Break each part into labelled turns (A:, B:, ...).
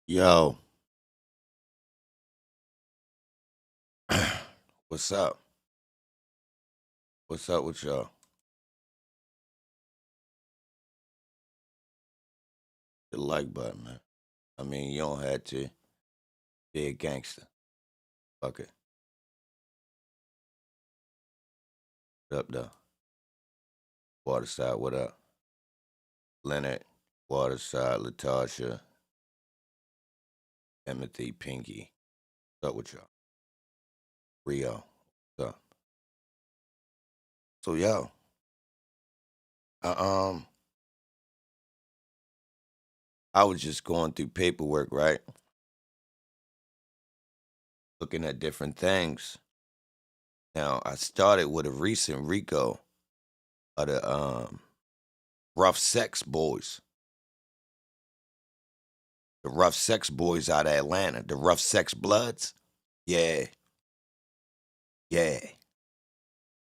A: Yo, what's up? What's up with y'all? The like button, man. I mean, you don't have to be a gangster. Fuck it. What up, though? Waterside, what up? Leonard, Waterside, Latasha, Timothy, Pinky. What's up with y'all? Rio, what's up? So, yo, I, I was just going through paperwork, right? Looking at different things. Now, I started with a recent RICO of the rough sex boys. The rough sex boys out of Atlanta, the rough sex bloods. Yeah, yeah,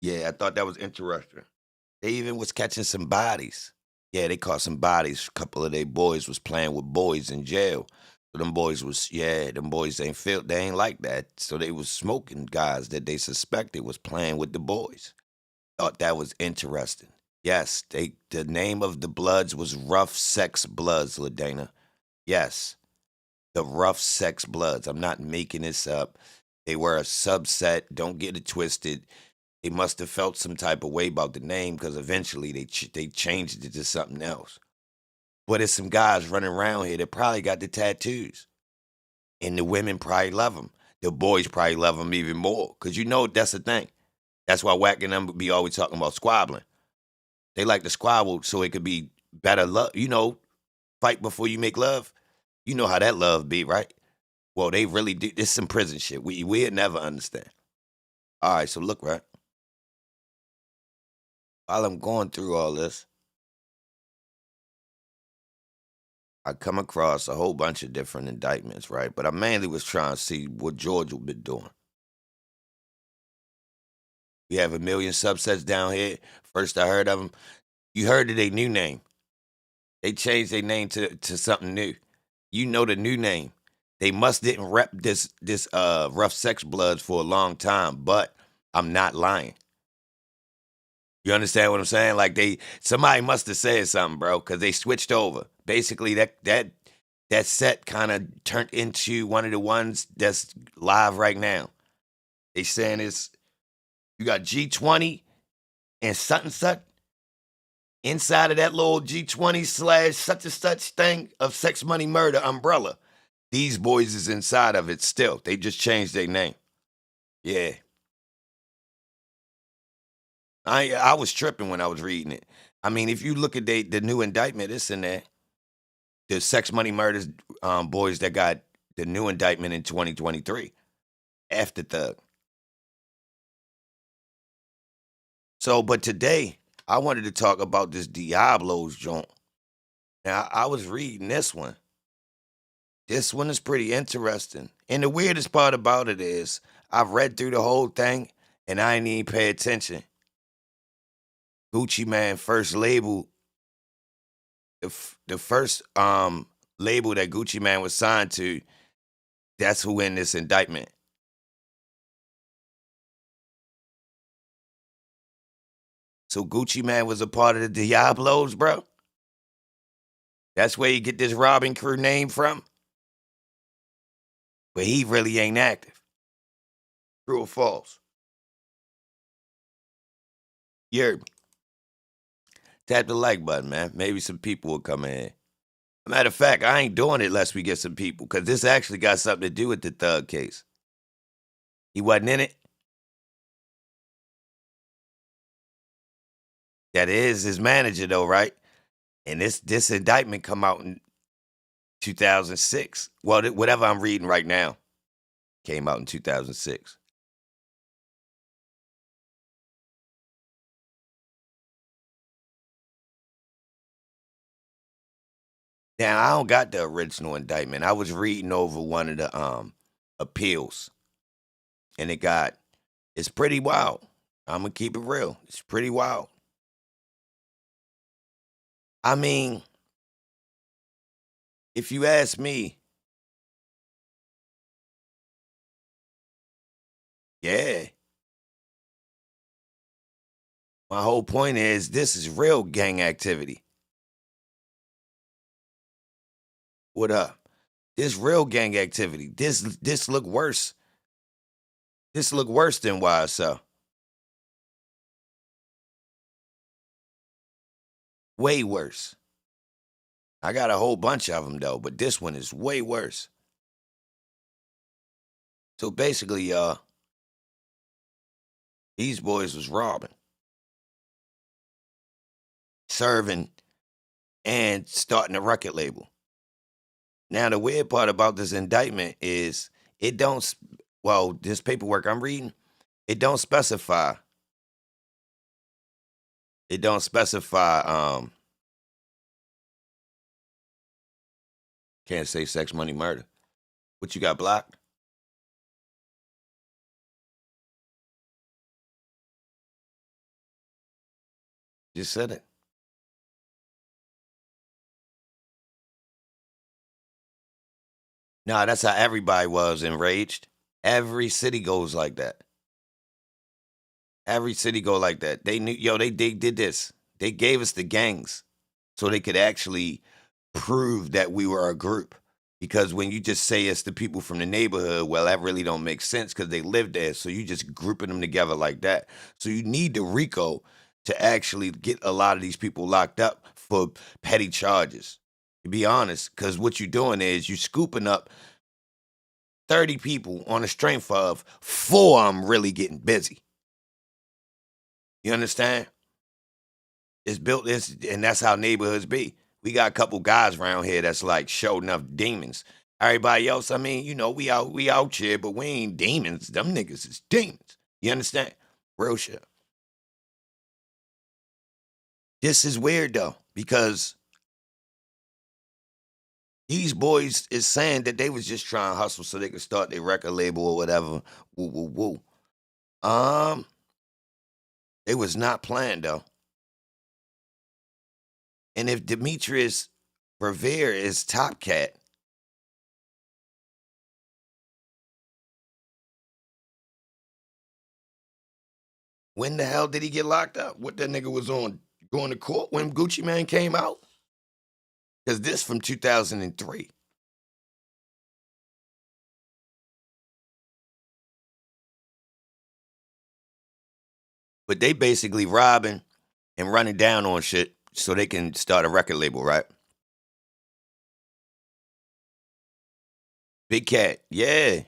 A: yeah. I thought that was interesting. They even was catching some bodies. Yeah, they caught some bodies. A couple of their boys was playing with boys in jail. So them boys was, them boys they ain't like that. So they was smoking guys that they suspected was playing with the boys. Thought that was interesting. Yes, the name of the bloods was Rough Sex Bloods, LaDana. Yes. The rough sex bloods. I'm not making this up. They were a subset. Don't get it twisted. They must have felt some type of way about the name because eventually they changed it to something else. But there's some guys running around here that probably got the tattoos, and the women probably love them. The boys probably love them even more because that's the thing. That's why Wack and them be always talking about squabbling. They like to squabble so it could be better love. Fight before you make love. You know how that love be, right? Well, they really do. It's some prison shit. We'd never understand. All right, so look, right. While I'm going through all this, I come across a whole bunch of different indictments, right? But I mainly was trying to see what Georgia been doing. We have a million subsets down here. First I heard of them. You heard of their new name. They changed their name to something new. You know the new name. They must didn't rep this rough sex bloods for a long time, but I'm not lying. You understand what I'm saying? Like somebody must have said something, bro, because they switched over. Basically, that set kind of turned into one of the ones that's live right now. They saying it's you got G20 and such inside of that little G20 slash such and such thing of sex, money, murder umbrella. These boys is inside of it still. They just changed their name. Yeah. I was tripping when I was reading it. I mean, if you look at the new indictment, it's in there. The sex, money, murders boys that got the new indictment in 2023 after Thug. So, but today I wanted to talk about this DIABLOS joint. Now, I was reading this one. This one is pretty interesting. And the weirdest part about it is I've read through the whole thing and I didn't even pay attention. Gucci Man first label, the first label that Gucci Man was signed to, that's who in this indictment. So Gucci Man was a part of the Diablos, bro. That's where you get this robbing crew name from. But he really ain't active. True or false? You heard me. Tap the like button, man. Maybe some people will come in. Matter of fact, I ain't doing it unless we get some people, because this actually got something to do with the Thug case. He wasn't in it. That is his manager, though, right? And this indictment come out in 2006. Well, whatever I'm reading right now came out in 2006. Now, I don't got the original indictment. I was reading over one of the appeals, and it's pretty wild. I'm gonna keep it real. It's pretty wild. I mean, if you ask me, Yeah. My whole point is this is real gang activity. What up? This real gang activity. This look worse. This look worse than YSL. Way worse. I got a whole bunch of them though, but this one is way worse. So basically, y'all, these boys was robbing, serving, and starting a record label. Now, the weird part about this indictment is it don't, well, this paperwork I'm reading, it don't specify, can't say sex, money, murder. What you got blocked? Just said it. Nah, that's how everybody was enraged. Every city goes like that. Every city go like that. They knew, yo, they did this. They gave us the gangs so they could actually prove that we were a group. Because when you just say it's the people from the neighborhood, well, that really don't make sense because they live there. So you just grouping them together like that. So you need the RICO to actually get a lot of these people locked up for petty charges. To be honest, because what you're doing is you're scooping up 30 people on the strength of 4 of them really getting busy. You understand? It's built this, and that's how neighborhoods be. We got a couple guys around here that's like show enough demons. Everybody else, I mean, you know, we out here, but we ain't demons. Them niggas is demons. You understand? Real shit. This is weird though, because these boys is saying that they was just trying to hustle so they could start their record label or whatever. Woo woo woo. They was not planned though. And if Demetrius Revere is Top Cat, when the hell did he get locked up? What that nigga was on going to court when Gucci Mane came out? Because this from 2003. But they basically robbing and running down on shit so they can start a record label, right? Big Cat, yeah.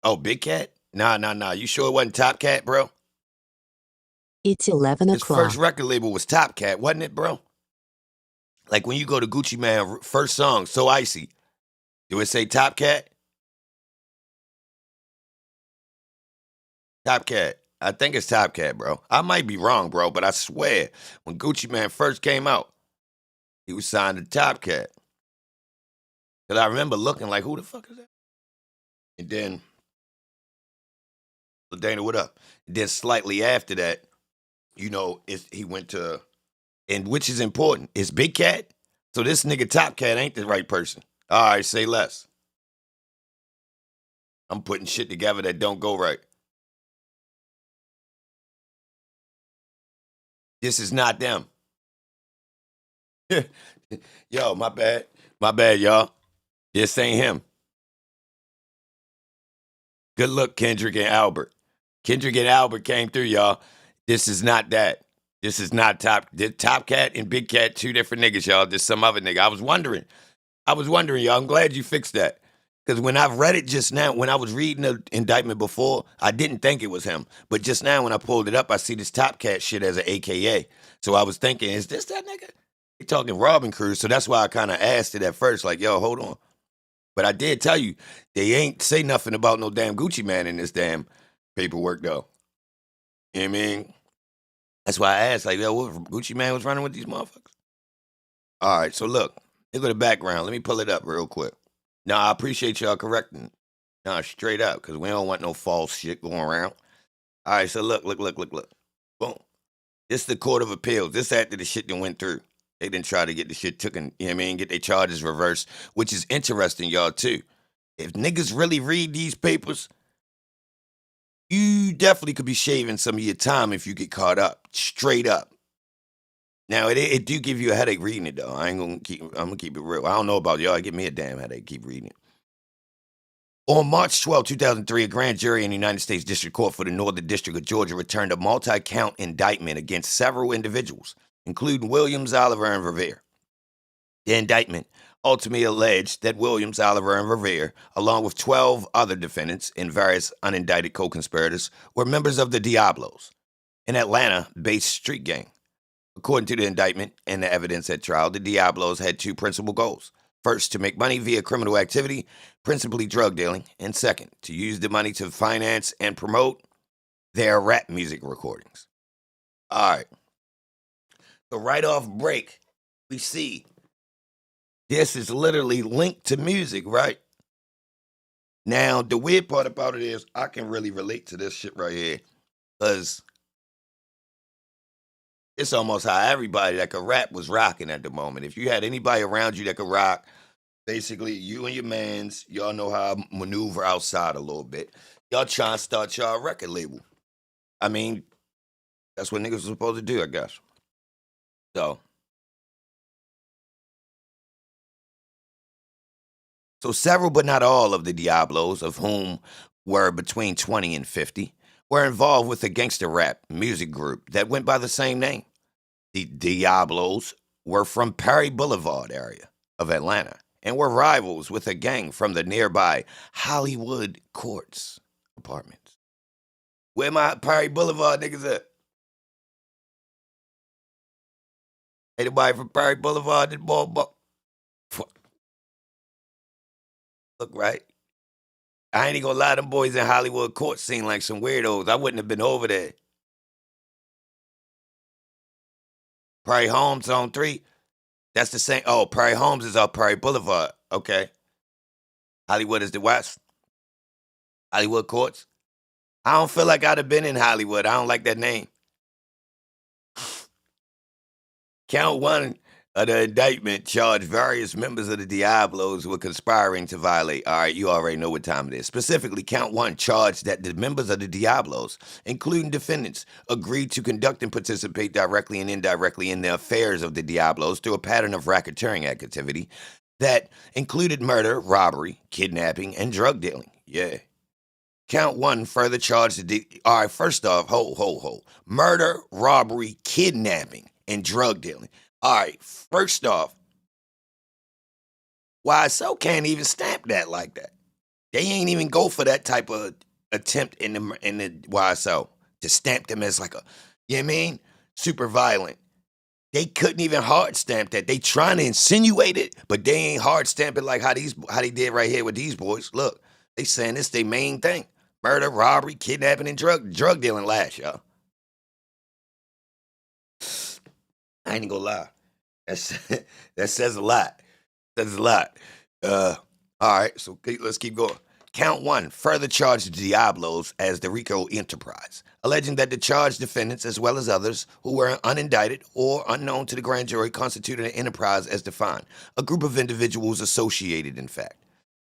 A: Oh, Big Cat? Nah. You sure it wasn't Top Cat, bro?
B: It's 11
A: His first
B: o'clock.
A: record label was Top Cat, wasn't it, bro? Like when you go to Gucci Mane, first song, So Icy, do it say Top Cat? Top Cat. I think it's Top Cat, bro. I might be wrong, bro, but I swear, when Gucci Mane first came out, he was signed to Top Cat. Because I remember looking like, who the fuck is that? And then, Dana, what up? And then slightly after that, you know, he went to, and which is important, it's Big Cat. So this nigga Top Cat ain't the right person. All right, say less. I'm putting shit together that don't go right. This is not them. Yo, my bad. My bad, y'all. This ain't him. Good luck, Kendrick and Albert. Kendrick and Albert came through, y'all. This is not that. This is not Top Cat and Big Cat, 2 different niggas, y'all. This some other nigga. I was wondering, y'all. I'm glad you fixed that. Because when I've read it just now, when I was reading the indictment before, I didn't think it was him. But just now when I pulled it up, I see this Top Cat shit as an AKA. So I was thinking, is this that nigga? He talking robbing crews. So that's why I kind of asked it at first, like, yo, hold on. But I did tell you, they ain't say nothing about no damn Gucci Mane in this damn paperwork, though. You know what I mean? That's why I asked, like, yo, what Gucci Mane was running with these motherfuckers? All right, so look at the background. Let me pull it up real quick. Now, I appreciate y'all correcting. Nah, straight up, because we don't want no false shit going around. All right, so look. Boom. This is the Court of Appeals. This after the shit that went through. They didn't try to get the shit taken, you know what I mean? Get their charges reversed, which is interesting, y'all, too. If niggas really read these papers, you definitely could be shaving some of your time if you get caught up, straight up. Now, it do give you a headache reading it, though. I'm gonna keep it real. I don't know about y'all. It give me a damn headache keep reading it. On March 12, 2003, a grand jury in the United States District Court for the Northern District of Georgia returned a multi-count indictment against several individuals, including Williams, Oliver, and Revere. The indictment ultimately alleged that Williams, Oliver, and Revere, along with 12 other defendants and various unindicted co-conspirators, were members of the Diablos, an Atlanta-based street gang. According to the indictment and the evidence at trial, the Diablos had two principal goals. First, to make money via criminal activity, principally drug dealing, and second, to use the money to finance and promote their rap music recordings. All right. So right off break, we see this is literally linked to music, right? Now, the weird part about it is I can really relate to this shit right here because it's almost how everybody that could rap was rocking at the moment. If you had anybody around you that could rock, basically you and your mans, y'all know how to maneuver outside a little bit. Y'all trying to start y'all record label. I mean, that's what niggas are supposed to do, I guess. So several, but not all, of the Diablos, of whom were between 20 and 50, were involved with a gangster rap music group that went by the same name. The Diablos were from Perry Boulevard area of Atlanta and were rivals with a gang from the nearby Hollywood Courts apartments. Where my Perry Boulevard niggas at? Anybody from Perry Boulevard that ball? Look, right? I ain't gonna lie, them boys in Hollywood Courts seem like some weirdos. I wouldn't have been over there. Prairie Homes on 3. That's the same. Oh, Prairie Homes is off Prairie Boulevard. Okay. Hollywood is the west. Hollywood Courts. I don't feel like I'd have been in Hollywood. I don't like that name. Count 1 of the indictment charged various members of the Diablos with conspiring to violate. All right, you already know what time it is. Specifically, count 1 charged that the members of the Diablos, including defendants, agreed to conduct and participate directly and indirectly in the affairs of the Diablos through a pattern of racketeering activity that included murder, robbery, kidnapping, and drug dealing. Yeah. Count 1 further charged all right, first off, ho. Murder, robbery, kidnapping, and drug dealing. All right, first off, YSL can't even stamp that like that. They ain't even go for that type of attempt in the YSL to stamp them as like a, you know what I mean, super violent. They couldn't even hard stamp that. They trying to insinuate it, but they ain't hard stamp it like how they did right here with these boys. Look, they saying this their main thing. Murder, robbery, kidnapping, and drug dealing last, y'all. I ain't gonna lie. That says a lot. Says a lot. All right, so let's keep going. Count 1 further charged the Diablos as the RICO enterprise, alleging that the charged defendants, as well as others who were unindicted or unknown to the grand jury, constituted an enterprise as defined, a group of individuals associated, in fact.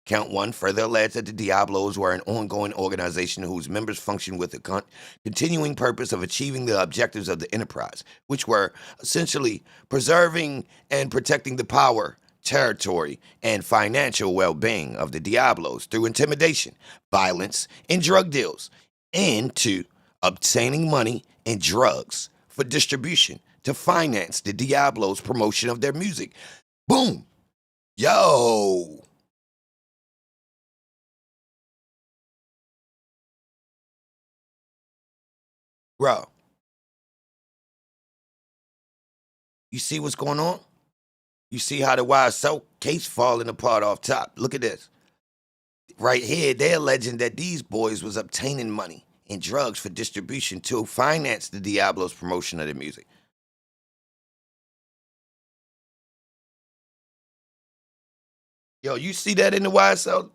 A: Count 1 further alleged that the Diablos were an ongoing organization whose members functioned with the continuing purpose of achieving the objectives of the enterprise, which were essentially preserving and protecting the power, territory, and financial well-being of the Diablos through intimidation, violence, and drug deals, and 2, obtaining money and drugs for distribution to finance the Diablos' promotion of their music. Boom! Yo! Bro, you see what's going on? You see how the YSL case falling apart off top. Look at this. Right here, they're alleging that these boys was obtaining money and drugs for distribution to finance the Diablos' promotion of their music. Yo, you see that in the YSL?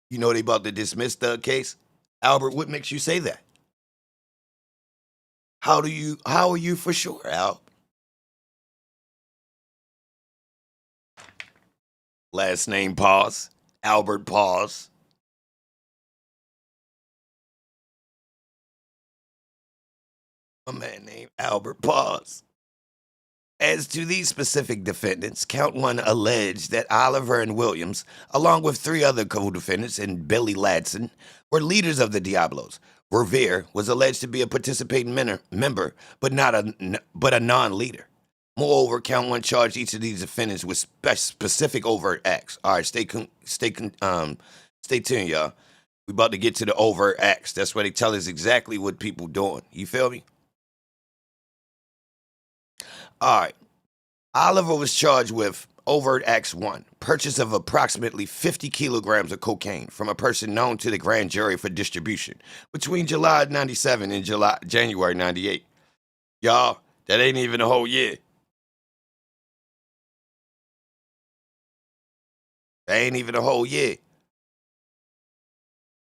A: You know they about to dismiss the case? Albert, what makes you say that? How are you for sure, Al? Last name Pause. Albert Pause. A man named Albert Pause. As to these specific defendants, count one alleged that Oliver and Williams, along with three other co-defendants and Billy Ladson, were leaders of the Diablos. Revere was alleged to be a participating member, but a non-leader. Moreover, count one charged each of these defendants with specific overt acts. All right, stay tuned, y'all. We about to get to the overt acts. That's where they tell us exactly what people doing. You feel me? All right. Oliver was charged with overt acts 1, purchase of approximately 50 kilograms of cocaine from a person known to the grand jury for distribution between July 97 and January 98. Y'all, that ain't even a whole year. That ain't even a whole year.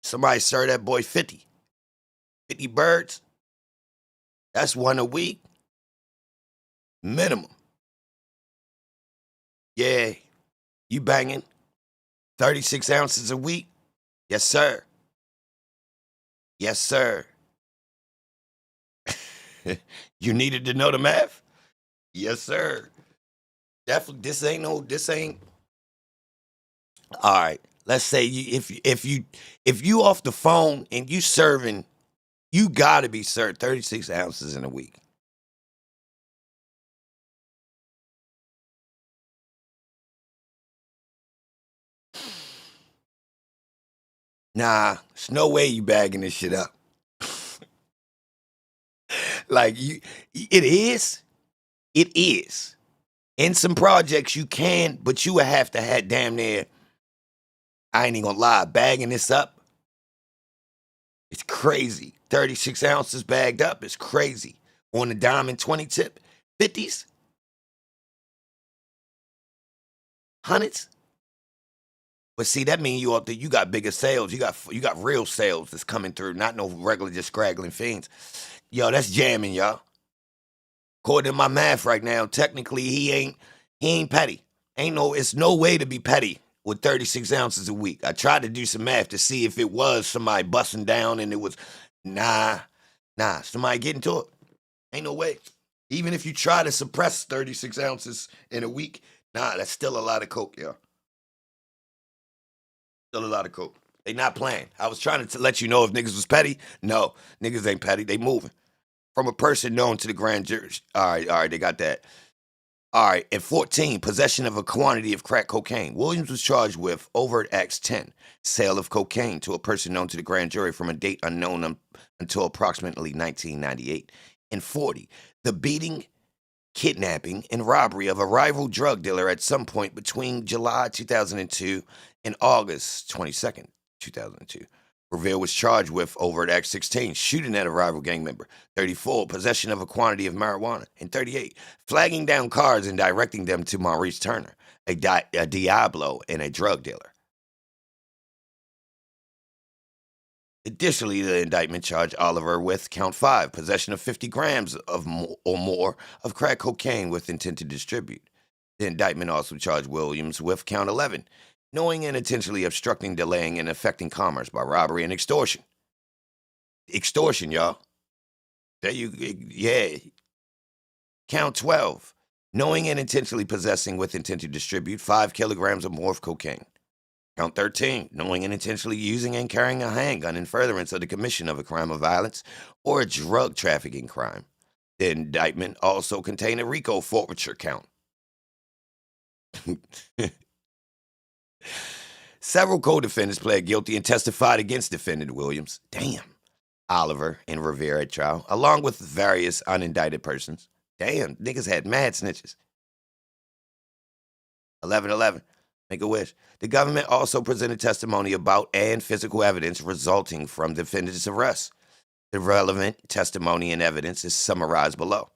A: Somebody served that boy 50. 50 birds. That's one a week. Minimum. Yeah, you banging 36 ounces a week? Yes, sir. Yes, sir. You needed to know the math? Yes, sir. Definitely, this ain't. All right, let's say if you off the phone and you serving, you gotta be served 36 ounces in a week. Nah, there's no way you bagging this shit up. Like it is. In some projects you can, but you would have to have damn near, I ain't even gonna lie, bagging this up. It's crazy. 36 ounces bagged up is crazy. On the diamond 20 tip, 50s, 100s. But see, that means you got bigger sales. You got real sales that's coming through, not no regular just scraggling fiends. Yo, that's jamming, y'all. According to my math right now, technically he ain't petty. It's no way to be petty with 36 ounces a week. I tried to do some math to see if it was somebody busting down and it was, nah, somebody getting to it. Ain't no way. Even if you try to suppress 36 ounces in a week, nah, that's still a lot of coke, y'all. Still a lot of coke. They not playing. I was trying to let you know if niggas was petty. No, niggas ain't petty. They moving. From a person known to the grand jury. All right, they got that. All right, at 14, possession of a quantity of crack cocaine. Williams was charged with overt acts 10, sale of cocaine to a person known to the grand jury from a date unknown until approximately 1998. And 40, the beating, kidnapping, and robbery of a rival drug dealer at some point between July 2002 and August 22nd, 2002. Revere was charged with overt act 16, shooting at a rival gang member. 34, possession of a quantity of marijuana. And 38, flagging down cars and directing them to Maurice Turner, a Diablo and a drug dealer. Additionally, the indictment charged Oliver with count 5, possession of 50 grams or more of crack cocaine with intent to distribute. The indictment also charged Williams with count 11, knowing and intentionally obstructing, delaying, and affecting commerce by robbery and extortion. Extortion, y'all. Yeah. Count 12, knowing and intentionally possessing with intent to distribute 5 kilograms or more of cocaine. Count 13, knowing and intentionally using and carrying a handgun in furtherance of the commission of a crime of violence or a drug trafficking crime. The indictment also contained a RICO forfeiture count. Several co-defendants pled guilty and testified against defendant Williams. Damn. Oliver and Revere at trial, along with various unindicted persons. Damn, niggas had mad snitches. 11-11. Make a wish. The government also presented testimony about and physical evidence resulting from defendant's arrest. The relevant testimony and evidence is summarized below.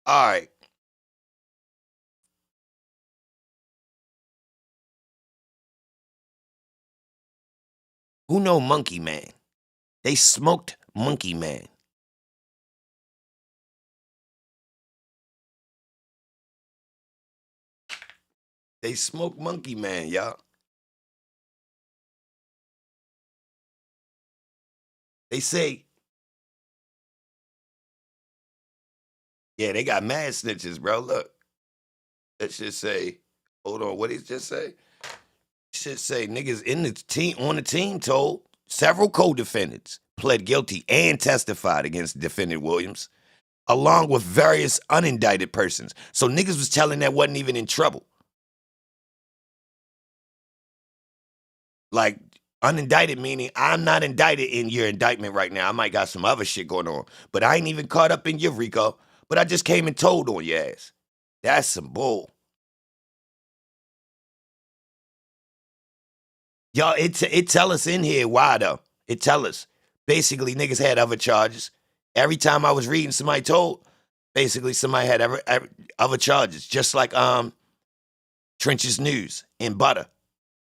A: All right. Who know Monkey Man? They smoked Monkey Man. They smoke Monkey Man, y'all. They say, yeah, they got mad snitches, bro. Look, that should say, hold on, what did it just say? Should say niggas in the team on the team told several co-defendants pled guilty and testified against defendant Williams, along with various unindicted persons. So niggas was telling that wasn't even in trouble. Like unindicted meaning I'm not indicted in your indictment right now. I might got some other shit going on, but I ain't even caught up in your RICO. But I just came and told on your ass. That's some bull. Y'all, it tell us in here why though. It tell us. Basically, niggas had other charges. Every time I was reading, somebody told, basically somebody had other charges. Just like Trench's News and Butter.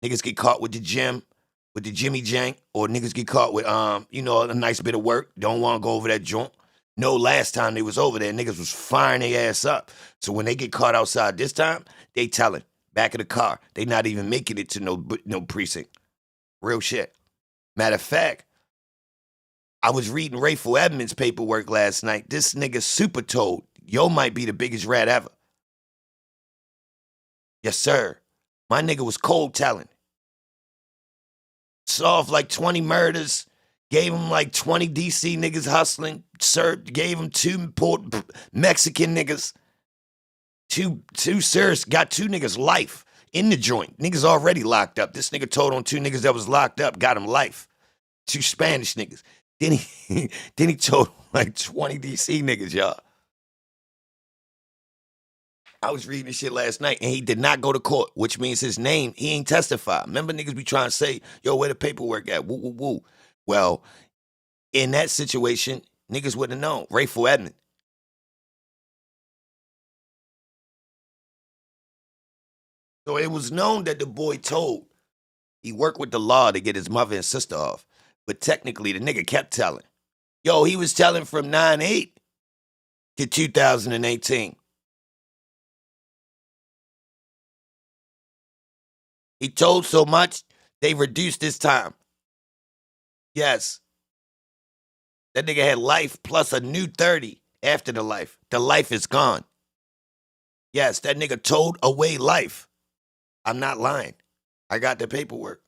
A: Niggas get caught with the Jimmy Jank, or niggas get caught with a nice bit of work. Don't want to go over that joint. No, last time they was over there, niggas was firing their ass up. So when they get caught outside this time, they telling back of the car. They not even making it to no precinct. Real shit. Matter of fact, I was reading Rayful Edmonds' paperwork last night. This nigga super told, yo might be the biggest rat ever. Yes, sir. My nigga was cold telling. Solved like 20 murders, gave him like 20 DC niggas hustling, served, gave him 2 Mexican niggas, two sirs, got 2 niggas life in the joint. Niggas already locked up. This nigga told on 2 niggas that was locked up, got him life. 2 Spanish niggas. Then he told like 20 DC niggas, y'all. I was reading this shit last night, and he did not go to court, which means his name, he ain't testify. Remember niggas be trying to say, yo, where the paperwork at? Woo, woo, woo. Well, in that situation, niggas wouldn't have known. Rayful Edmonds. So it was known that the boy told he worked with the law to get his mother and sister off. But technically, the nigga kept telling. Yo, he was telling from 9/8 to 2018. He told so much, they reduced his time. Yes. That nigga had life plus a new 30 after the life. The life is gone. Yes, that nigga told away life. I'm not lying. I got the paperwork.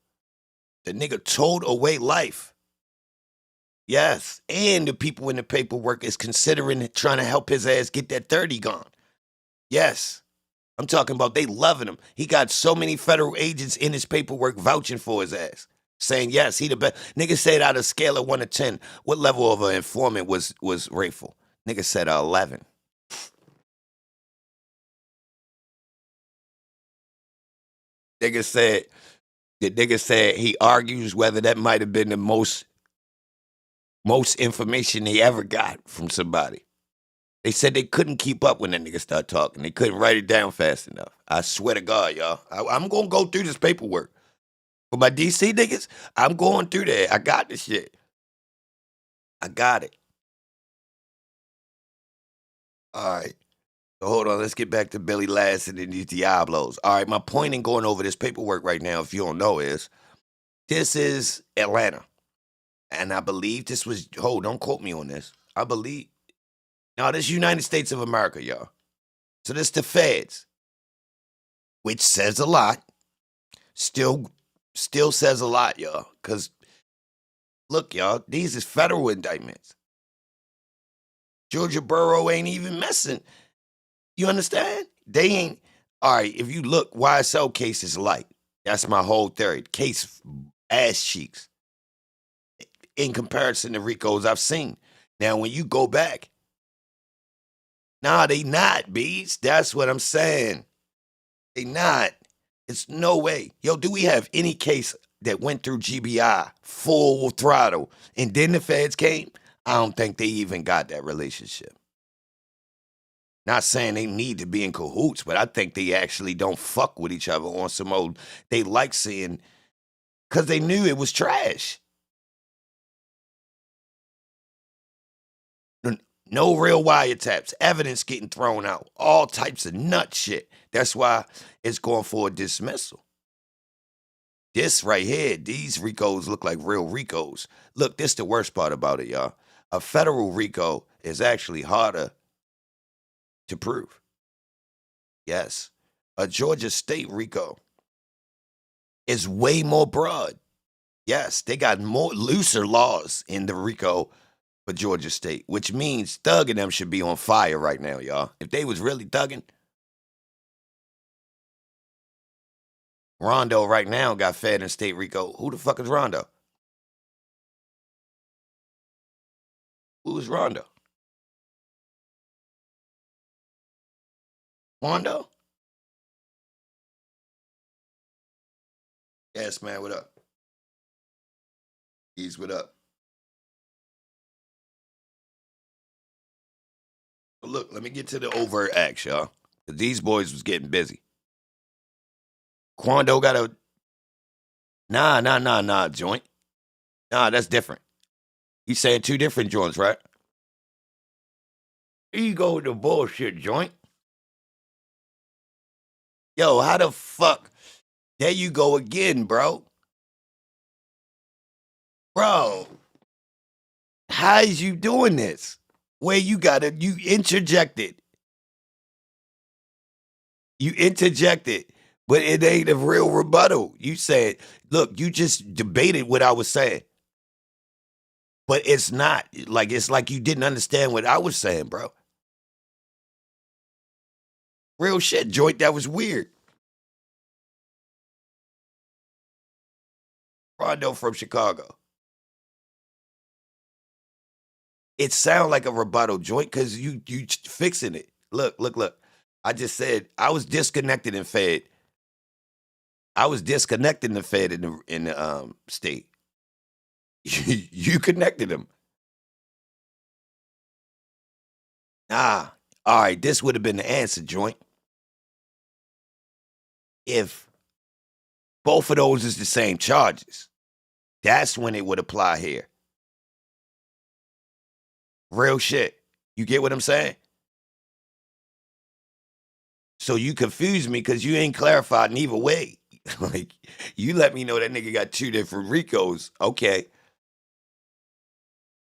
A: The nigga told away life. Yes. And the people in the paperwork is considering trying to help his ass get that 30 gone. Yes. I'm talking about they loving him. He got so many federal agents in his paperwork vouching for his ass. Saying, yes, he the best. Nigga said out of a scale of 1 to 10, what level of an informant was Rayful? Nigga said 11. The nigga said he argues whether that might have been the most information he ever got from somebody. They said they couldn't keep up when that nigga started talking. They couldn't write it down fast enough. I swear to God, y'all. I'm going to go through this paperwork. For my DC niggas, I'm going through that. I got this shit. I got it. All right. So hold on. Let's get back to Billy Lassen and these Diablos. All right. My point in going over this paperwork right now, if you don't know, is this is Atlanta. And I believe this was, don't quote me on this. I believe, no, this is United States of America, y'all. So this the feds, which says a lot. Still says a lot, y'all. Because, look, y'all, these is federal indictments. Georgia Borough ain't even messing. You understand? They ain't. All right, if you look, YSL case is light. That's my whole theory. Case ass cheeks in comparison to RICO's I've seen. Now, when you go back, nah, they not, bees. That's what I'm saying. They not. It's no way. Yo, do we have any case that went through GBI full throttle and then the feds came? I don't think they even got that relationship. Not saying they need to be in cahoots, but I think they actually don't fuck with each other on some old, they like seeing, because they knew it was trash. No real wiretaps, evidence getting thrown out, all types of nut shit. That's why it's going for a dismissal. This right here, these RICOs look like real RICOs. Look, this the worst part about it, y'all. A federal RICO is actually harder to prove. Yes. A Georgia state RICO is way more broad. Yes, they got more looser laws in the RICO for Georgia State, which means Thug and them should be on fire right now, y'all. If they was really thugging, Rondo right now got fed in state RICO. Who the fuck is Rondo? Who is Rondo? Rondo? Yes, man, what up? He's what up? Look, let me get to the overt acts, y'all. These boys was getting busy. Quando got a nah, joint. Nah, that's different. He's saying two different joints, right? Here you go with the bullshit joint. Yo, how the fuck? There you go again, bro. Bro, how is you doing this? Where you interjected. You interjected, but it ain't a real rebuttal. You said, look, you just debated what I was saying. But it's not. Like, it's like you didn't understand what I was saying, bro. Real shit, joint, that was weird. Rondo from Chicago. It sound like a rebuttal joint because you fixing it. Look. I just said I was disconnected and fed. I was disconnecting the fed in the state. You connected them. All right, this would have been the answer, joint. If both of those is the same charges, that's when it would apply here. Real shit. You get what I'm saying? So you confused me because you ain't clarified neither way. Like, you let me know that nigga got two different RICOs. Okay.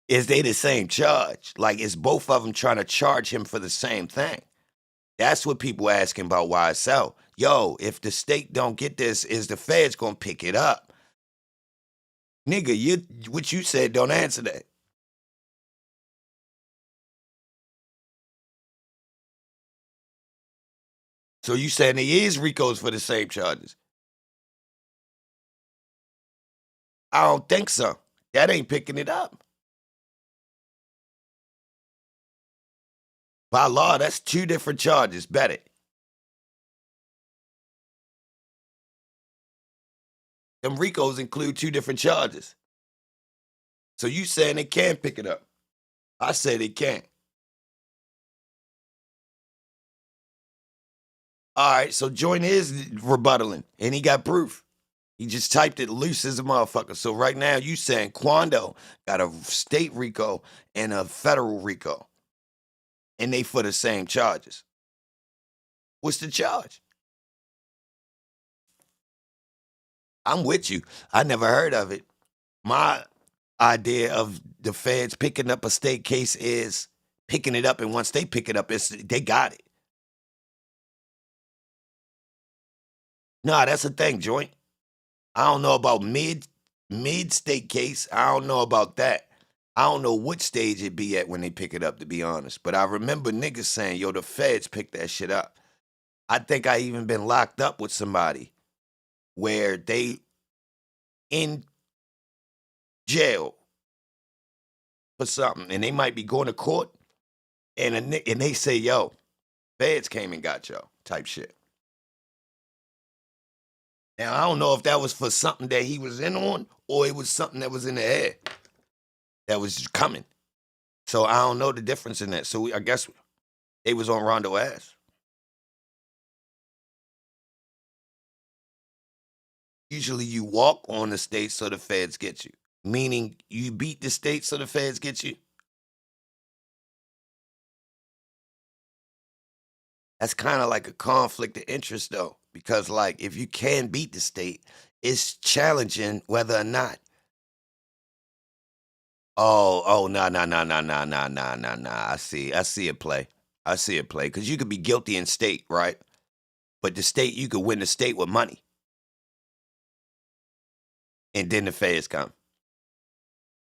A: Is they the same charge? Like, is both of them trying to charge him for the same thing? That's what people asking about YSL. Yo, if the state don't get this, is the feds gonna pick it up? Nigga, what you said, don't answer that. So you saying there is RICOs for the same charges? I don't think so. That ain't picking it up. By law, that's two different charges. Bet it. Them RICOs include two different charges. So you saying they can pick it up? I say they can't. All right, so join his rebuttaling, and he got proof. He just typed it loose as a motherfucker. So right now you saying Quando got a state RICO and a federal RICO, and they for the same charges. What's the charge? I'm with you. I never heard of it. My idea of the feds picking up a state case is picking it up, and once they pick it up, they got it. Nah, that's the thing, joint. I don't know about mid state case. I don't know about that. I don't know what stage it be at when they pick it up, to be honest. But I remember niggas saying, yo, the feds picked that shit up. I think I even been locked up with somebody where they in jail for something, and they might be going to court, and they say, yo, feds came and got y'all, type shit. Now, I don't know if that was for something that he was in on, or it was something that was in the air that was coming. So I don't know the difference in that. So I guess they was on Rondo ass. Usually you walk on the state so the feds get you. Meaning you beat the state so the feds get you. That's kind of like a conflict of interest, though, because like if you can beat the state, it's challenging whether or not. Oh, no, no, no, no, no, no, no, no, no. I see it play. I see it play because you could be guilty in state, right? But the state, you could win the state with money, and then the feds come.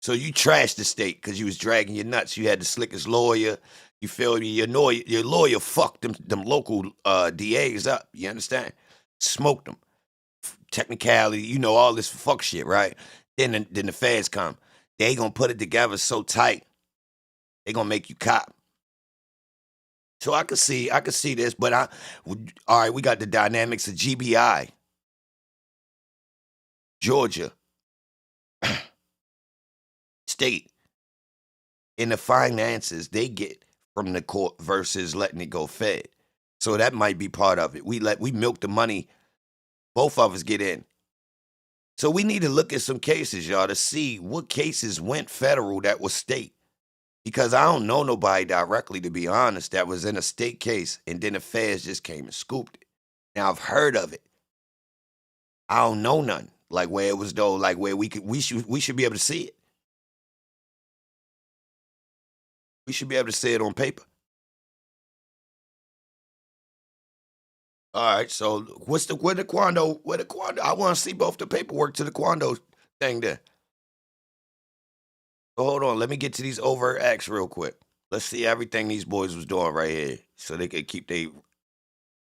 A: So you trashed the state because you was dragging your nuts. You had the slickest lawyer. You feel me? Your lawyer fucked them local DAs up. You understand? Smoked them. Technicality, all this fuck shit, right? Then the feds come. They gonna put it together so tight. They gonna make you cop. So I could see this, but all right, we got the dynamics of GBI, Georgia, state, and the finances they get from the court versus letting it go fed. So that might be part of it. We milk the money, both of us get in. So we need to look at some cases, y'all, to see what cases went federal that was state. Because I don't know nobody directly, to be honest, that was in a state case and then the feds just came and scooped it. Now I've heard of it. I don't know none. Like where it was though, like where we should be able to see it. We should be able to see it on paper. All right, so where the Quando? I want to see both the paperwork to the Quando thing there. So hold on, let me get to these overt acts real quick. Let's see everything these boys was doing right here, so they could keep they.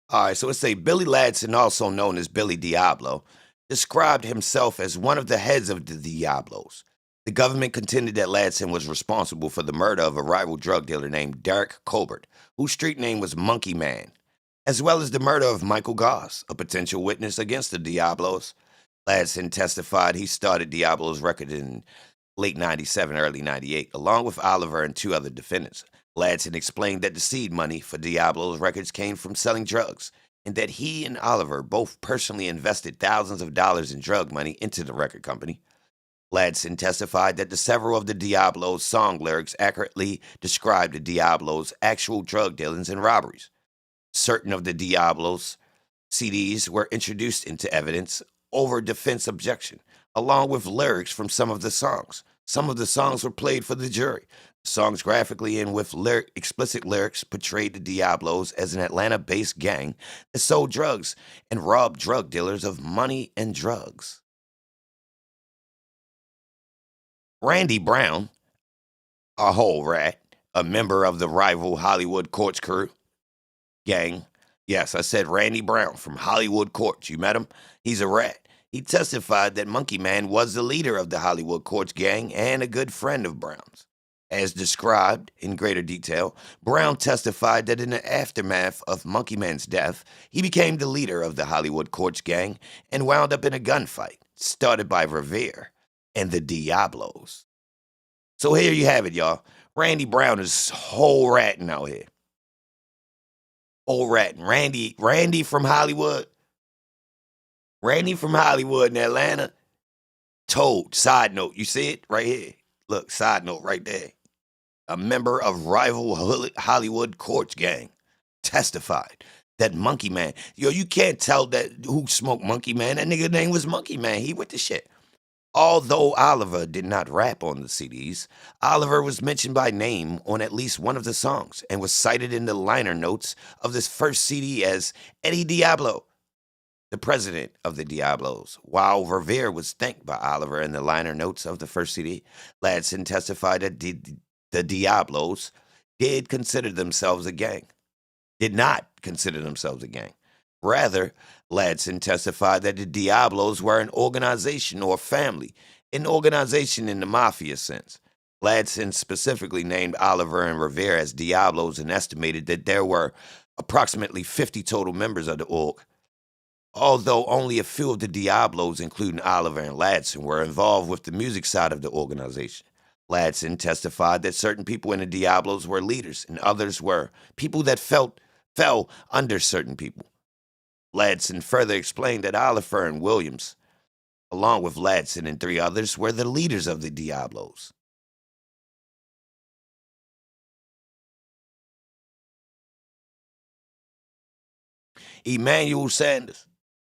A: All right, so it say Billy Ladson, also known as Billy Diablo, described himself as one of the heads of the Diablos. The government contended that Ladson was responsible for the murder of a rival drug dealer named Derek Colbert, whose street name was Monkey Man, as well as the murder of Michael Goss, a potential witness against the Diablos. Ladson testified he started Diablo's record in late 97, early 98, along with Oliver and two other defendants. Ladson explained that the seed money for Diablo's records came from selling drugs, and that he and Oliver both personally invested thousands of dollars in drug money into the record company. Ladson testified that several of the Diablos' song lyrics accurately described the Diablos' actual drug dealings and robberies. Certain of the Diablos' CDs were introduced into evidence over defense objection, along with lyrics from some of the songs. Some of the songs were played for the jury. Songs graphically and with explicit lyrics portrayed the Diablos as an Atlanta-based gang that sold drugs and robbed drug dealers of money and drugs. Randy Brown, a whole rat, a member of the rival Hollywood Courts crew gang. Yes, I said Randy Brown from Hollywood Courts. You met him? He's a rat. He testified that Monkey Man was the leader of the Hollywood Courts gang and a good friend of Brown's. As described in greater detail, Brown testified that in the aftermath of Monkey Man's death, he became the leader of the Hollywood Courts gang and wound up in a gunfight started by Revere and the Diablos. So here you have it, y'all. Randy Brown is whole ratting out here. Whole ratting. Randy from Hollywood. Randy from Hollywood in Atlanta told, side note, you see it right here? Look, side note right there. A member of rival Hollywood Courts gang testified that Monkey Man, you can't tell that who smoked Monkey Man. That nigga name was Monkey Man. He with the shit. Although Oliver did not rap on the CDs, Oliver was mentioned by name on at least one of the songs and was cited in the liner notes of this first CD as Eddie Diablo, the president of the Diablos. While Revere was thanked by Oliver in the liner notes of the first CD, Ladson testified that the Diablos did not consider themselves a gang. Rather, Ladson testified that the Diablos were an organization or family, an organization in the mafia sense. Ladson specifically named Oliver and Revere as Diablos and estimated that there were approximately 50 total members of the org. Although only a few of the Diablos, including Oliver and Ladson, were involved with the music side of the organization. Ladson testified that certain people in the Diablos were leaders and others were people that fell under certain people. Ladson further explained that Oliver and Williams, along with Ladson and three others, were the leaders of the Diablos. Emmanuel Sanders.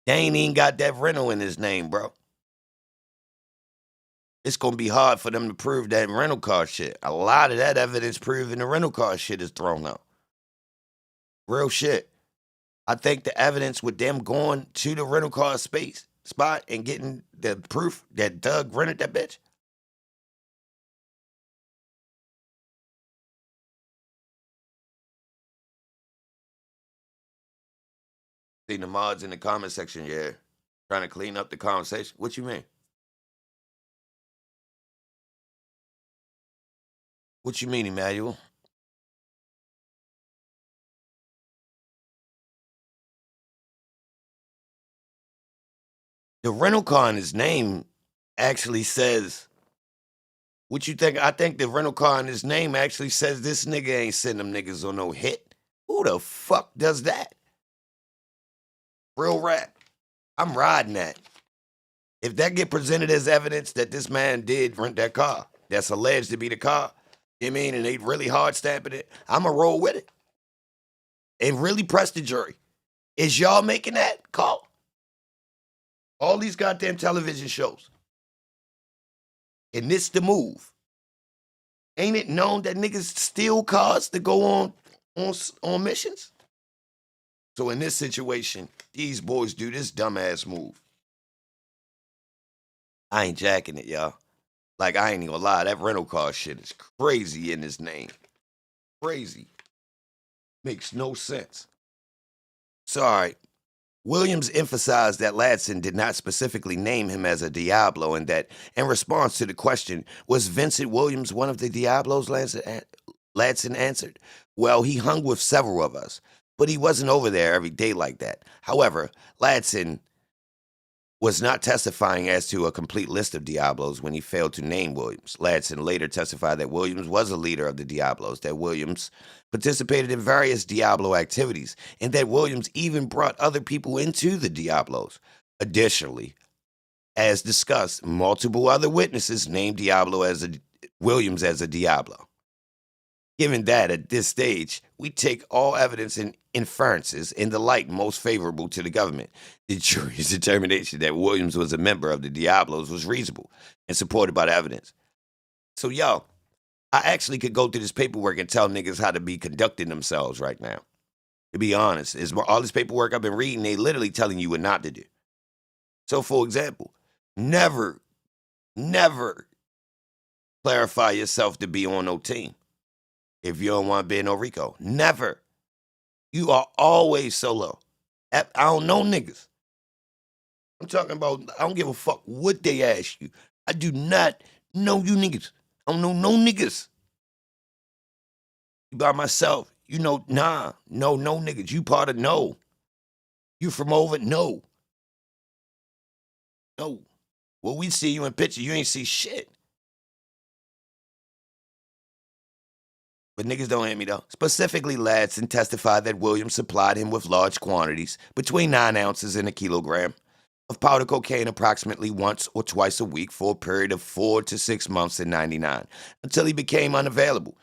A: They ain't even got that rental in his name, bro. It's going to be hard for them to prove that rental car shit. A lot of that evidence proving the rental car shit is thrown out. Real shit. I think the evidence with them going to the rental car spot and getting the proof that Doug rented that bitch. Seen the mods in the comment section, yeah. Trying to clean up the conversation. What you mean? What you mean, Emmanuel? The rental car in his name actually says, what you think? I think the rental car in his name actually says this nigga ain't sending them niggas on no hit. Who the fuck does that? Real rap. I'm riding that. If that get presented as evidence that this man did rent that car, that's alleged to be the car, you know what I mean, and they really hard stamping it, I'ma roll with it. And really press the jury. Is y'all making that call? All these goddamn television shows. And this the move. Ain't it known that niggas steal cars to go on missions? So in this situation, these boys do this dumbass move. I ain't jacking it, y'all. Like, I ain't even gonna lie, that rental car shit is crazy in his name. Crazy. Makes no sense. Sorry. Williams emphasized that Ladson did not specifically name him as a Diablo and that, in response to the question, was Vincent Williams one of the Diablos, Ladson answered. Well, he hung with several of us, but he wasn't over there every day like that. However, Ladson was not testifying as to a complete list of Diablos when he failed to name Williams. Ladson later testified that Williams was a leader of the Diablos, that Williams participated in various Diablo activities, and that Williams even brought other people into the Diablos. Additionally, as discussed, multiple other witnesses named Williams as a Diablo. Given that, at this stage, we take all evidence and inferences in the light most favorable to the government. The jury's determination that Williams was a member of the Diablos was reasonable and supported by the evidence. So, y'all, I actually could go through this paperwork and tell niggas how to be conducting themselves right now. To be honest, all this paperwork I've been reading, they literally telling you what not to do. So, for example, never clarify yourself to be on no team. If you don't want to be in no RICO, never. You are always solo. I don't know niggas. I'm talking about, I don't give a fuck what they ask you. I do not know you niggas. I don't know no niggas. You by myself, you know, no niggas. You part of no. You from over, no. No. Well, we see you in picture, you ain't see shit. But niggas don't hit me though. Specifically, Ladson testified that Williams supplied him with large quantities, between 9 ounces and a kilogram, of powder cocaine approximately once or twice a week for a period of 4 to 6 months in '99, until he became unavailable.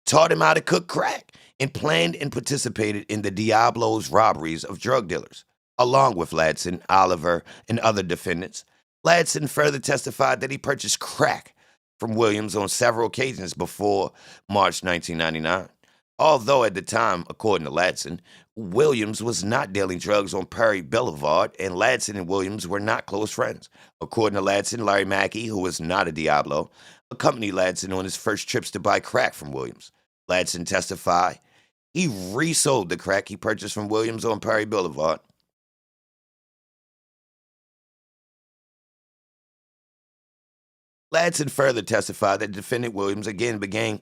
A: Taught him how to cook crack, and planned and participated in the Diablos robberies of drug dealers, along with Ladson, Oliver, and other defendants. Ladson further testified that he purchased crack from Williams on several occasions before March 1999. Although at the time, according to Ladson, Williams was not dealing drugs on Perry Boulevard, and Ladson and Williams were not close friends. According to Ladson, Larry Mackey, who was not a Diablo, accompanied Ladson on his first trips to buy crack from Williams. Ladson testified he resold the crack he purchased from Williams on Perry Boulevard. Ladson further testified that defendant Williams again began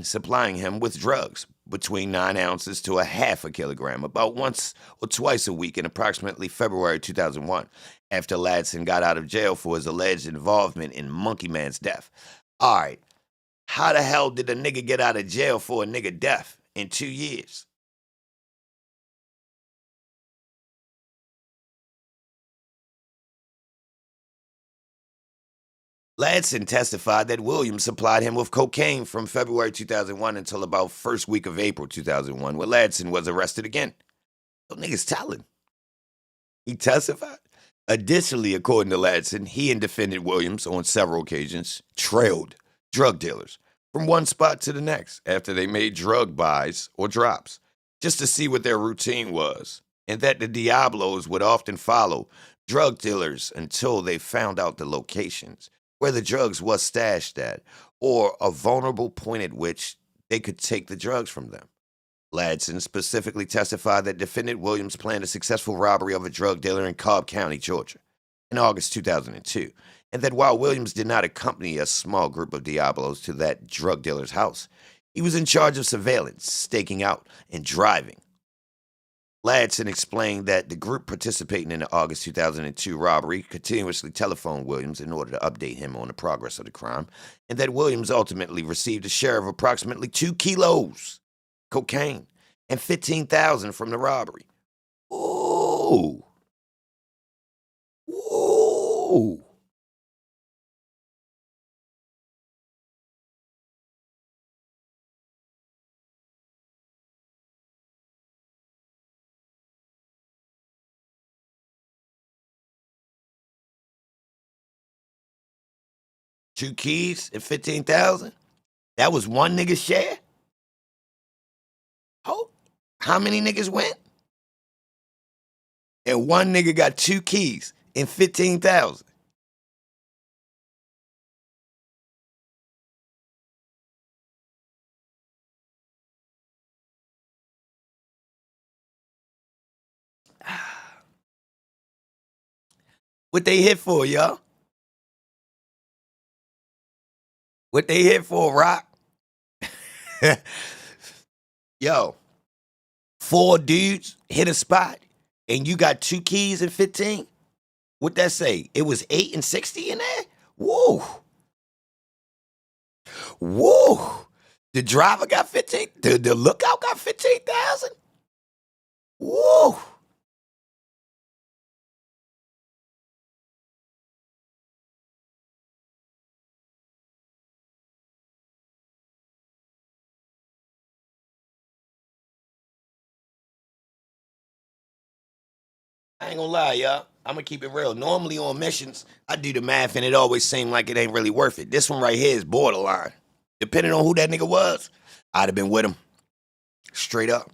A: supplying him with drugs between 9 ounces to a half a kilogram, about once or twice a week in approximately February 2001, after Ladson got out of jail for his alleged involvement in Monkey Man's death. All right, how the hell did a nigga get out of jail for a nigga death in 2 years? Ladson testified that Williams supplied him with cocaine from February 2001 until about first week of April 2001, where Ladson was arrested again. Those niggas telling. He testified. Additionally, according to Ladson, he and defendant Williams on several occasions trailed drug dealers from one spot to the next after they made drug buys or drops, just to see what their routine was, and that the Diablos would often follow drug dealers until they found out the locations where the drugs was stashed at, or a vulnerable point at which they could take the drugs from them. Ladson specifically testified that defendant Williams planned a successful robbery of a drug dealer in Cobb County, Georgia, in August 2002, and that while Williams did not accompany a small group of Diablos to that drug dealer's house, he was in charge of surveillance, staking out, and driving. Ladson explained that the group participating in the August 2002 robbery continuously telephoned Williams in order to update him on the progress of the crime, and that Williams ultimately received a share of approximately 2 kilos cocaine and $15,000 from the robbery. Ooh. Ooh. Two keys and 15,000? That was one nigga's share? How many niggas went? And one nigga got 2 keys and 15,000. What they hit for, y'all? What they hit for, Rock? Yo, 4 dudes hit a spot and you got 2 keys and 15? What that say? It was 8 and 60 in there? Woo. Woo. The driver got 15. The lookout got 15,000? Woo. I ain't gonna lie, y'all. I'm gonna keep it real. Normally on missions, I do the math and it always seems like it ain't really worth it. This one right here is borderline. Depending on who that nigga was, I'd have been with him. Straight up.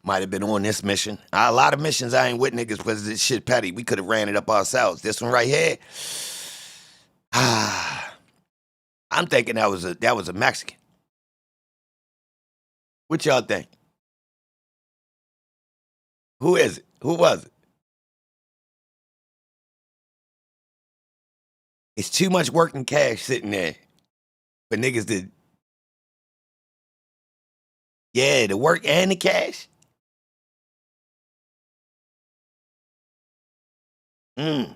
A: Might have been on this mission. A lot of missions I ain't with niggas because this shit petty. We could have ran it up ourselves. This one right here, I'm thinking that was a Mexican. What y'all think? Who is it? Who was it? It's too much working cash sitting there for niggas to, yeah, the work and the cash. Mm.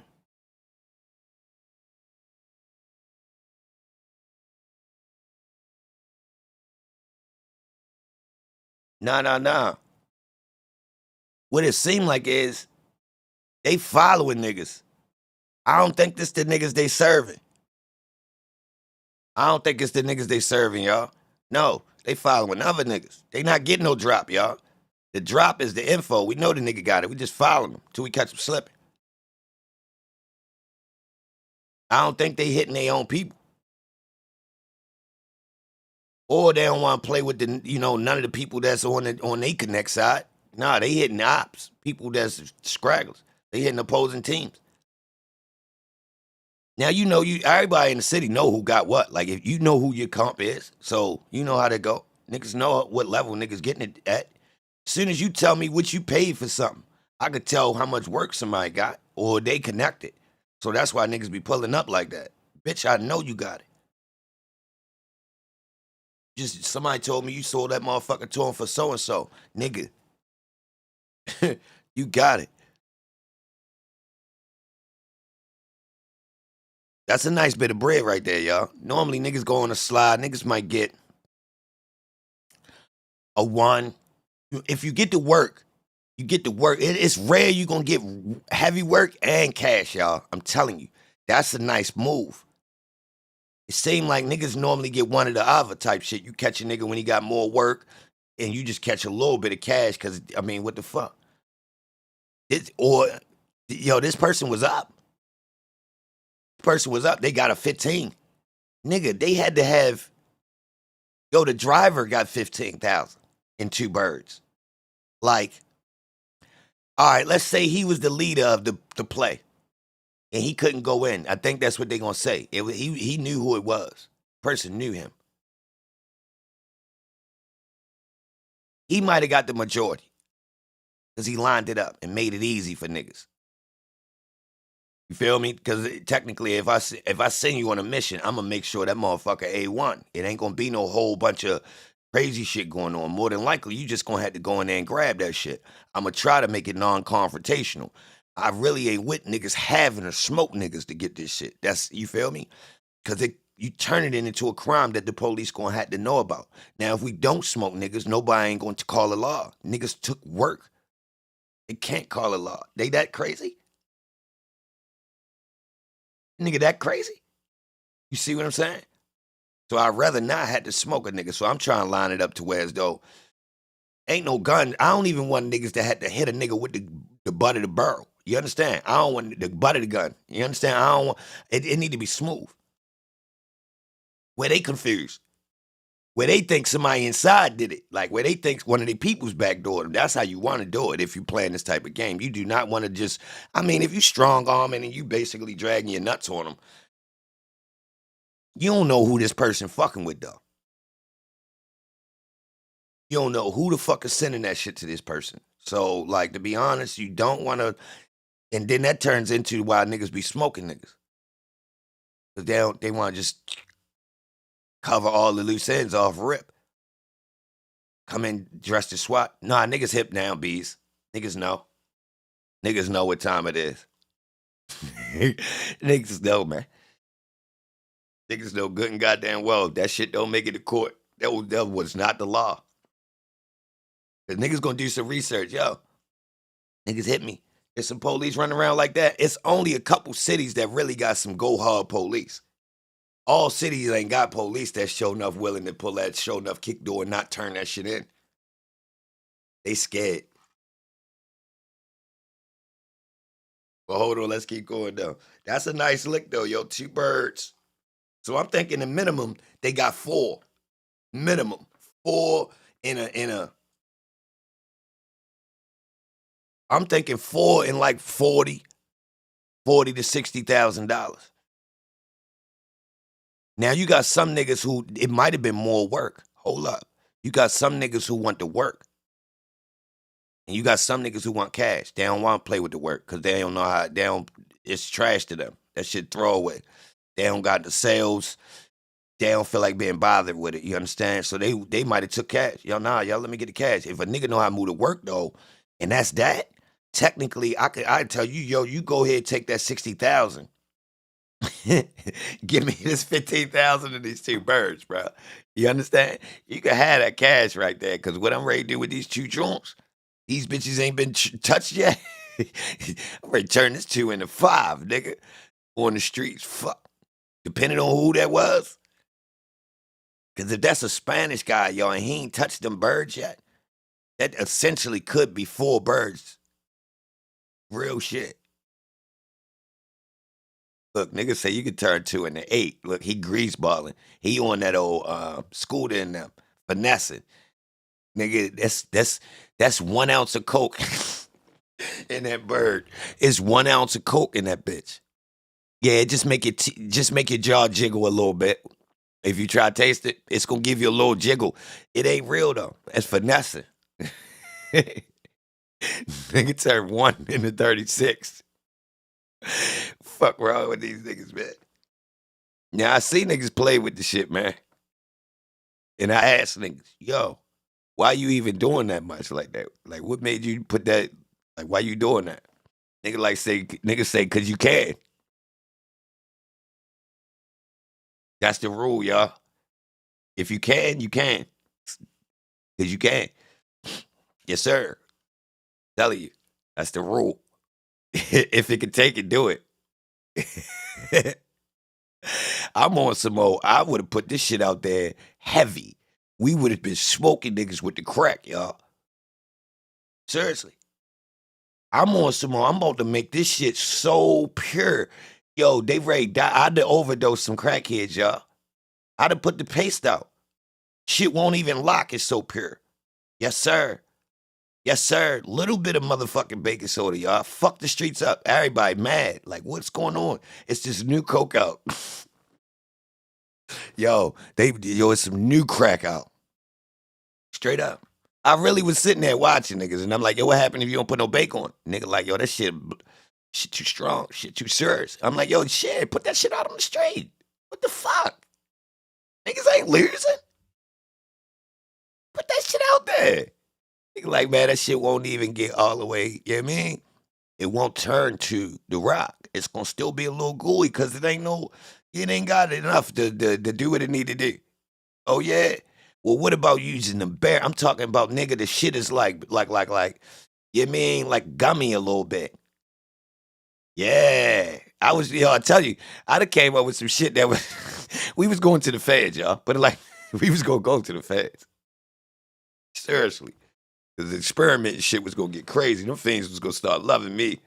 A: Nah. What it seemed like is they following niggas. I don't think this the niggas they serving. I don't think it's the niggas they serving, y'all. No, they following other niggas. They not getting no drop, y'all. The drop is the info. We know the nigga got it. We just following him till we catch him slipping. I don't think they hitting their own people. Or they don't want to play with the, none of the people that's on they connect side. Nah, they hitting the ops. People that's scragglers. They hitting opposing teams. Now everybody in the city know who got what. Like if you know who your comp is, so you know how to go. Niggas know what level niggas getting it at. As soon as you tell me what you paid for something, I could tell how much work somebody got or they connected. So that's why niggas be pulling up like that. Bitch, I know you got it. Just somebody told me you sold that motherfucker to him for so and so. Nigga, you got it. That's a nice bit of bread right there, y'all. Normally niggas go on a slide. Niggas might get a 1. If you get to work, you get to work. It's rare you gonna get heavy work and cash, y'all. I'm telling you. That's a nice move. It seemed like niggas normally get one or the other type shit. You catch a nigga when he got more work and you just catch a little bit of cash because, I mean, what the fuck? This person was up. They got a 15. Nigga, they had to have, the driver got 15,000 and 2 birds. Like, all right, let's say he was the leader of the play and he couldn't go in. I think that's what they're going to say. He knew who it was. Person knew him. He might have got the majority because he lined it up and made it easy for niggas. You feel me? Because technically, if I send you on a mission, I'm going to make sure that motherfucker A1. It ain't going to be no whole bunch of crazy shit going on. More than likely, you just going to have to go in there and grab that shit. I'm going to try to make it non-confrontational. I really ain't with niggas having to smoke niggas to get this shit. You feel me? Because you turn it into a crime that the police going to have to know about. Now, if we don't smoke niggas, nobody ain't going to call a law. Niggas took work. They can't call a law. They that crazy? Nigga that crazy? You see what I'm saying? So I'd rather not have to smoke a nigga. So I'm trying to line it up to where as though ain't no gun. I don't even want niggas that had to hit a nigga with the butt of the barrel. You understand? I don't want the butt of the gun. You understand? I don't want it need to be smooth. Where they confused. Where they think somebody inside did it. Like where they think one of the people's backdoored them. That's how you want to do it if you playing this type of game. You do not want to just, I mean, if you strong arming and you basically dragging your nuts on them, you don't know who this person fucking with though. You don't know who the fuck is sending that shit to this person. So, like, to be honest, you don't want to, and then that turns into why niggas be smoking niggas. Because they want to just cover all the loose ends off rip. Come in dressed as SWAT. Nah, niggas hip now, bees. Niggas know. Niggas know what time it is. Niggas know, man. Niggas know good and goddamn well. That shit don't make it to court. That was not the law. Because niggas gonna do some research. Yo, niggas hit me. There's some police running around like that. It's only a couple cities that really got some go hard police. All cities ain't got police that's show enough willing to pull that show enough kick door and not turn that shit in. They scared. But hold on, let's keep going though. That's a nice lick though, yo. 2 birds. So I'm thinking the minimum, they got 4. Minimum. 4 in a I'm thinking 4 in like $40 to $60,000. Now you got some niggas who it might have been more work. Hold up. You got some niggas who want to work. And you got some niggas who want cash. They don't want to play with the work because they don't know how, it's trash to them. That shit throwaway. They don't got the sales. They don't feel like being bothered with it. You understand? So they might have took cash. Y'all let me get the cash. If a nigga know how to move to work though, and that's that, technically I'd tell you, yo, you go ahead and take that 60,000. Give me this 15,000 and these 2 birds, bro. You understand? You can have that cash right there. Cause what I'm ready to do with these 2 joints, these bitches ain't been touched yet. I'm ready to turn this 2 into 5, nigga. On the streets. Fuck. Depending on who that was. Cause if that's a Spanish guy, yo, and he ain't touched them birds yet, that essentially could be 4 birds. Real shit. Look, niggas say you could turn 2 into 8. Look, he greaseballing. He on that old scooter and them, finessing. Nigga, that's 1 ounce of coke in that bird. It's 1 ounce of coke in that bitch. Yeah, just make your jaw jiggle a little bit. If you try to taste it, it's gonna give you a little jiggle. It ain't real though. It's finessing. Nigga turned 1 into 36. Fuck wrong with these niggas, man. Now I see niggas play with the shit, man. And I ask niggas, yo, why you even doing that much like that? Like what made you put that, like why you doing that? Niggas say, cause you can. That's the rule, y'all. If you can, you can. Cause you can. Yes, sir. Telling you. That's the rule. If it can take it, do it. I'm on some old, I would have put this shit out there heavy we would have been smoking niggas with the crack, y'all. Seriously. I'm on some more. I'm about to make this shit so pure. Yo, they ready to die. I'd have overdosed some crackheads, y'all. I'd have put the paste out. Shit won't even lock. It's so pure. Yes, sir. Yes, sir. Little bit of motherfucking baking soda, y'all. Fuck the streets up. Everybody mad. Like, what's going on? It's this new coke out. Yo, it's some new crack out. Straight up. I really was sitting there watching niggas, and I'm like, yo, what happened if you don't put no bake on it? Nigga like, yo, that shit too strong, shit too serious. I'm like, yo, shit, put that shit out on the street. What the fuck? Niggas ain't losing. Put that shit out there. Nigga like, man, that shit won't even get all the way, you know what I mean? It won't turn to the rock. It's gonna still be a little gooey because it ain't got enough to do what it need to do. Oh yeah. Well, what about using the bear? I'm talking about nigga, the shit is like, you mean like gummy a little bit. Yeah. I tell you, I'd have came up with some shit that was we was going to the feds, y'all. But like we was gonna go to the feds. Seriously. Because the experiment shit was gonna get crazy. Them fiends was gonna start loving me.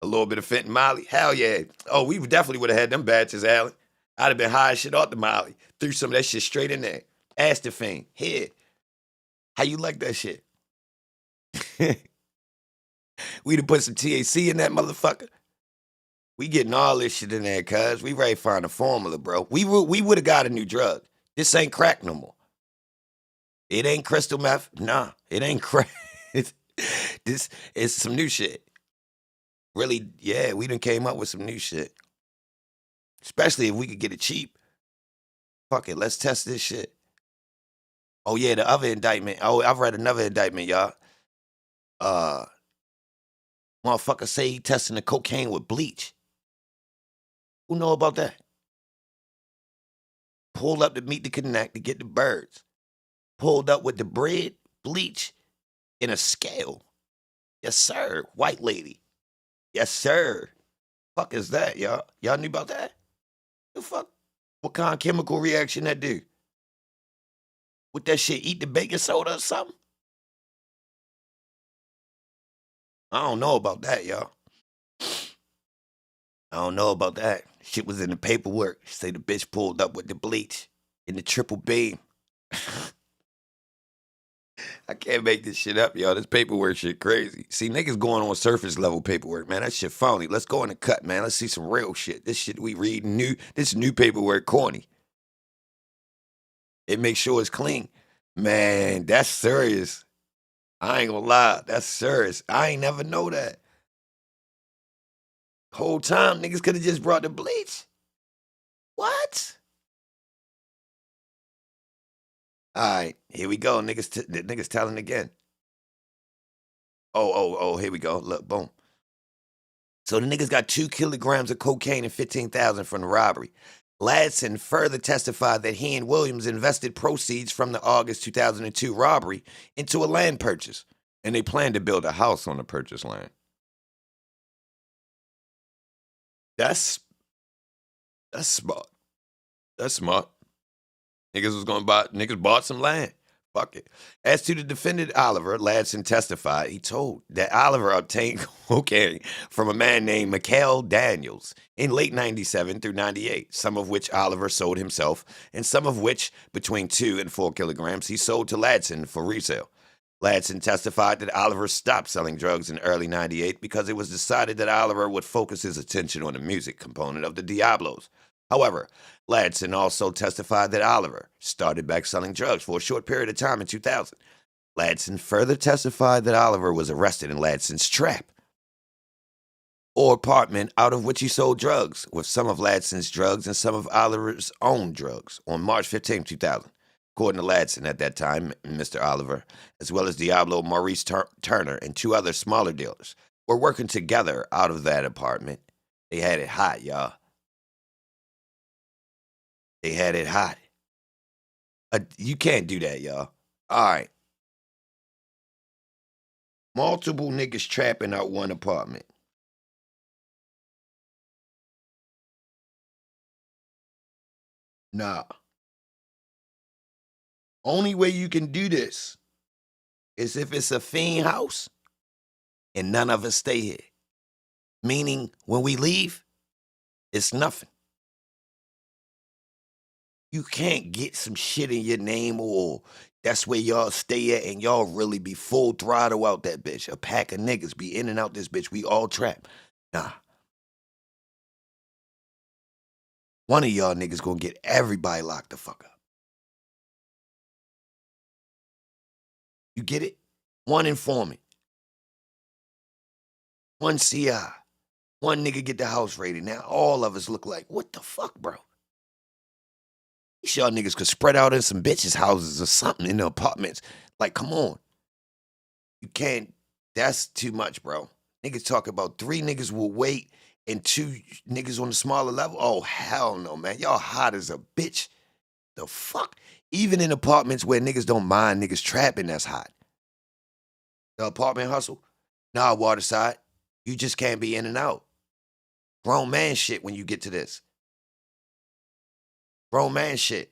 A: A little bit of Fenton Molly. Hell yeah. Oh, we definitely would have had them batches, Alan. I'd have been high as shit off the Molly. Threw some of that shit straight in there. Asked the fiend. Here. How you like that shit? We'd have put some THC in that motherfucker. We getting all this shit in there, cuz. We ready to find a formula, bro. We would have got a new drug. This ain't crack no more. It ain't crystal meth. Nah, it ain't crack. This is some new shit. Really, yeah, we done came up with some new shit. Especially if we could get it cheap. Fuck it, let's test this shit. Oh yeah, the other indictment. Oh, I've read another indictment, y'all. Motherfucker say he testing the cocaine with bleach. Who know about that? Pulled up to meet the connect to get the birds. Pulled up with the bread, bleach, and a scale. Yes, sir. White lady. Yes, sir. Fuck is that, y'all? Y'all knew about that? The fuck? What kind of chemical reaction that do? Would that shit eat the baking soda or something? I don't know about that, y'all. I don't know about that. Shit was in the paperwork. Say the bitch pulled up with the bleach in the triple beam. I can't make this shit up, y'all. This paperwork shit crazy. See, niggas going on surface level paperwork, man. That shit phony. Let's go in the cut, man. Let's see some real shit. This shit we read this new paperwork corny. It makes sure it's clean. Man, that's serious. I ain't gonna lie. That's serious. I ain't never know that. Whole time, niggas could have just brought the bleach. What? All right, here we go. Niggas telling again. Oh, here we go. Look, boom. So the niggas got 2 kilograms of cocaine and 15,000 from the robbery. Ladson further testified that he and Williams invested proceeds from the August 2002 robbery into a land purchase, and they planned to build a house on the purchased land. That's smart. That's smart. Niggas bought some land. Fuck it. As to the defendant Oliver, Ladson testified he told that Oliver obtained cocaine from a man named Mikhail Daniels in late 97 through 98, some of which Oliver sold himself, and some of which, between 2 and 4 kilograms, he sold to Ladson for resale. Ladson testified that Oliver stopped selling drugs in early 98 because it was decided that Oliver would focus his attention on the music component of the DIABLOS. However, Ladson also testified that Oliver started back selling drugs for a short period of time in 2000. Ladson further testified that Oliver was arrested in Ladson's trap or apartment out of which he sold drugs, with some of Ladson's drugs and some of Oliver's own drugs, on March 15, 2000. According to Ladson at that time, Mr. Oliver, as well as Diablo Maurice Turner and 2 other smaller dealers, were working together out of that apartment. They had it hot, y'all. They had it hot. You can't do that, y'all. All right. Multiple niggas trapping out one apartment. Nah. Only way you can do this is if it's a fiend house and none of us stay here. Meaning, when we leave, it's nothing. You can't get some shit in your name or that's where y'all stay at and y'all really be full throttle out that bitch. A pack of niggas be in and out this bitch. We all trapped. Nah. One of y'all niggas gonna get everybody locked the fuck up. You get it? One informant. One CI. One nigga get the house raided. Now all of us look like, what the fuck, bro? These y'all niggas could spread out in some bitches' houses or something in the apartments. Like, come on. You can't. That's too much, bro. Niggas talk about 3 niggas will wait and 2 niggas on the smaller level. Oh, hell no, man. Y'all hot as a bitch. The fuck? Even in apartments where niggas don't mind niggas trapping, that's hot. The apartment hustle? Nah, Waterside. You just can't be in and out. Grown man shit when you get to this. Grown man shit.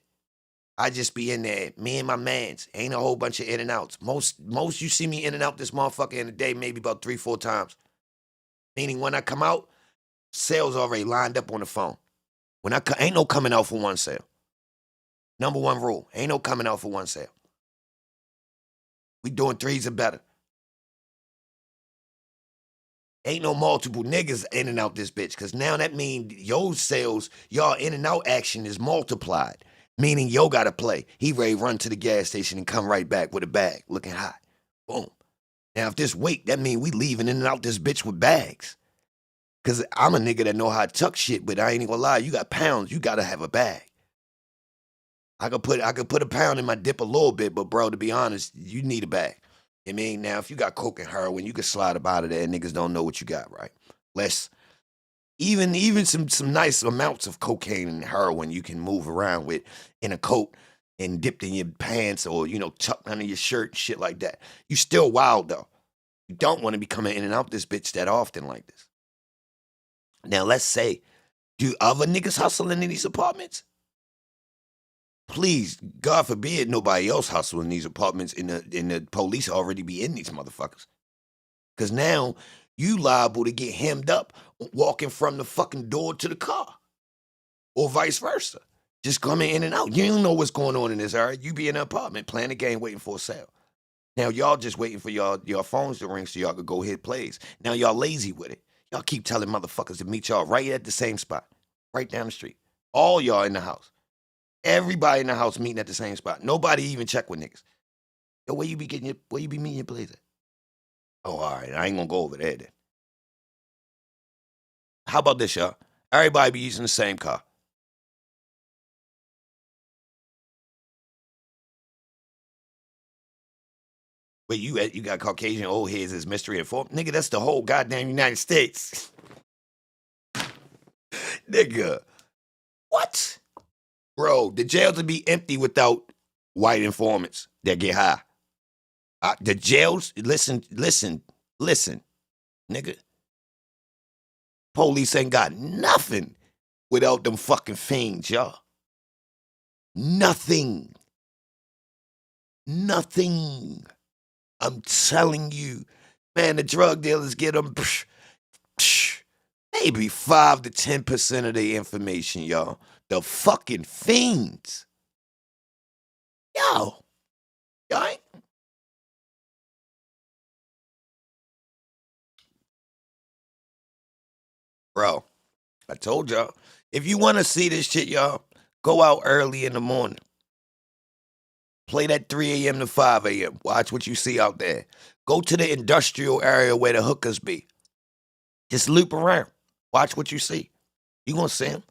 A: I just be in there, me and my mans. Ain't a whole bunch of in and outs. Most you see me in and out this motherfucker in a day, maybe about 3-4 times. Meaning when I come out, sales already lined up on the phone. When ain't no coming out for one sale. Number 1 rule, ain't no coming out for one sale. We doing 3s or better. Ain't no multiple niggas in and out this bitch, because now that means your sales, y'all in and out action is multiplied. Meaning yo gotta play. He ready to run to the gas station and come right back with a bag, looking hot. Boom. Now if this wait, that mean we leaving in and out this bitch with bags. Cause I'm a nigga that know how to tuck shit, but I ain't even gonna lie, you got pounds, you gotta have a bag. I could put a pound in my dip a little bit, but bro, to be honest, you need a bag. I mean, now if you got coke and heroin, you can slide up out of there and niggas don't know what you got, right? Even some nice amounts of cocaine and heroin you can move around with in a coat and dipped in your pants or, tucked under your shirt and shit like that. You still wild though. You don't want to be coming in and out this bitch that often like this. Now let's say, do other niggas hustling in these apartments? Please, God forbid nobody else hustle in these apartments and the police already be in these motherfuckers. Cause now you liable to get hemmed up walking from the fucking door to the car. Or vice versa. Just coming in and out. You don't know what's going on in this area. You be in an apartment playing a game waiting for a sale. Now y'all just waiting for your phones to ring so y'all could go hit plays. Now y'all lazy with it. Y'all keep telling motherfuckers to meet y'all right at the same spot. Right down the street. All y'all in the house. Everybody in the house meeting at the same spot. Nobody even check with niggas. Yo, where you be meeting your plays at? Oh, all right. I ain't gonna go over there then. How about this, y'all? Everybody be using the same car. Wait, you got Caucasian old heads as mystery informant? Nigga, that's the whole goddamn United States. Nigga. What? Bro, the jails would be empty without white informants that get high. The jails, listen, nigga. Police ain't got nothing without them fucking fiends, y'all. Nothing. I'm telling you, man, the drug dealers get them maybe 5 to 10% of their information, y'all. The fucking fiends. Y'all ain't. Bro, I told y'all, if you want to see this shit, y'all, go out early in the morning. Play that 3 a.m. to 5 a.m. Watch what you see out there. Go to the industrial area where the hookers be. Just loop around. Watch what you see. You gonna see them.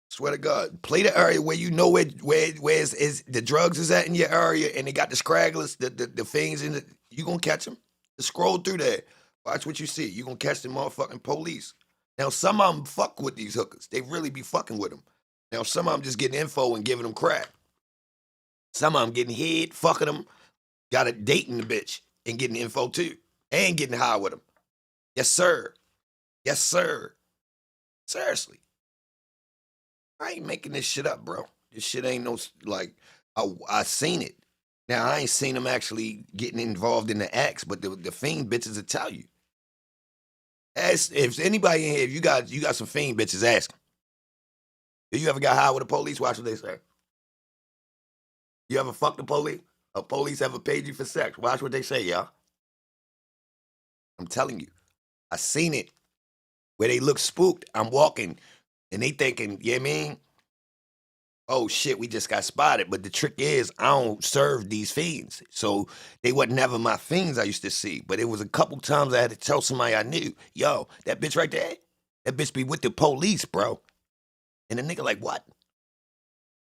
A: Swear to God. Play the area where you know where is the drugs is at in your area and they got the scragglers, the things in it. You gonna catch them. Just scroll through there. Watch what you see. You gonna catch the motherfucking police. Now, some of them fuck with these hookers. They really be fucking with them. Now, some of them just getting info and giving them crap. Some of them getting hid, fucking them, got a dating the bitch and getting info too. And getting high with them. Yes, sir. Yes, sir. Seriously. I ain't making this shit up, bro. This shit ain't no, like, I seen it. Now I ain't seen them actually getting involved in the acts, but the fiend bitches will tell you. Ask if anybody in here, if you got some fiend bitches, ask them. If you ever got high with the police, watch what they say. You ever fucked the police? A police ever paid you for sex? Watch what they say, y'all. I'm telling you, I seen it where they look spooked. I'm walking and they thinking, you know what I mean? Oh shit, we just got spotted. But the trick is, I don't serve these fiends. So they were never my fiends I used to see. But it was a couple times I had to tell somebody I knew, yo, that bitch right there, that bitch be with the police, bro. And the nigga like, what?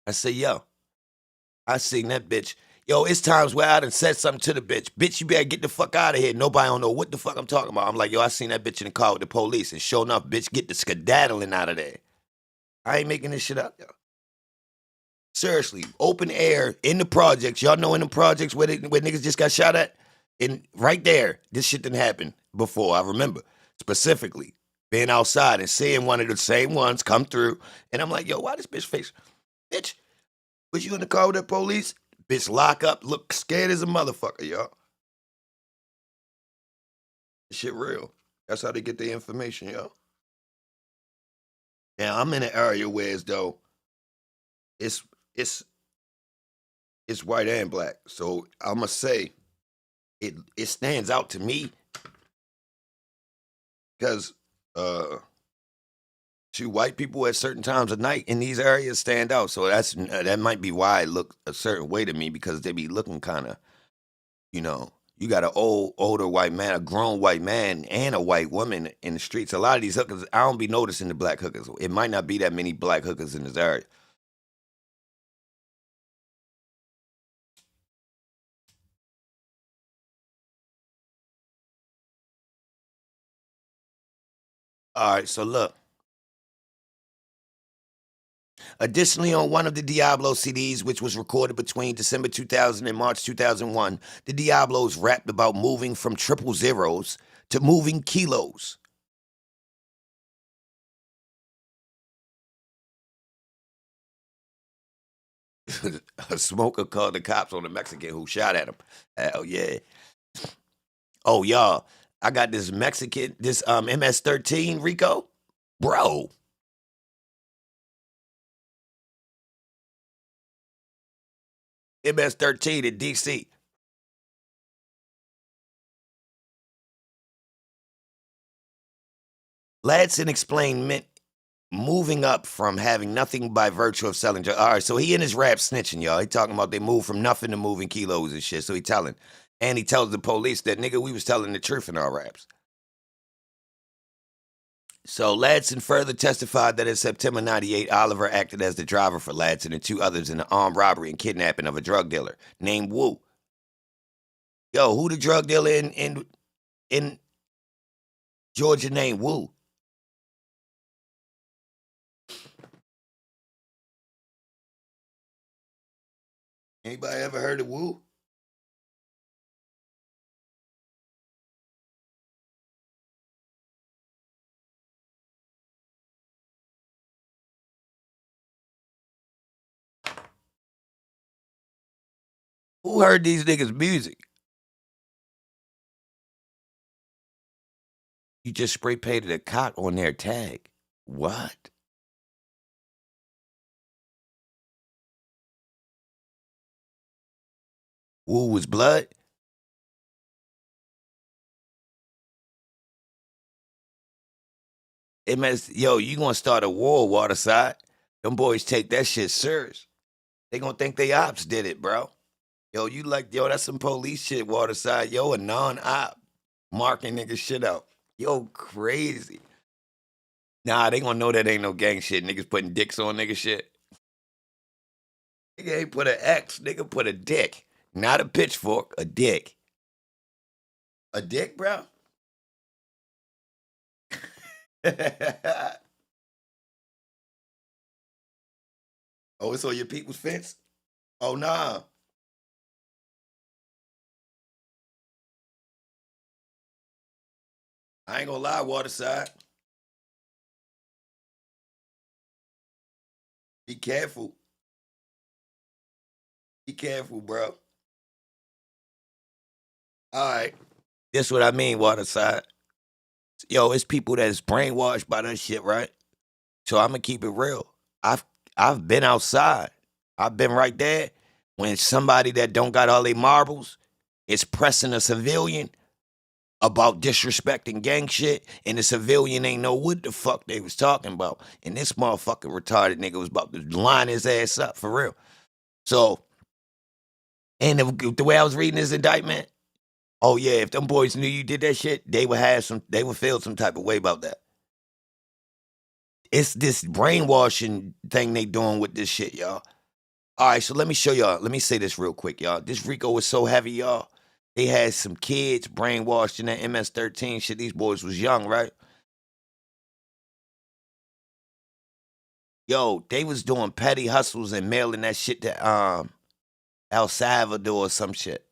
A: I say, yo, I seen that bitch. Yo, it's times where I done said something to the bitch. Bitch, you better get the fuck out of here. Nobody don't know what the fuck I'm talking about. I'm like, yo, I seen that bitch in the car with the police. And sure enough, bitch, get the skedaddling out of there. I ain't making this shit up, yo. Seriously, open air in the projects. Y'all know in the projects where niggas just got shot at? And right there, this shit didn't happen before. I remember specifically being outside and seeing one of the same ones come through. And I'm like, yo, why this bitch face? Bitch, was you in the car with the police? Bitch, lock up, look scared as a motherfucker, y'all. This shit real. That's how they get their information, y'all. Now, I'm in an area where it's though, it's it's white and black. So I must say, it stands out to me because two white people at certain times of night in these areas stand out. So that might be why it look a certain way to me, because they be looking kind of, you know, you got an older white man, a grown white man, and a white woman in the streets. A lot of these hookers, I don't be noticing the black hookers. It might not be that many black hookers in this area. All right, so look. Additionally, on one of the Diablo CDs, which was recorded between December 2000 and March 2001, the Diablos rapped about moving from triple zeros to moving kilos. A smoker called the cops on the Mexican who shot at him. Hell yeah. Oh, y'all, I got this Mexican, this MS-13 RICO. Bro. MS-13 in DC. Ladson explained meant moving up from having nothing by virtue of selling drugs. All right, so he in his rap snitching, y'all. He talking about they moved from nothing to moving kilos and shit. So he telling. And he tells the police that, nigga, we was telling the truth in our raps. So Ladson further testified that in September 98, Oliver acted as the driver for Ladson and two others in the armed robbery and kidnapping of a drug dealer named Wu. Yo, who the drug dealer in Georgia named Wu? Anybody ever heard of Wu? Who heard these niggas' music? You just spray painted a cock on their tag. What? Wu was blood? It mess, yo, you gonna start a war, Waterside. Them boys take that shit serious. They gonna think they ops did it, bro. Yo, you like, yo, that's some police shit, Waterside. Yo, a non-op marking nigga shit out. Yo, crazy. Nah, they gonna know that ain't no gang shit. Niggas putting dicks on nigga shit. Nigga ain't put an X, nigga put a dick. Not a pitchfork, a dick. A dick, bro? Oh, it's on your people's fence? Oh, nah. I ain't gonna lie, Waterside. Be careful. Be careful, bro. All right. This what I mean, Waterside. Yo, it's people that's brainwashed by that shit, right? So I'm gonna keep it real. I've I've been outside. I've been right there when somebody that don't got all their marbles is pressing a civilian about disrespecting gang shit, and the civilian ain't know what the fuck they was talking about. And this motherfucking retarded nigga was about to line his ass up for real. So, and the way I was reading this indictment, oh yeah, if them boys knew you did that shit, they would feel some type of way about that. It's this brainwashing thing they doing with this shit, y'all. All right, so let me show y'all. Let me say this real quick, y'all. This RICO was so heavy, y'all. They had some kids brainwashed in that MS-13 shit. These boys was young, right? Yo, they was doing petty hustles and mailing that shit to El Salvador or some shit.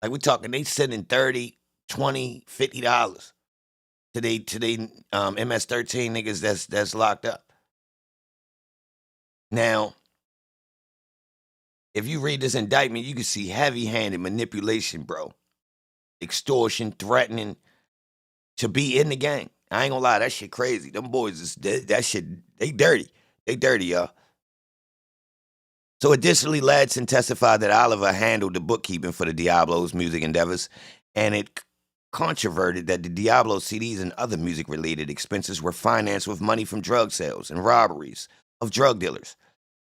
A: Like we talking, they sending 30, 20, $50 to they MS-13 niggas that's locked up. Now, if you read this indictment, you can see heavy-handed manipulation, bro. Extortion, threatening to be in the gang. I ain't gonna lie, that shit crazy. Them boys is that shit, they dirty. They dirty, y'all. So additionally, Ladson testified that Oliver handled the bookkeeping for the Diablos music endeavors, and it controverted that the Diablo CDs and other music-related expenses were financed with money from drug sales and robberies of drug dealers.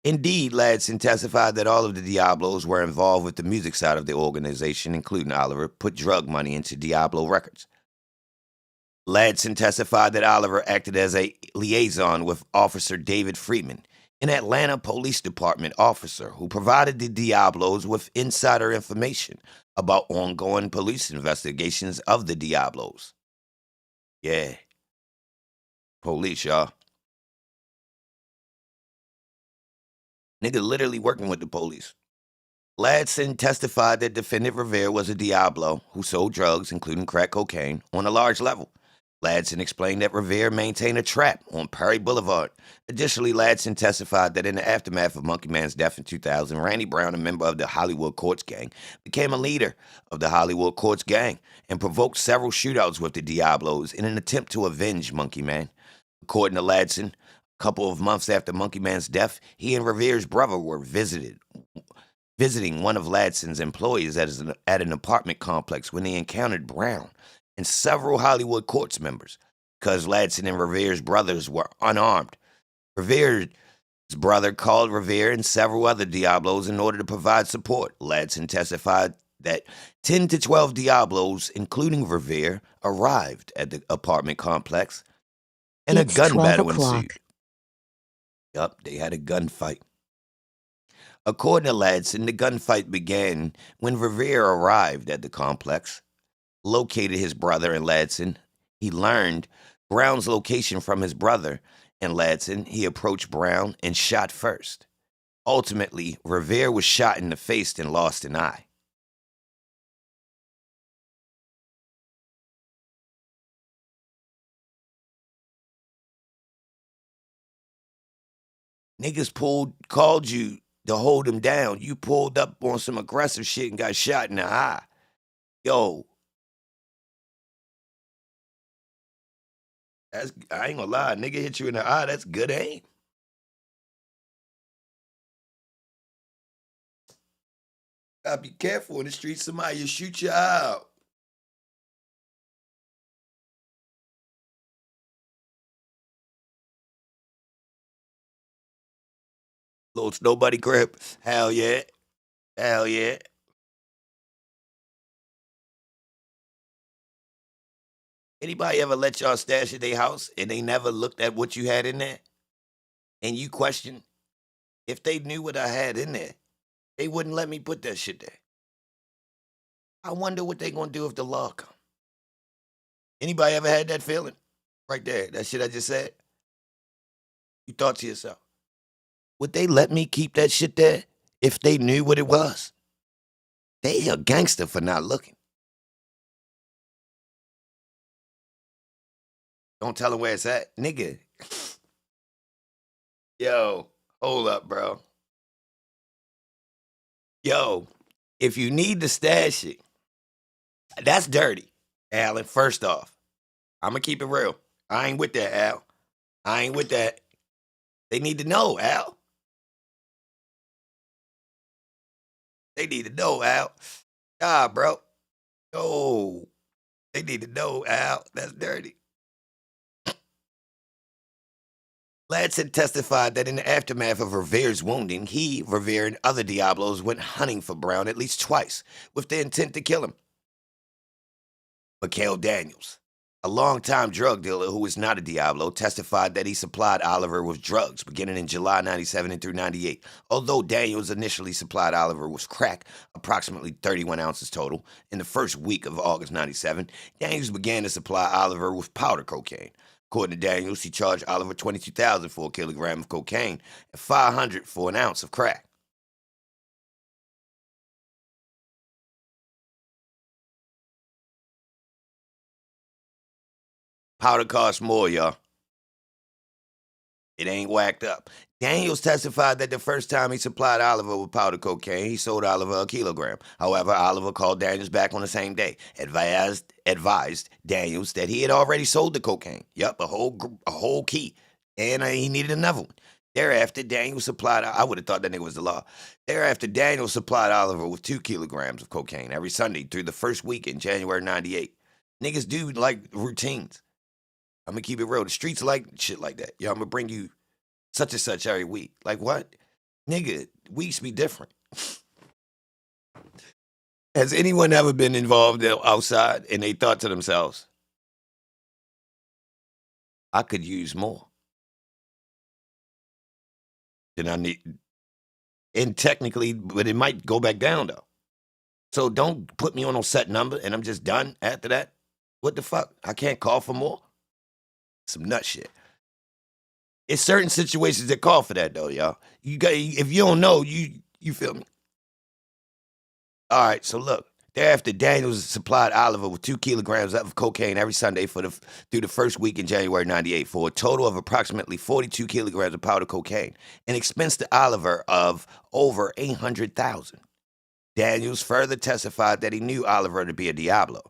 A: Indeed, Ladson testified that all of the Diablos were involved with the music side of the organization, including Oliver, put drug money into Diablo Records. Ladson testified that Oliver acted as a liaison with Officer David Friedman, an Atlanta Police Department officer who provided the Diablos with insider information about ongoing police investigations of the Diablos. Yeah, police, y'all. Nigga literally working with the police. Ladson testified that defendant Rivera was a Diablo who sold drugs, including crack cocaine, on a large level. Ladson explained that Rivera maintained a trap on Perry Boulevard. Additionally, Ladson testified that in the aftermath of Monkey Man's death in 2000, Randy Brown, a member of the Hollywood Courts gang, became a leader of the Hollywood Courts gang and provoked several shootouts with the Diablos in an attempt to avenge Monkey Man. According to Ladson, a couple of months after Monkey Man's death, he and Rivera's brother were visiting one of Ladson's employees at an apartment complex when they encountered Brown and several Hollywood Courts members. Because Ladson and Rivera's brothers were unarmed, Rivera's brother called Rivera and several other Diablos in order to provide support. Ladson testified that 10 to 12 Diablos, including Rivera, arrived at the apartment complex and a
B: It's
A: gun
B: 12
A: battle
B: o'clock.
A: ensued. Yup, they had a gunfight. According to Ladson, the gunfight began when Rivera arrived at the complex, located his brother and Ladson. He learned Brown's location from his brother and Ladson. He approached Brown and shot first. Ultimately, Rivera was shot in the face and lost an eye. Niggas called you to hold him down. You pulled up on some aggressive shit and got shot in the eye. Yo, I ain't gonna lie, nigga hit you in the eye, that's good aim. Gotta be careful in the street, somebody will shoot you out. Little nobody grip. Hell yeah. Hell yeah. Anybody ever let y'all stash at their house and they never looked at what you had in there? And you question if they knew what I had in there, they wouldn't let me put that shit there. I wonder what they gonna do if the law come. Anybody ever had that feeling? Right there, that shit I just said. You thought to yourself, would they let me keep that shit there if they knew what it was? They a gangster for not looking. Don't tell them where it's at. Nigga. Yo, hold up, bro. Yo, if you need to stash it, that's dirty, Alan. First off, I'm going to keep it real. I ain't with that, Al. I ain't with that. They need to know, Al. They need to know, Al. Ah, bro. Oh, they need to know, Al. That's dirty. Ladson testified that in the aftermath of Revere's wounding, he, Revere, and other Diablos went hunting for Brown at least twice with the intent to kill him. Mikhail Daniels, a longtime drug dealer who is not a Diablo, testified that he supplied Oliver with drugs beginning in July 97 and through 98. Although Daniels initially supplied Oliver with crack, approximately 31 ounces total, in the first week of August 97, Daniels began to supply Oliver with powder cocaine. According to Daniels, he charged Oliver $22,000 for a kilogram of cocaine and $500 for an ounce of crack. Powder costs more, y'all. It ain't whacked up. Daniels testified that the first time he supplied Oliver with powder cocaine, he sold Oliver a kilogram. However, Oliver called Daniels back on the same day, advised Daniels that he had already sold the cocaine. Yup, a whole key, and he needed another one. Thereafter, Daniels supplied. I would have thought that nigga was the law. Thereafter, Daniels supplied Oliver with 2 kilograms of cocaine every Sunday through the first week in January 98. Niggas do like routines. I'm gonna keep it real. The streets like shit like that. Yo, I'm gonna bring you such and such every week. Like what? Nigga, weeks be different. Has anyone ever been involved outside and they thought to themselves, I could use more than I need? And technically, but it might go back down though. So don't put me on a set number and I'm just done after that. What the fuck? I can't call for more? Some nut shit. It's certain situations that call for that though, y'all. You got, if you don't know, you feel me? All right, so look. Thereafter, Daniels supplied Oliver with 2 kilograms of cocaine every Sunday through the first week in January 98 for a total of approximately 42 kilograms of powder cocaine, an expense to Oliver of over $800,000. Daniels further testified that he knew Oliver to be a Diablo.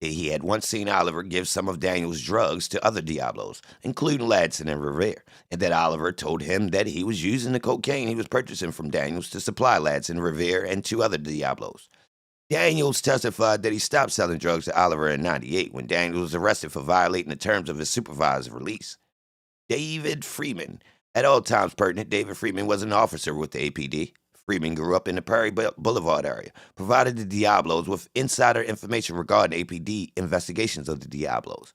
A: He had once seen Oliver give some of Daniels' drugs to other Diablos, including Ladson and Revere, and that Oliver told him that he was using the cocaine he was purchasing from Daniels to supply Ladson, Revere, and 2 other Diablos. Daniels testified that he stopped selling drugs to Oliver in 98 when Daniels was arrested for violating the terms of his supervised release. David Freeman. At all times pertinent, David Freeman was an officer with the APD. Freeman grew up in the Prairie Boulevard area, provided the Diablos with insider information regarding APD investigations of the Diablos.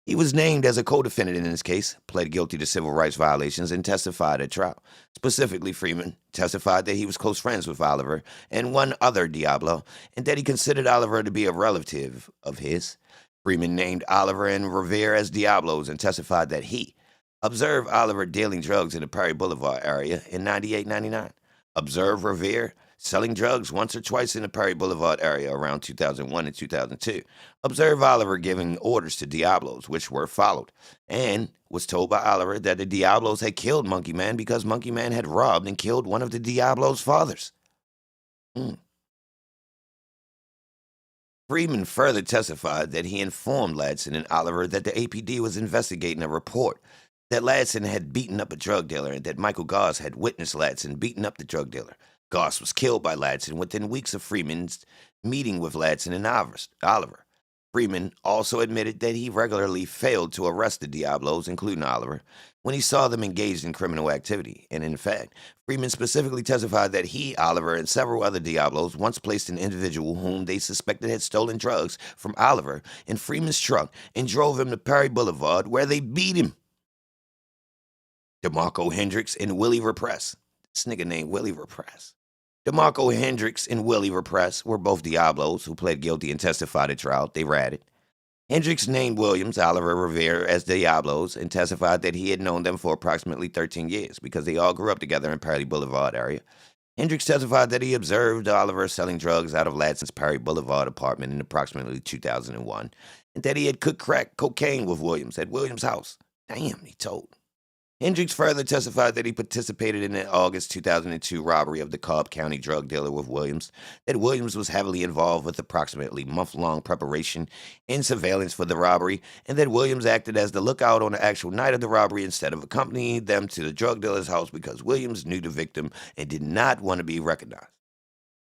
A: He was named as a co-defendant in this case, pled guilty to civil rights violations, and testified at trial. Specifically, Freeman testified that he was close friends with Oliver and one other Diablo, and that he considered Oliver to be a relative of his. Freeman named Oliver and Revere as Diablos and testified that he observed Oliver dealing drugs in the Prairie Boulevard area in 98-99. Observed Revere selling drugs once or twice in the Prairie Boulevard area around 2001 and 2002. Observed Oliver giving orders to Diablos, which were followed, and was told by Oliver that the Diablos had killed Monkey Man because Monkey Man had robbed and killed one of the Diablos' fathers. Freeman further testified that he informed Ladson and Oliver that the APD was investigating a report that Ladson had beaten up a drug dealer and that Michael Goss had witnessed Ladson beating up the drug dealer. Goss was killed by Ladson within weeks of Freeman's meeting with Ladson and Oliver. Freeman also admitted that he regularly failed to arrest the Diablos, including Oliver, when he saw them engaged in criminal activity. And in fact, Freeman specifically testified that he, Oliver, and several other Diablos once placed an individual whom they suspected had stolen drugs from Oliver in Freeman's truck and drove him to Prairie Boulevard, where they beat him. DeMarco Hendricks and Willie Repress. This nigga named Willie Repress. DeMarco Hendricks and Willie Repress were both Diablos who pled guilty and testified at trial. They ratted. Hendricks named Williams, Oliver, Revere as Diablos and testified that he had known them for approximately 13 years because they all grew up together in Prairie Boulevard area. Hendricks testified that he observed Oliver selling drugs out of Ladson's Prairie Boulevard apartment in approximately 2001 and that he had cooked crack cocaine with Williams at Williams' house. Damn, he told. Hendricks further testified that he participated in the August 2002 robbery of the Cobb County drug dealer with Williams, that Williams was heavily involved with approximately month-long preparation and surveillance for the robbery, and that Williams acted as the lookout on the actual night of the robbery instead of accompanying them to the drug dealer's house because Williams knew the victim and did not want to be recognized.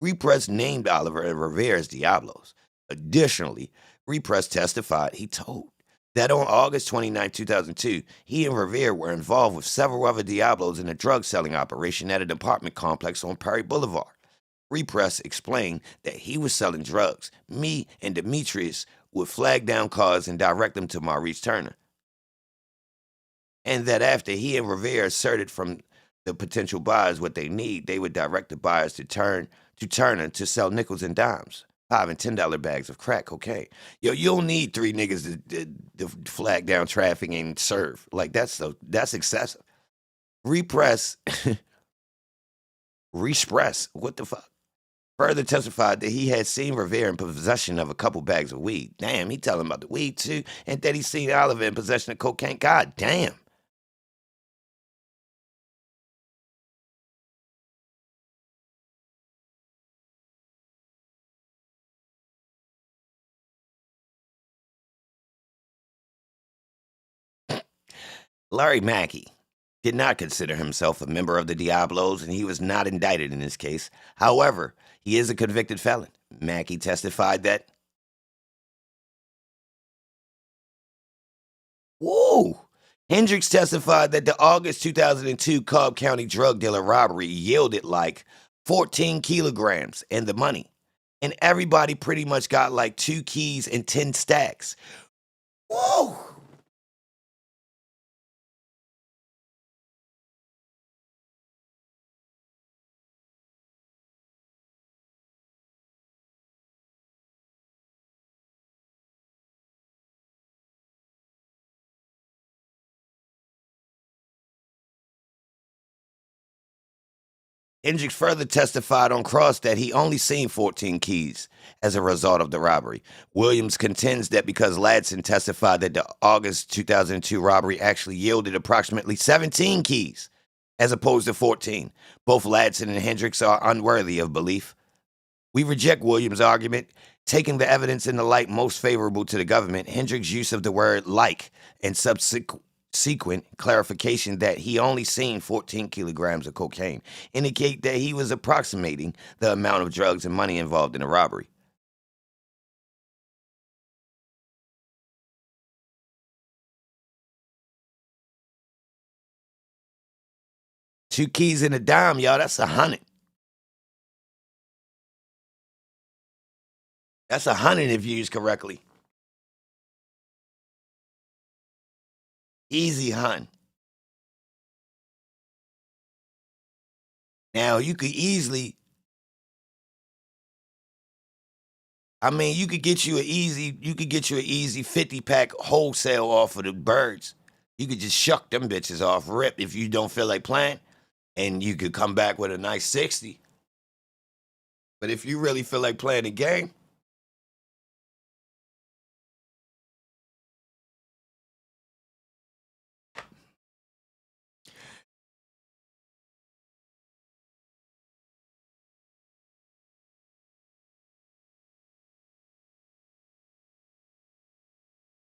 A: Repress named Oliver and Rivera as Diablos. Additionally, Repress testified he told that on August 29, 2002, he and Rivera were involved with several other Diablos in a drug selling operation at an apartment complex on Perry Boulevard. Repress explained that he was selling drugs. Me and Demetrius would flag down cars and direct them to Maurice Turner. And that after he and Rivera asserted from the potential buyers what they need, they would direct the buyers to Turner to sell nickels and dimes. $5 and $10 bags of crack cocaine. Yo, you don't need 3 niggas to flag down traffic and serve. Like, that's excessive. Repress, what the fuck? Further testified that he had seen Rivera in possession of a couple bags of weed. Damn, he telling about the weed too. And that he seen Oliver in possession of cocaine. God damn. Larry Mackey did not consider himself a member of the Diablos, and he was not indicted in this case. However, he is a convicted felon. Mackey testified that, Hendricks testified that the August 2002 Cobb County drug dealer robbery yielded like 14 kilograms and the money. And everybody pretty much got like 2 keys and 10 stacks. Whoa! Hendricks further testified on cross that he only seen 14 keys as a result of the robbery. Williams contends that because Ladson testified that the August 2002 robbery actually yielded approximately 17 keys as opposed to 14. Both Ladson and Hendricks are unworthy of belief. We reject Williams' argument. Taking the evidence in the light most favorable to the government, Hendricks' use of the word like and subsequent clarification that he only seen 14 kilograms of cocaine indicate that he was approximating the amount of drugs and money involved in the robbery. Two keys and a dime, y'all, that's 100. That's 100 if used correctly. Easy, hun. Now, you could easily, you could get you an easy 50-pack wholesale off of the birds. You could just shuck them bitches off rip if you don't feel like playing, and you could come back with a nice 60. But if you really feel like playing the game,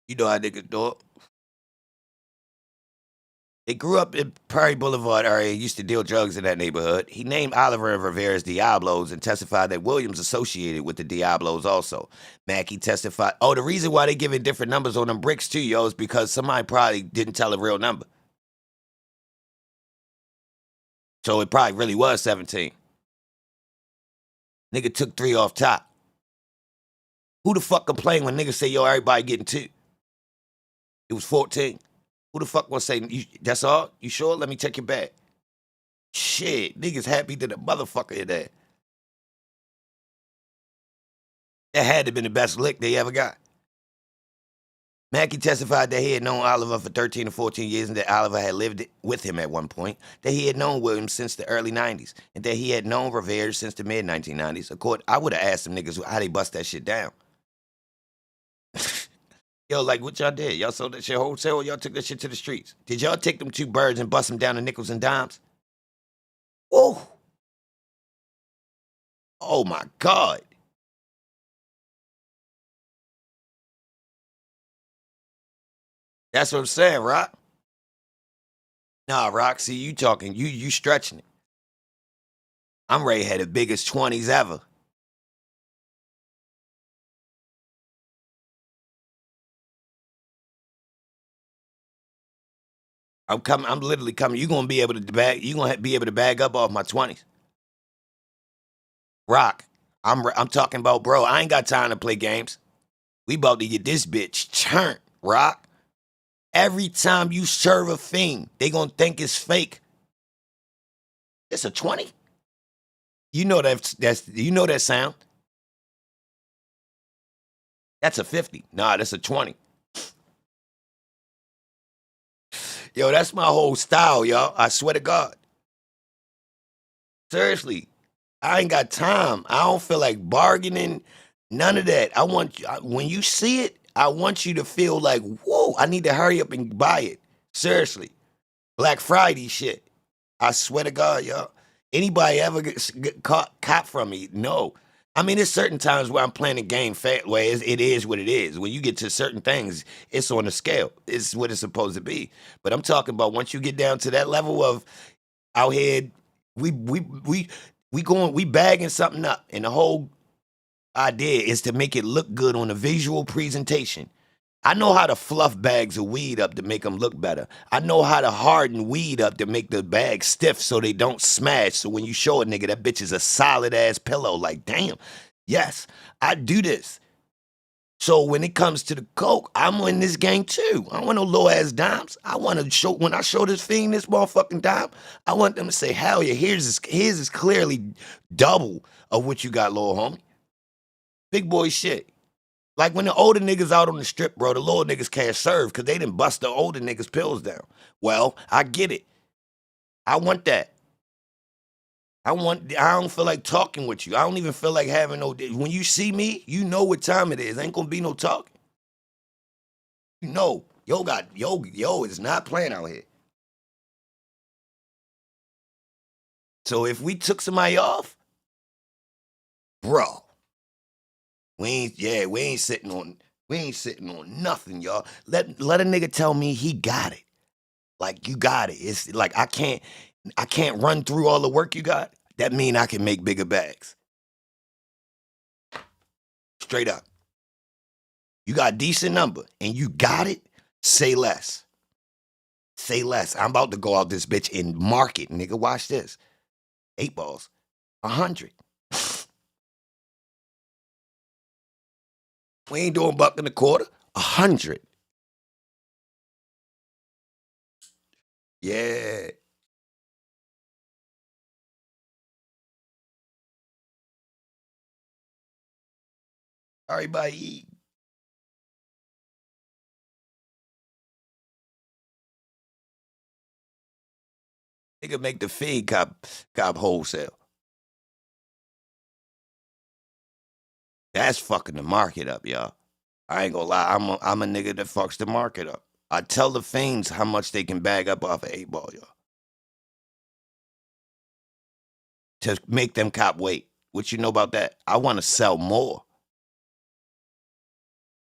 A: you know how niggas do it. They grew up in Prairie Boulevard area and used to deal drugs in that neighborhood. He named Oliver and Rivera as Diablos and testified that Williams associated with the Diablos also. Mackey testified, the reason why they giving different numbers on them bricks too, yo, is because somebody probably didn't tell a real number. So it probably really was 17. Nigga took 3 off top. Who the fuck complain when niggas say, yo, everybody getting 2? It was 14. Who the fuck want to say, that's all? You sure? Let me check your bag. Shit, niggas happy to the motherfucker in there. That had to have been the best lick they ever got. Mackey testified that he had known Oliver for 13 or 14 years and that Oliver had lived with him at one point, that he had known Williams since the early 90s, and that he had known Rivera since the mid-1990s. I would have asked them niggas how they bust that shit down. Yo, like what y'all did? Y'all sold that shit wholesale or y'all took that shit to the streets? Did y'all take them 2 birds and bust them down to nickels and dimes? Whoa. Oh my God. That's what I'm saying, Rock. Nah, Rock, see, you talking, you stretching it. I'm ready to have the biggest 20s ever. I'm literally coming. You're gonna be able to be able to bag up off my 20s. Rock, I'm talking about, bro, I ain't got time to play games. We about to get this bitch churned, Rock. Every time you serve a fiend, they gonna think it's fake. It's a 20. You know that sound. That's a 50. Nah, that's a 20. Yo, that's my whole style, y'all. I swear to God. Seriously, I ain't got time. I don't feel like bargaining. None of that. When you see it, I want you to feel like, whoa, I need to hurry up and buy it. Seriously. Black Friday shit. I swear to God, y'all. Anybody ever get caught from me? No. I mean, there's certain times where I'm playing a game fat where it is what it is. When you get to certain things, it's on the scale. It's what it's supposed to be. But I'm talking about once you get down to that level of out here, we bagging something up, and the whole idea is to make it look good on a visual presentation. I know how to fluff bags of weed up to make them look better. I know how to harden weed up to make the bag stiff so they don't smash. So when you show a nigga, that bitch is a solid ass pillow. Like, damn, yes, I do this. So when it comes to the coke, I'm in this game too. I don't want no low ass dimes. I want to show, when I show this fiend this motherfucking dime, I want them to say, hell yeah, his is clearly double of what you got, little homie. Big boy shit. Like when the older niggas out on the strip, bro, the little niggas can't serve because they didn't bust the older niggas' pills down. Well, I get it. I want that. I don't feel like talking with you. I don't even feel like having no, when you see me, you know what time it is. Ain't gonna be no talking. You know, yo is not playing out here. So if we took somebody off, bro, we ain't sitting on nothing, y'all. Let a nigga tell me he got it. Like you got it. It's like I can't run through all the work you got. That mean I can make bigger bags. Straight up. You got a decent number and you got it, say less. Say less. I'm about to go out this bitch and market, nigga. Watch this. 8 balls. 100. We ain't doing buck and a quarter. 100. Yeah. Everybody eat. Nigga make the feed cop wholesale. That's fucking the market up, y'all. I ain't gonna lie. I'm a nigga that fucks the market up. I tell the fiends how much they can bag up off of 8 ball, y'all. To make them cop wait. What you know about that? I want to sell more.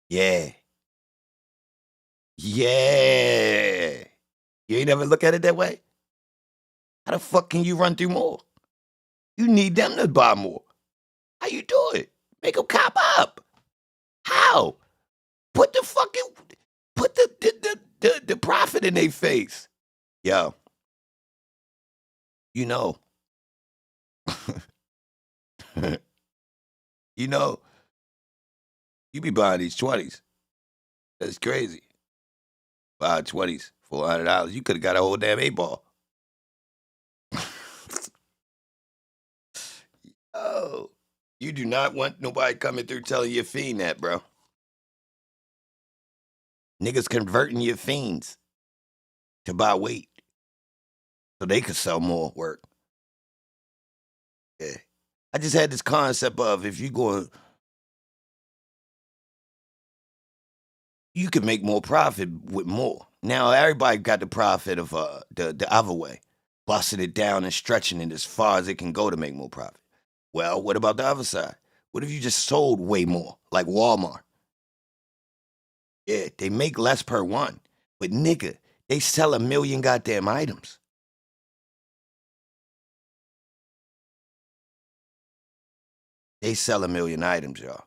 A: Yeah. Yeah. You ain't never look at it that way? How the fuck can you run through more? You need them to buy more. How you do it? Make them cop up. How? Put the profit in their face. Yo, you know. You know, you be buying these 20s. That's crazy. Buy 20s, $400. You could have got a whole damn 8 ball. Oh, you do not want nobody coming through telling you a fiend that, bro. Niggas converting your fiends to buy weight so they could sell more work. Yeah. I just had this concept of if you going you could make more profit with more. Now everybody got the profit of the other way, busting it down and stretching it as far as it can go to make more profit. Well, what about the other side? What if you just sold way more, like Walmart? Yeah, they make less per one, but nigga, they sell 1 million goddamn items. They sell 1 million items, y'all.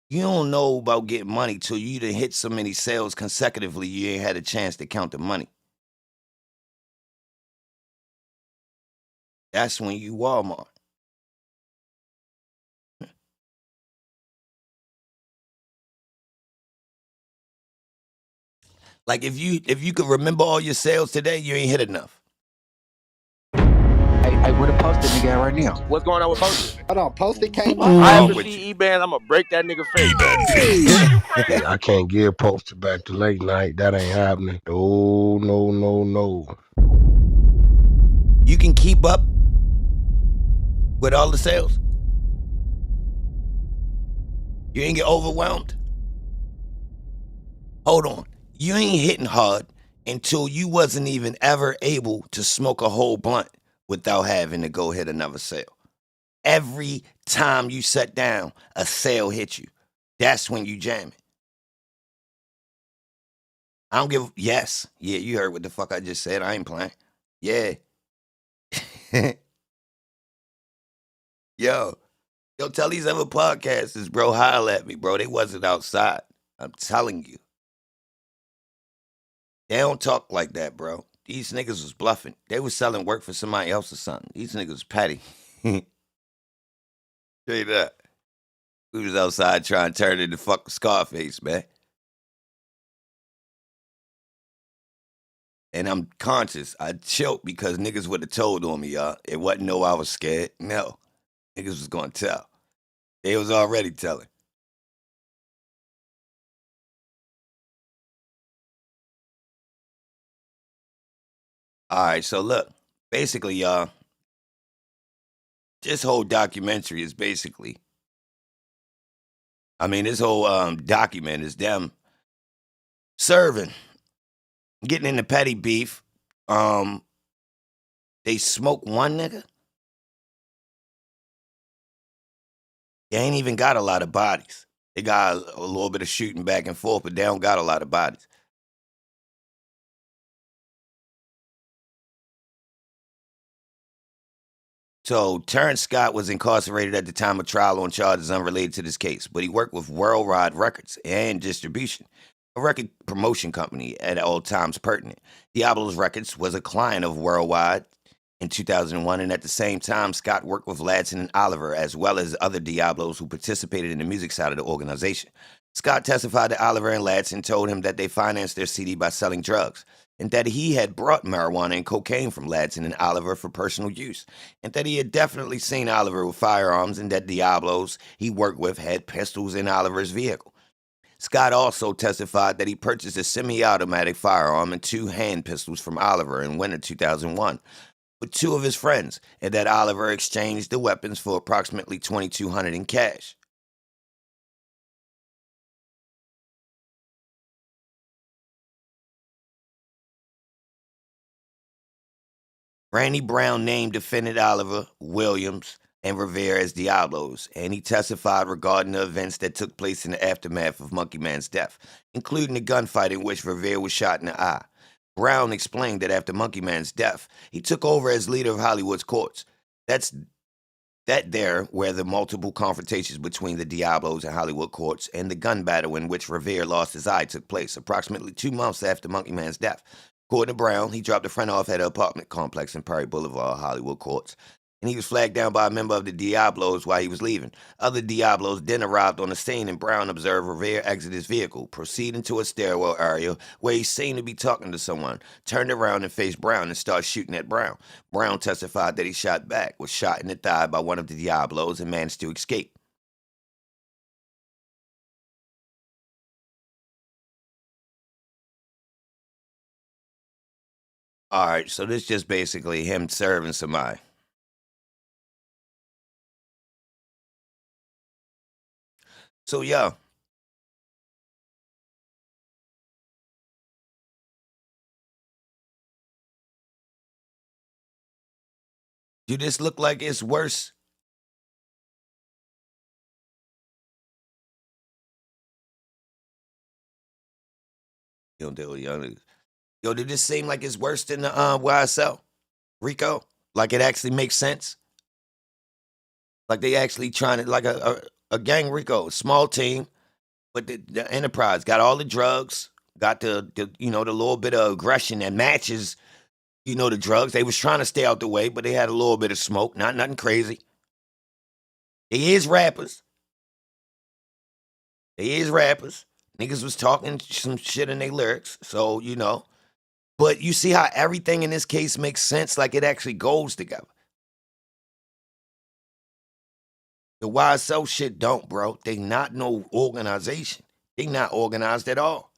A: You don't know about getting money till you done hit so many sales consecutively you ain't had a chance to count the money. That's when you Walmart. Like if you could remember all your sales today, you ain't hit enough.
C: Hey, where the posted nigga at right now?
D: What's going on with Posted?
E: Hold on, Posted came
A: What's
E: up.
D: I
A: wrong
D: ever
A: with
D: see
A: you?
D: E-Bands, I'm gonna break that nigga face.
F: Hey, I can't give Poster back to late night. That ain't happening. No.
A: You can keep up with all the sales. You ain't get overwhelmed. Hold on. You ain't hitting hard until you wasn't even ever able to smoke a whole blunt without having to go hit another sale. Every time you sat down, a sale hit you. That's when you jamming. I don't give. Yes. Yeah, you heard what the fuck I just said. I ain't playing. Yeah. Yo, tell these other podcasters, bro, holler at me, bro. They wasn't outside. I'm telling you. They don't talk like that, bro. These niggas was bluffing. They was selling work for somebody else or something. These niggas was petty. Straight up. We was outside trying to turn into fucking Scarface, man. And I'm conscious. I choked because niggas would have told on me, y'all. It wasn't no I was scared. No. Niggas was gonna tell. They was already telling. All right, so look. Basically, y'all, this whole documentary is basically, this whole document is them serving, getting into petty beef. They smoke one nigga. They ain't even got a lot of bodies. They got a little bit of shooting back and forth, but they don't got a lot of bodies. So Terrence Scott was incarcerated at the time of trial on charges unrelated to this case, but he worked with Worldwide Records and Distribution, a record promotion company at all times pertinent. DIABLOS Records was a client of Worldwide in 2001, and at the same time, Scott worked with Ladson and Oliver, as well as other Diablos who participated in the music side of the organization. Scott testified that Oliver and Ladson told him that they financed their CD by selling drugs, and that he had brought marijuana and cocaine from Ladson and Oliver for personal use, and that he had definitely seen Oliver with firearms, and that Diablos he worked with had pistols in Oliver's vehicle. Scott also testified that he purchased a semi-automatic firearm and 2 hand pistols from Oliver in winter 2001 with 2 of his friends, and that Oliver exchanged the weapons for approximately $2,200 in cash. Randy Brown named defendant Oliver, Williams, and Rivera as Diablos, and he testified regarding the events that took place in the aftermath of Monkey Man's death, including the gunfight in which Rivera was shot in the eye. Brown explained that after Monkey Man's death, he took over as leader of Hollywood's courts. That's there where the multiple confrontations between the Diablos and Hollywood courts and the gun battle in which Revere lost his eye took place approximately 2 months after Monkey Man's death. According to Brown, he dropped a friend off at an apartment complex in Perry Boulevard, Hollywood courts, and he was flagged down by a member of the Diablos while he was leaving. Other Diablos then arrived on the scene, and Brown observed Revere exit his vehicle, proceed into a stairwell area where he seemed to be talking to someone, turned around and faced Brown and started shooting at Brown. Brown testified that he shot back, was shot in the thigh by one of the Diablos, and managed to escape. All right, so this just basically him serving somebody. So yeah. Do this look like it's worse? You don't deal with young niggas. Yo, did this seem like it's worse than the YSL? RICO? Like it actually makes sense? Like they actually trying to, like a gang RICO, small team, but the enterprise got all the drugs, got the the little bit of aggression that matches, the drugs. They was trying to stay out the way, but they had a little bit of smoke, not nothing crazy. They is rappers. They is rappers. Niggas was talking some shit in their lyrics, so But you see how everything in this case makes sense, like it actually goes together. The YSL shit don't, bro. They not no organization. They not organized at all.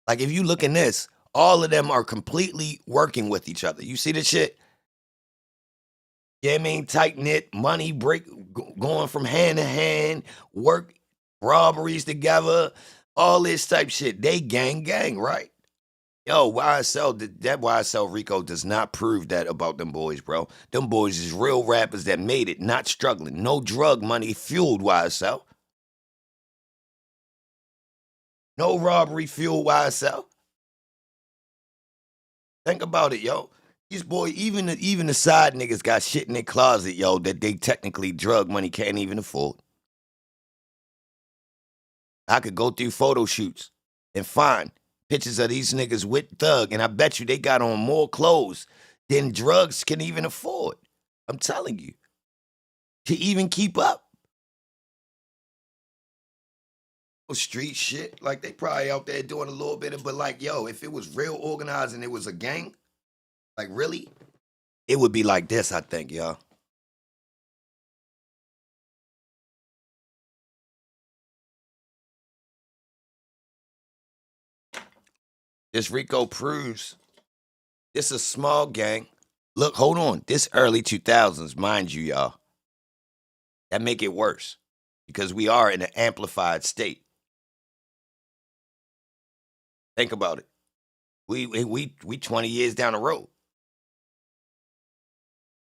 A: Like if you look in this, all of them are completely working with each other. You see this shit? Yeah, I mean, tight knit, money going from hand to hand, work robberies together, all this type shit. They gang, right? Yo, YSL, that YSL RICO does not prove that about them boys, bro. Them boys is real rappers that made it, not struggling. No drug money fueled YSL. No robbery fueled YSL. Think about it, yo. These boys, even the side niggas got shit in their closet, yo, that they technically drug money can't even afford. I could go through photo shoots and find pictures of these niggas with Thug, and I bet you they got on more clothes than drugs can even afford. I'm telling you. To even keep up. Street shit, like they probably out there doing a little bit of, but like, yo, if it was real organized and it was a gang, like really, it would be like this, I think, y'all. This RICO proves this a small gang. Look, hold on. This early 2000s, mind you, y'all. That make it worse because we are in an amplified state. Think about it. We 20 years down the road.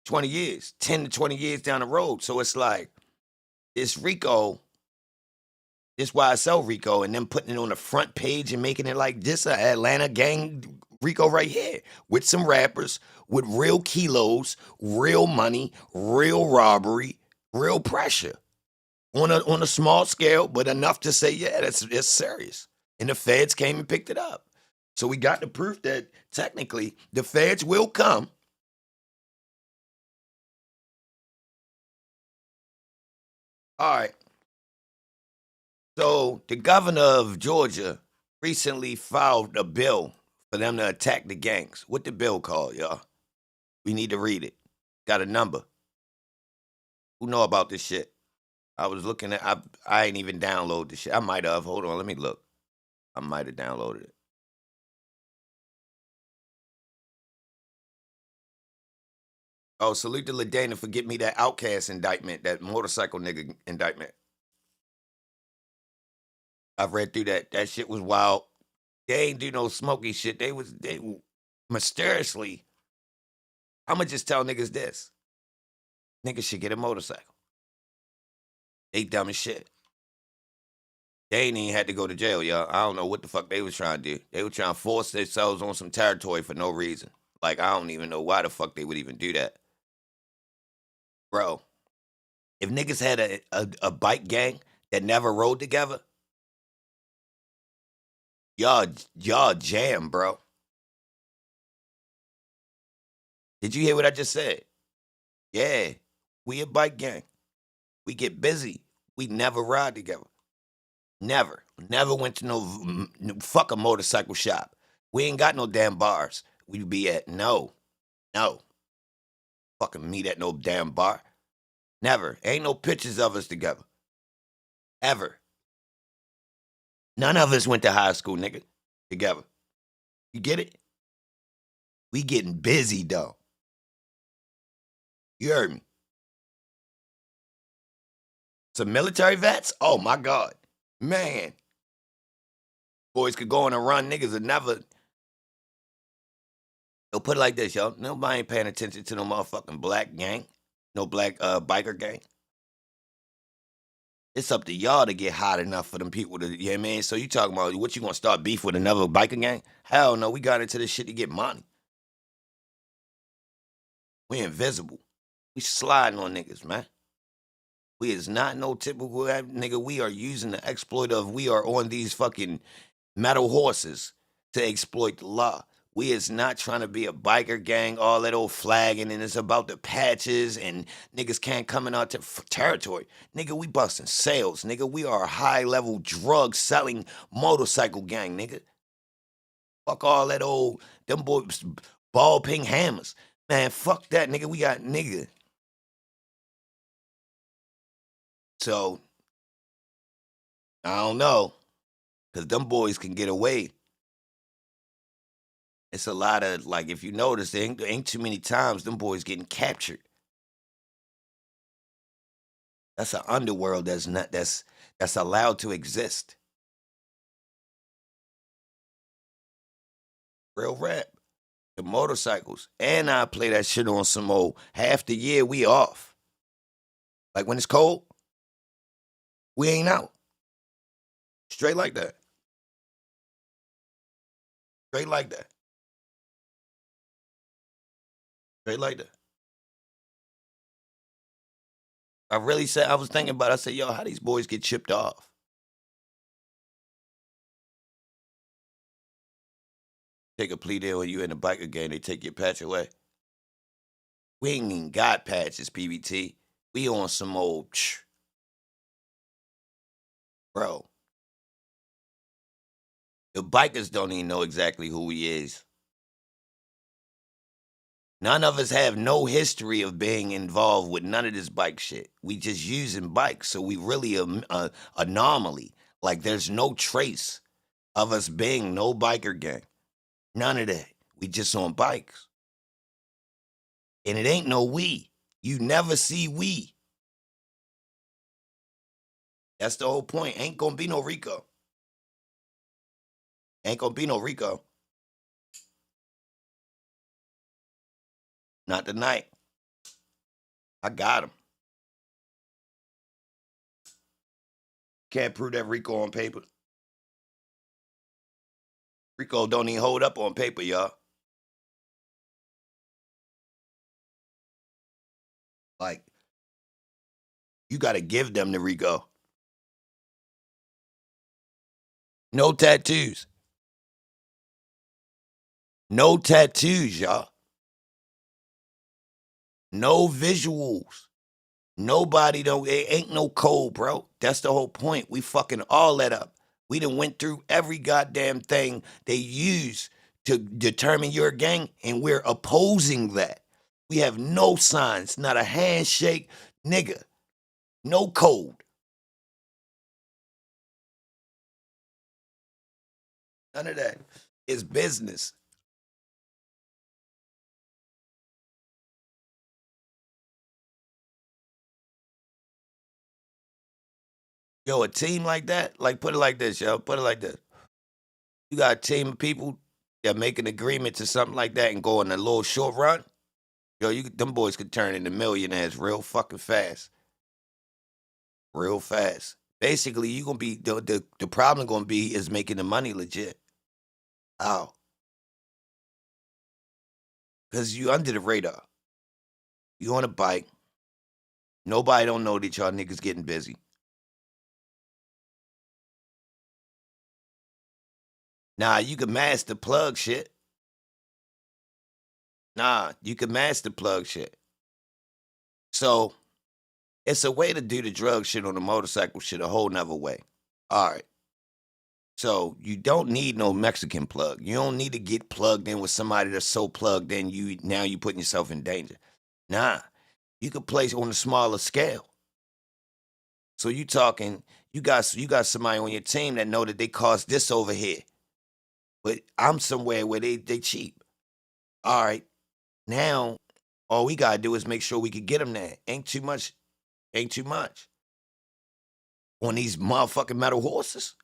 A: 20 years, 10 to 20 years down the road. So it's like this RICO, this YSL RICO, and them putting it on the front page and making it like this Atlanta gang RICO right here with some rappers with real kilos, real money, real robbery, real pressure on a small scale, but enough to say, yeah, it's serious. And the feds came and picked it up. So we got the proof that technically the feds will come. All right. So the governor of Georgia recently filed a bill for them to attack the gangs. What the bill called, y'all? We need to read it. Got a number. Who know about this shit? I was looking at, I ain't even download this shit. I might have. Hold on, let me look. I might have downloaded it. Oh, salute to LaDana for getting me that Outcast indictment, that motorcycle nigga indictment. I've read through that. That shit was wild. They ain't do no smoky shit. They mysteriously. I'ma just tell niggas this. Niggas should get a motorcycle. They dumb as shit. They ain't even had to go to jail, y'all. I don't know what the fuck they was trying to do. They were trying to force themselves on some territory for no reason. Like, I don't even know why the fuck they would even do that. Bro, if niggas had a bike gang that never rode together, y'all jam, bro. Did you hear what I just said? Yeah, we a bike gang. We get busy. We never ride together. Never. Never went to no fuck a motorcycle shop. We ain't got no damn bars. We be at no. Fucking meet at no damn bar. Never. Ain't no pictures of us together. Ever. None of us went to high school, nigga. Together. You get it? We getting busy, though. You heard me. Some military vets? Oh my God. Man. Boys could go on a run, niggas would never. They'll put it like this, yo. Nobody ain't paying attention to no motherfucking black gang. No black biker gang. It's up to y'all to get hot enough for them people to, you know what I mean? So you talking about what you gonna start beef with another biker gang? Hell no, we got into this shit to get money. We invisible. We sliding on niggas, man. We is not no typical nigga. We are using the exploit of, we are on these fucking metal horses to exploit the law. We is not trying to be a biker gang, all that old flagging, and it's about the patches, and niggas can't come in our territory. Nigga, we busting sales, nigga. We are a high-level drug-selling motorcycle gang, nigga. Fuck all that old, them boys, ball ping hammers. Man, fuck that, nigga. We got nigga. So, I don't know, because them boys can get away. It's a lot of, like, if you notice, there ain't too many times them boys getting captured. That's an underworld that's allowed to exist. Real rap. The motorcycles. And I play that shit on some old, half the year we off. Like when it's cold, we ain't out. Straight like that. Straight like that. Straight like that. I really said, I was thinking about it. I said, yo, how these boys get chipped off? Take a plea deal when you in the biker gang, they take your patch away. We ain't even got patches, PBT. We on some old, bro. The bikers don't even know exactly who he is. None of us have no history of being involved with none of this bike shit. We just using bikes, so we really a anomaly. Like there's no trace of us being no biker gang. None of that. We just on bikes. And it ain't no we. You never see we. That's the whole point. Ain't gonna be no RICO. Ain't gonna be no RICO. Not tonight. I got him. Can't prove that RICO on paper. RICO don't even hold up on paper, y'all. Like, you gotta give them the RICO. No tattoos. No tattoos, y'all. No visuals. Nobody don't, it ain't no code, bro. That's the whole point. We fucking all that up. We done went through every goddamn thing they use to determine your gang, and we're opposing that. We have no signs, not a handshake, nigga. No code. None of that. It's business. Yo, a team like that, like put it like this, yo. Put it like this. You got a team of people that make an agreement to something like that and go on a little short run. Yo, them boys could turn into millionaires real fucking fast. Real fast. Basically, you gonna be the problem gonna be is making the money legit. How? Cause you under the radar. You on a bike. Nobody don't know that y'all niggas getting busy. Nah, you can mask the plug shit. Nah, you can mask the plug shit. So it's a way to do the drug shit on the motorcycle shit a whole nother way. All right. So you don't need no Mexican plug. You don't need to get plugged in with somebody that's so plugged in you putting yourself in danger. Nah, you could place on a smaller scale. So you talking, you got somebody on your team that know that they cost this over here, but I'm somewhere where they cheap. All right, now all we gotta do is make sure we can get them there. Ain't too much. on these motherfucking metal horses.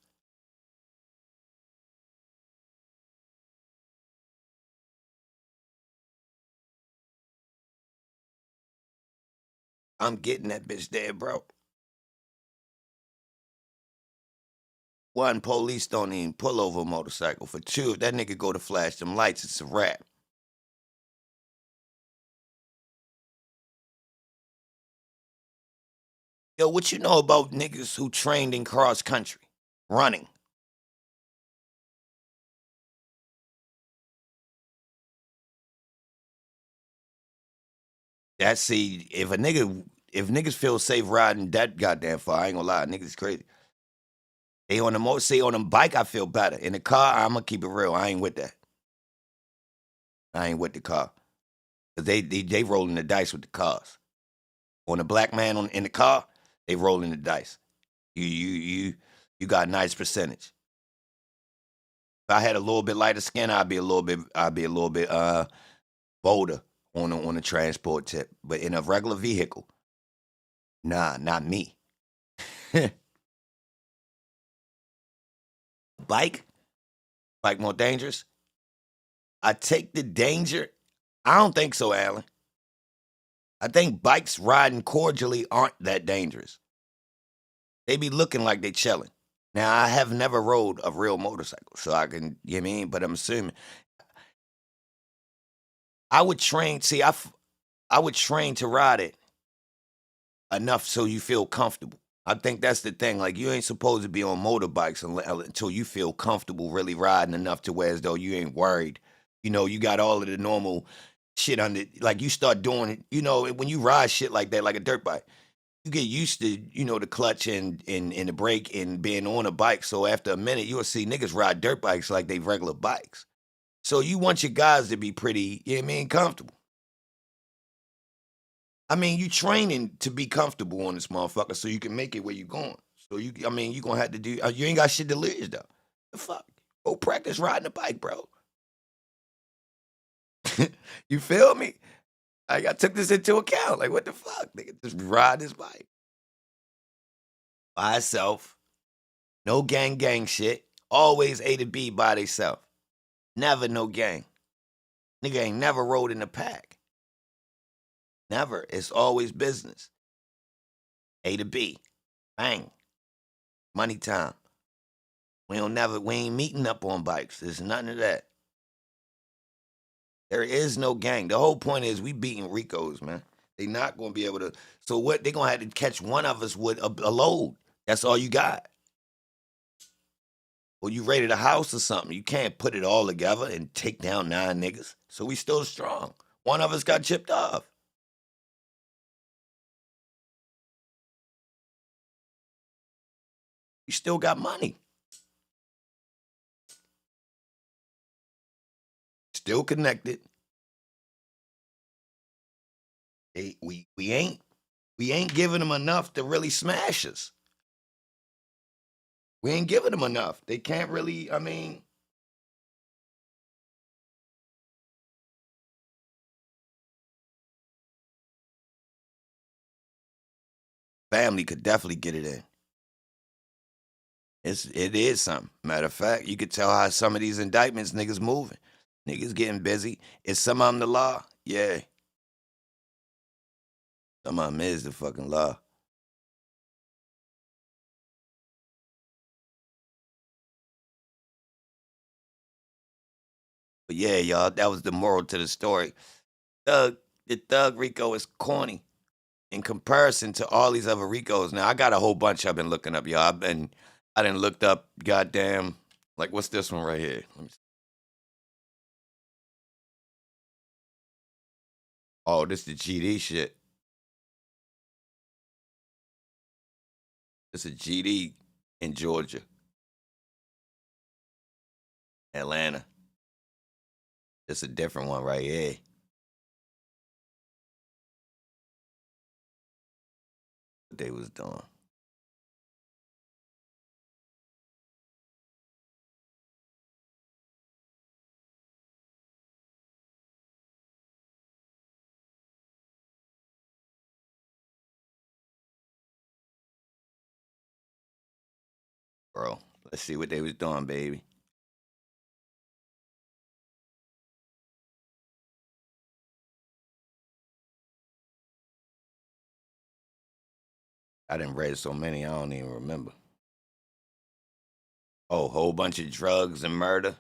A: I'm getting that bitch there, bro. One, police don't even pull over a motorcycle. For two, if that nigga go to flash them lights, it's a wrap. Yo, what you know about niggas who trained in cross country? Running. That's see, if niggas feel safe riding that goddamn far, I ain't gonna lie, niggas crazy. They on the on them bike, I feel better. In the car, I'ma keep it real. I ain't with that. I ain't with the car. Cause they rolling the dice with the cars. On the black man in the car, they rolling the dice. You got a nice percentage. If I had a little bit lighter skin, I'd be a little bit bolder on the transport tip. But in a regular vehicle, nah, not me. Bike more dangerous. I take the danger. I don't think so, Alan. I think bikes riding cordially aren't that dangerous. They be looking like they chilling. Now, I have never rode a real motorcycle, so I can, you know what I mean? But I'm assuming. I would train, I would train to ride it enough so you feel comfortable. I think that's the thing. Like, you ain't supposed to be on motorbikes until you feel comfortable really riding enough to where as though you ain't worried. You know, you got all of the normal shit under, like you start doing it, you know, when you ride shit like that, like a dirt bike, you get used to, you know, the clutch and the brake and being on a bike. So after a minute, you'll see niggas ride dirt bikes like they regular bikes. So you want your guys to be pretty, you know what I mean, comfortable. I mean, you training to be comfortable on this motherfucker so you can make it where you going. So you gonna have to do, you ain't got shit to lose though. The fuck? Go practice riding a bike, bro. You feel me? Like, I took this into account. Like, what the fuck? Nigga, just ride this bike. By itself. No gang shit. Always A to B by themselves. Never no gang. Nigga ain't never rode in a pack. Never. It's always business. A to B. Bang. Money time. We ain't meeting up on bikes. There's nothing of that. There is no gang. The whole point is we beating RICOs, man. They not gonna be able to. So what? They gonna have to catch one of us with a load. That's all you got. Or you raided a house or something. You can't put it all together and take down 9 niggas. So we still strong. One of us got chipped off. We still got money. Still connected. We ain't giving them enough to really smash us. We ain't giving them enough. They can't really, I mean. Family could definitely get it in. It is something. Matter of fact, you could tell how some of these indictments niggas moving. Niggas getting busy. Is some of them the law? Yeah. Some of them is the fucking law. But yeah, y'all, that was the moral to the story. The thug RICO is corny in comparison to all these other RICOs. Now, I got a whole bunch I've been looking up, y'all. I done looked up goddamn, like, what's this one right here? Let me see. Oh, this the GD shit. This is GD in Georgia. Atlanta. This a different one right here. What they was doing. bro. Let's see what they was doing, baby. I done read so many, I don't even remember. Oh, whole bunch of drugs and murder.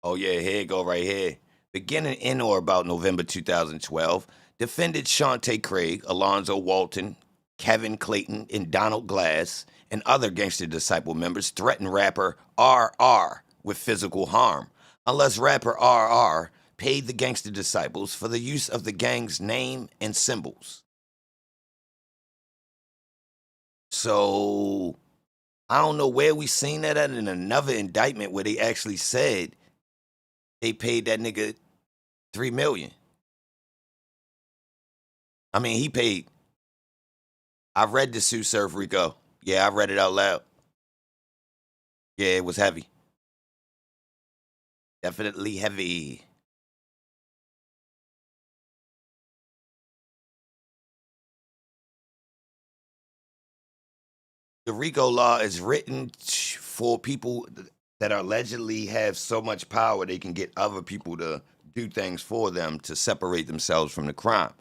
A: Oh, yeah, here it go right here. Beginning in or about November 2012, defendant Shantae Craig, Alonzo Walton, Kevin Clayton, and Donald Glass, and other Gangster Disciple members threatened rapper RR with physical harm, unless rapper RR paid the Gangster Disciples for the use of the gang's name and symbols. So, I don't know where we seen that at in another indictment where they actually said they paid that nigga $3 million. I mean, he paid. I read the suit, Surf Rico. Yeah, I read it out loud. Yeah, it was heavy. Definitely heavy. The RICO law is written for people that allegedly have so much power they can get other people to do things for them to separate themselves from the crime,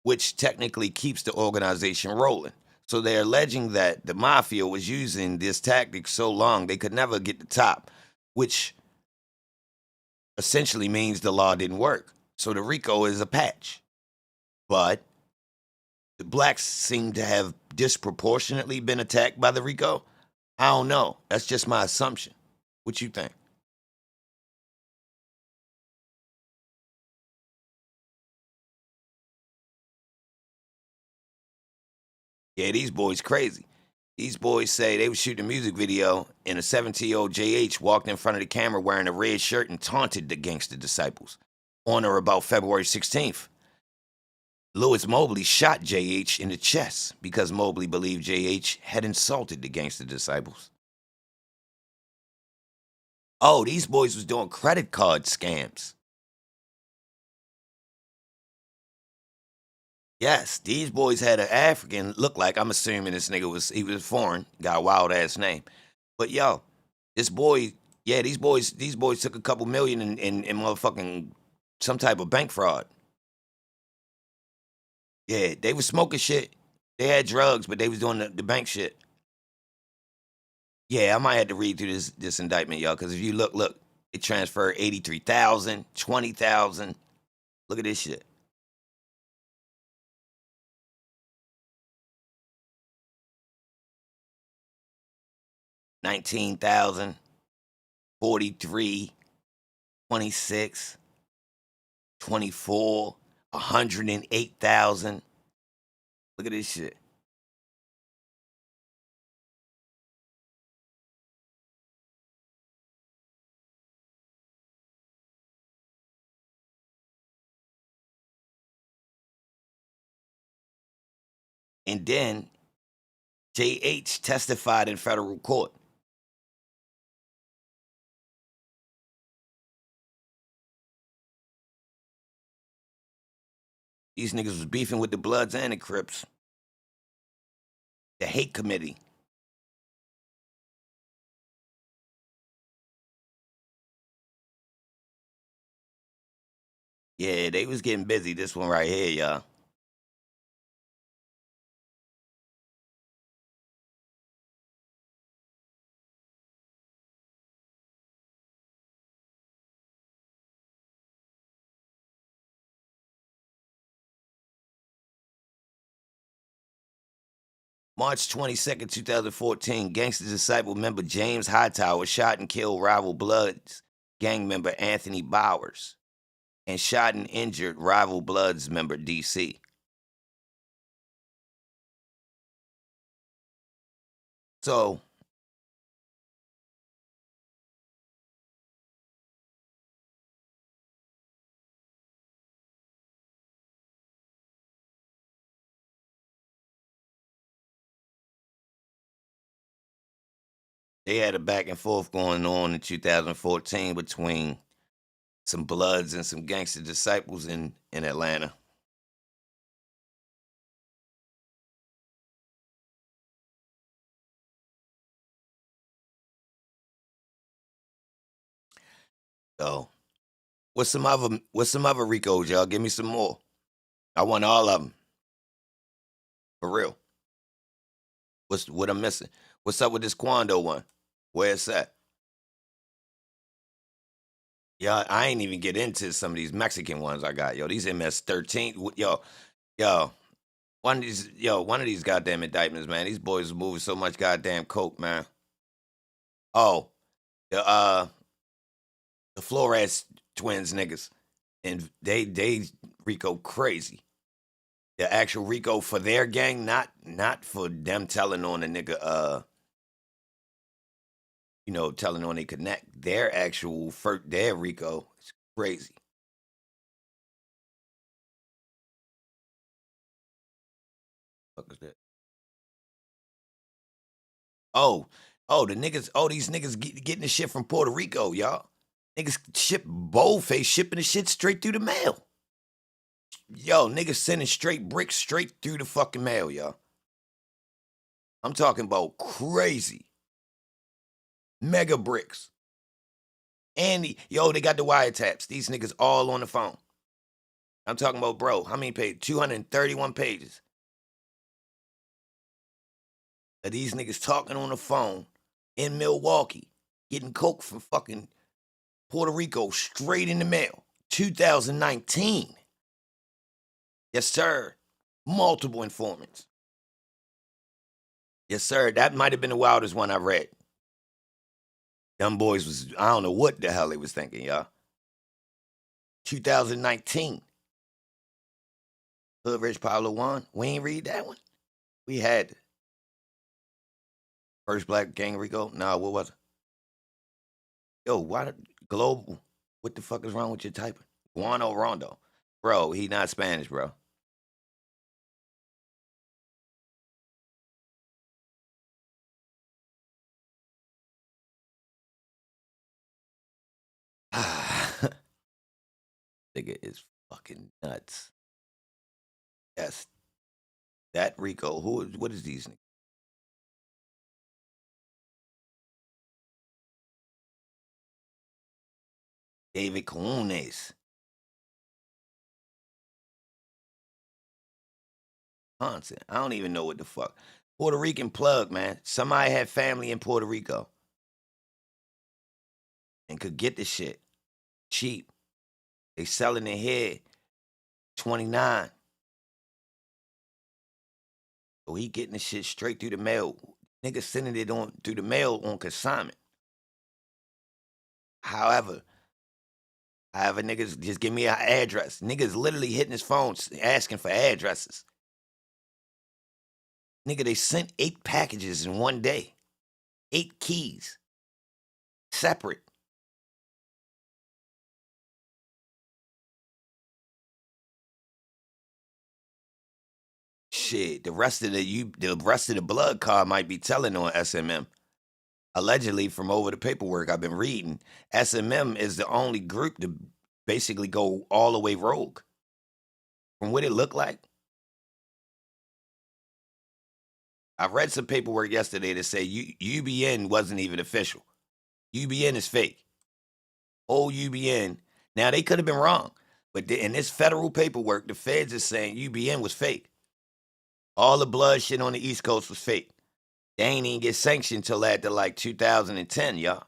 A: which technically keeps the organization rolling. So they're alleging that the mafia was using this tactic so long they could never get the top, which essentially means the law didn't work. So the RICO is a patch. But the blacks seem to have disproportionately been attacked by the RICO. I don't know. That's just my assumption. What you think? Yeah, these boys crazy. These boys say they was shooting a music video and a 17-year-old JH walked in front of the camera wearing a red shirt and taunted the Gangster Disciples on or about February 16th. Lewis Mobley shot JH in the chest because Mobley believed JH had insulted the Gangster Disciples. Oh, these boys was doing credit card scams. Yes, these boys had an African look like. I'm assuming this nigga was foreign, got a wild ass name. But yo, this boy, yeah, these boys took a couple million in motherfucking some type of bank fraud. Yeah, they was smoking shit. They had drugs, but they was doing the bank shit. Yeah, I might have to read through this indictment, y'all, because if you look, it transferred 83,000, 20,000. Look at this shit. 19,000, 43, 26, 24, 108,000. Look at this shit. And then JH testified in federal court. These niggas was beefing with the Bloods and the Crips. The hate committee. Yeah, they was getting busy. This one right here, y'all. March 22nd, 2014, Gangster Disciple member James Hightower shot and killed rival Bloods gang member Anthony Bowers and shot and injured rival Bloods member DC. So, they had a back and forth going on in 2014 between some Bloods and some Gangster Disciples in Atlanta. Yo, what's some other Ricos, y'all? Give me some more. I want all of them. For real. What I'm missing? What's up with this Quando one? Where it's at? Yeah, I ain't even get into some of these Mexican ones I got. Yo, these MS-13. Yo, one of these goddamn indictments, man. These boys are moving so much goddamn coke, man. Oh, the Flores twins niggas. And they Rico crazy. The actual Rico for their gang, not for them telling on a nigga, telling on they connect. Their actual their Rico is crazy. What is that? Oh, the niggas. Oh, these niggas getting the shit from Puerto Rico, y'all. Niggas boldface shipping the shit straight through the mail. Yo, niggas sending straight bricks straight through the fucking mail, y'all. I'm talking about crazy. Mega bricks. And they got the wiretaps. These niggas all on the phone. I'm talking about, bro, how many pages? 231 pages. Of these niggas talking on the phone in Milwaukee, getting coke from fucking Puerto Rico straight in the mail. 2019. Yes, sir. Multiple informants. Yes, sir. That might have been the wildest one I read. Them boys I don't know what the hell they was thinking, y'all. 2019. Hood Rich Pablo 1. We ain't read that one. We had First Black Gang Rico. Nah, what was it? Yo, why Global? What the fuck is wrong with your typing? Guano Rondo. Bro, he not Spanish, bro. Nigga is fucking nuts. Yes. That Rico. What is these niggas? David Comunes. Johnson. I don't even know what the fuck. Puerto Rican plug, man. Somebody had family in Puerto Rico and could get the shit cheap. They selling it here $29. So he getting the shit straight through the mail. Niggas sending it through the mail on consignment. However, niggas just give me an address. Niggas literally hitting his phone asking for addresses. Nigga, they sent 8 packages in one day. 8 keys. Separate. Shit, the rest of the blood card might be telling on SMM. Allegedly, from over the paperwork I've been reading, SMM is the only group to basically go all the way rogue. From what it looked like, I read some paperwork yesterday that say UBN wasn't even official. UBN is fake. Old UBN. Now, they could have been wrong, but in this federal paperwork, the feds is saying UBN was fake. All the blood shit on the East Coast was fake. They ain't even get sanctioned till after like 2010, y'all.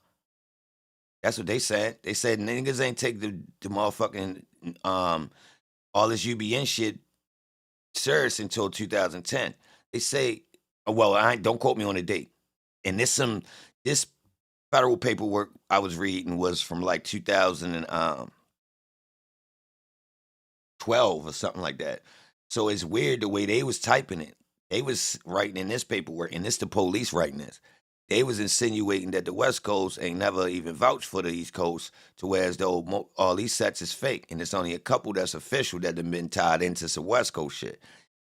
A: That's what they said. They said niggas ain't take the motherfucking all this UBN shit serious until 2010. They say, well, don't quote me on the date. And this federal paperwork I was reading was from like 2012 or something like that. So it's weird the way they was typing it. They was writing in this paperwork, and this the police writing this. They was insinuating that the West Coast ain't never even vouched for the East Coast, to whereas though all these sets is fake, and it's only a couple that's official that have been tied into some West Coast shit.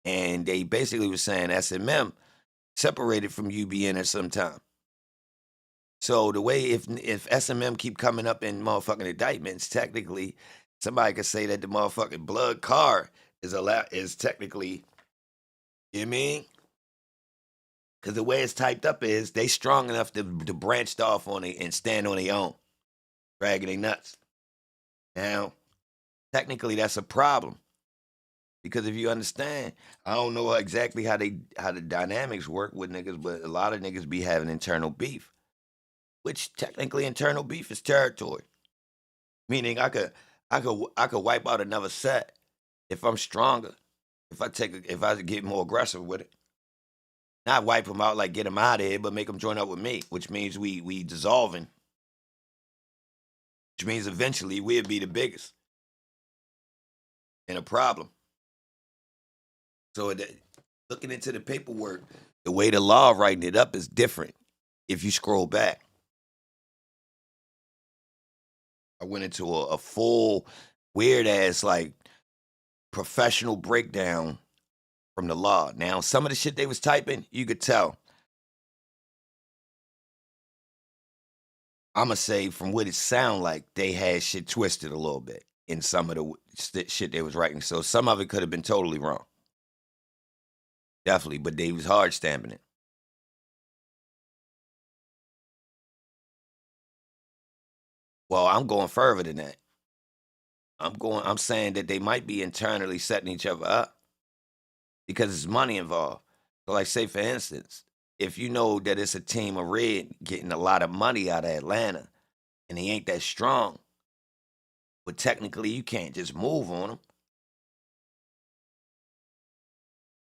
A: And they basically was saying SMM separated from UBN at some time. So the way if SMM keep coming up in motherfucking indictments, technically somebody could say that the motherfucking blood card is technically, you know what I mean? Because the way it's typed up is they strong enough to branch off on it and stand on their own, dragging their nuts. Now, technically, that's a problem because if you understand, I don't know exactly how the dynamics work with niggas, but a lot of niggas be having internal beef, which technically internal beef is territory. Meaning, I could wipe out another set if I'm stronger. If I get more aggressive with it, not wipe them out like get them out of here, but make them join up with me, which means we dissolving, which means eventually we'll be the biggest and a problem. So looking into the paperwork, the way the law writing it up is different. If you scroll back, I went into a full weird ass like professional breakdown from the law. Now, some of the shit they was typing, you could tell. I'ma say from what it sound like, they had shit twisted a little bit in some of the shit they was writing. So some of it could have been totally wrong. Definitely, but they was hard stamping it. Well, I'm going further than that. I'm saying that they might be internally setting each other up because there's money involved. So like say for instance, if you know that it's a team of red getting a lot of money out of Atlanta and he ain't that strong, but technically you can't just move on him.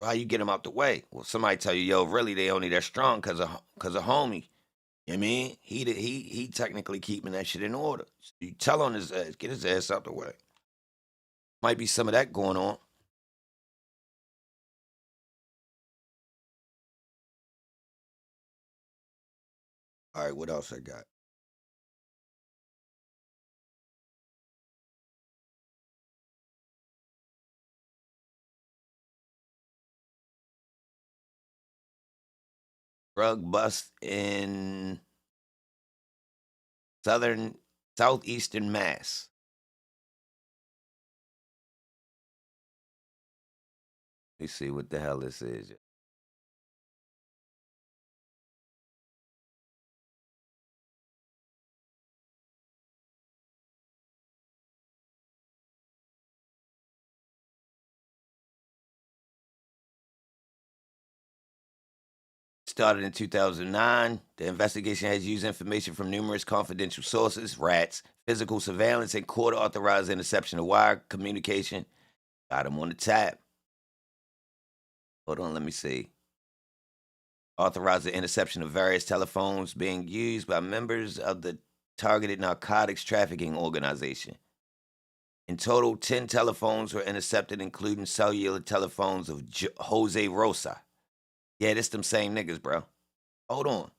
A: How you get him out the way? Well, somebody tell you, yo, really they only that strong cause of homie. You know what I mean? He technically keeping that shit in order. So you tell on his ass, get his ass out the way. Might be some of that going on. All right, what else I got? Drug bust in southeastern Mass. Let me see what the hell this is. Started in 2009. The investigation has used information from numerous confidential sources, rats, physical surveillance, and court-authorized interception of wire communication. Got him on the tap. Hold on, let me see. Authorized the interception of various telephones being used by members of the targeted narcotics trafficking organization. In total, 10 telephones were intercepted, including cellular telephones of Jose Rosa. Yeah, this them same niggas, bro. Hold on.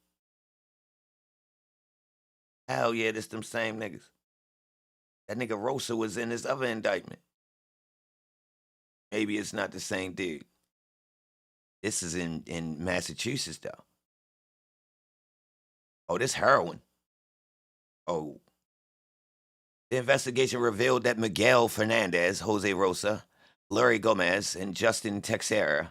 A: Hell yeah, this them same niggas. That nigga Rosa was in this other indictment. Maybe it's not the same dude. This is in Massachusetts, though. Oh, this heroin. Oh. The investigation revealed that Miguel Fernandez, Jose Rosa, Larry Gomez, and Justin Texera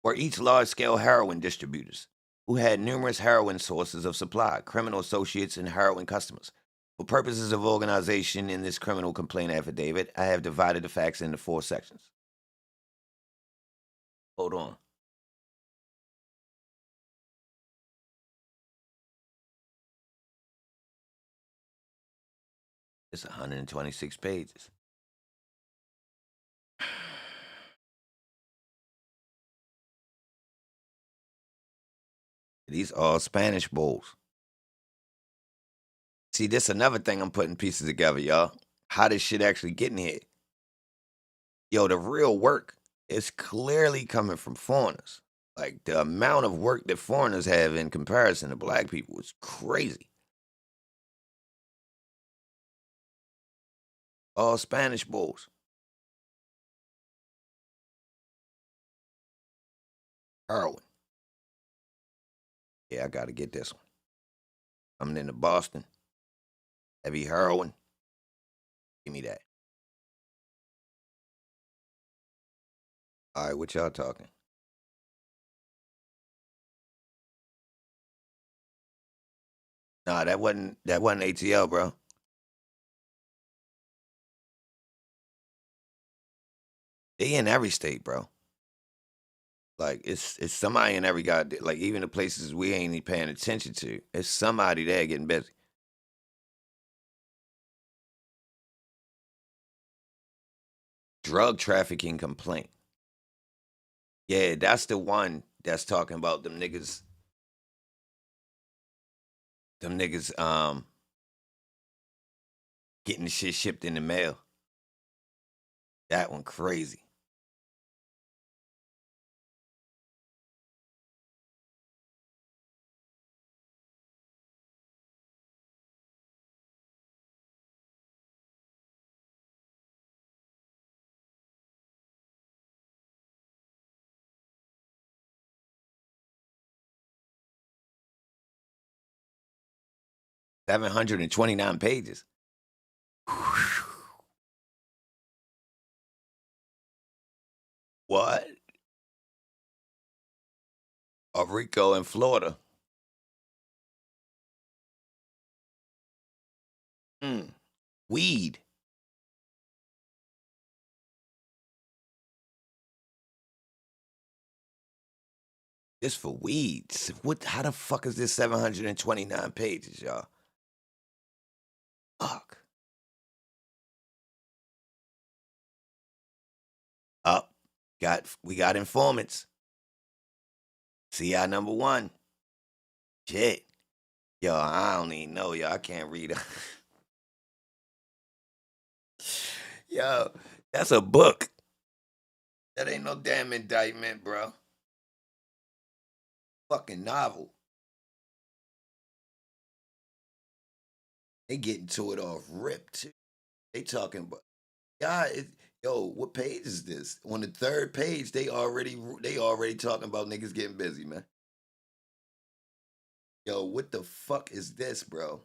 A: were each large-scale heroin distributors who had numerous heroin sources of supply, criminal associates, and heroin customers. For purposes of organization in this criminal complaint affidavit, I have divided the facts into 4 sections. Hold on. It's 126 pages. These are Spanish bowls. See, this another thing I'm putting pieces together, y'all. How this shit actually getting here. Yo, the real work is clearly coming from foreigners. Like, the amount of work that foreigners have in comparison to black people is crazy. All Spanish bowls. Heroin. Yeah, I gotta get this one. Coming into Boston. Heavy heroin. Give me that. All right, what y'all talking? Nah, that wasn't ATL, bro. They in every state, bro. Like it's somebody in every goddamn, like even the places we ain't even paying attention to. It's somebody there getting busy. Drug trafficking complaint. Yeah, that's the one that's talking about them niggas. Them niggas getting the shit shipped in the mail. That one crazy. $729 pages. What? RICO in Florida. Weed. This for weeds. What? How the fuck is this 729 pages, y'all? Fuck. Up. We got informants. CI number 1. Shit. Yo, I don't even know, yo. I can't read it. Yo, that's a book. That ain't no damn indictment, bro. Fucking novel. They getting to it off rip, too. They talking about, yo, what page is this? On the 3rd page, they already talking about niggas getting busy, man. Yo, what the fuck is this, bro?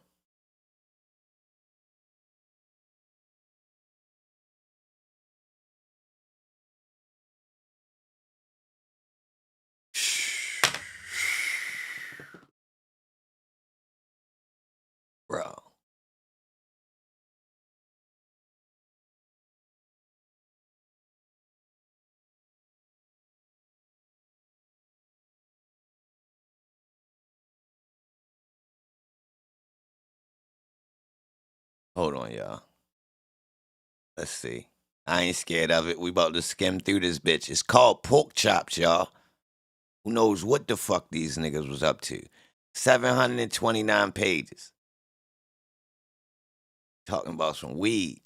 A: Bro. Hold on, y'all. Let's see. I ain't scared of it. We about to skim through this bitch. It's called pork chops, y'all. Who knows what the fuck these niggas was up to? 729 pages. Talking about some weed.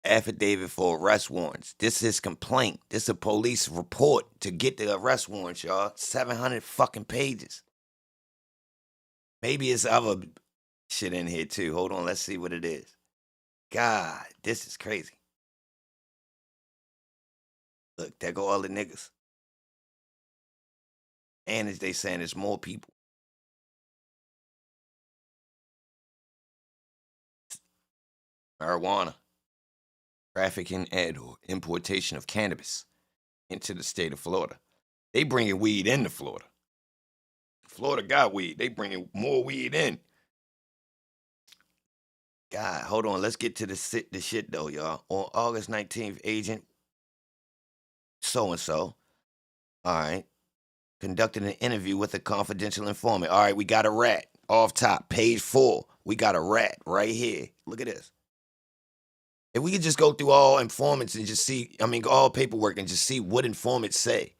A: Affidavit for arrest warrants. This is complaint. This is a police report to get the arrest warrants, y'all. 700 fucking pages. Maybe it's other shit in here too. Hold on, let's see what it is. God, this is crazy. Look, there go all the niggas. And as they saying, there's more people. Marijuana. Trafficking and or importation of cannabis into the state of Florida. They bringing weed into Florida. Florida got weed. They bringing more weed in. God, hold on. Let's get to the shit though, y'all. On August 19th, agent so-and-so, all right, conducted an interview with a confidential informant. All right, we got a rat. Off top, page 4. We got a rat right here. Look at this. If we could just go through all informants and just see, all paperwork and just see what informants say.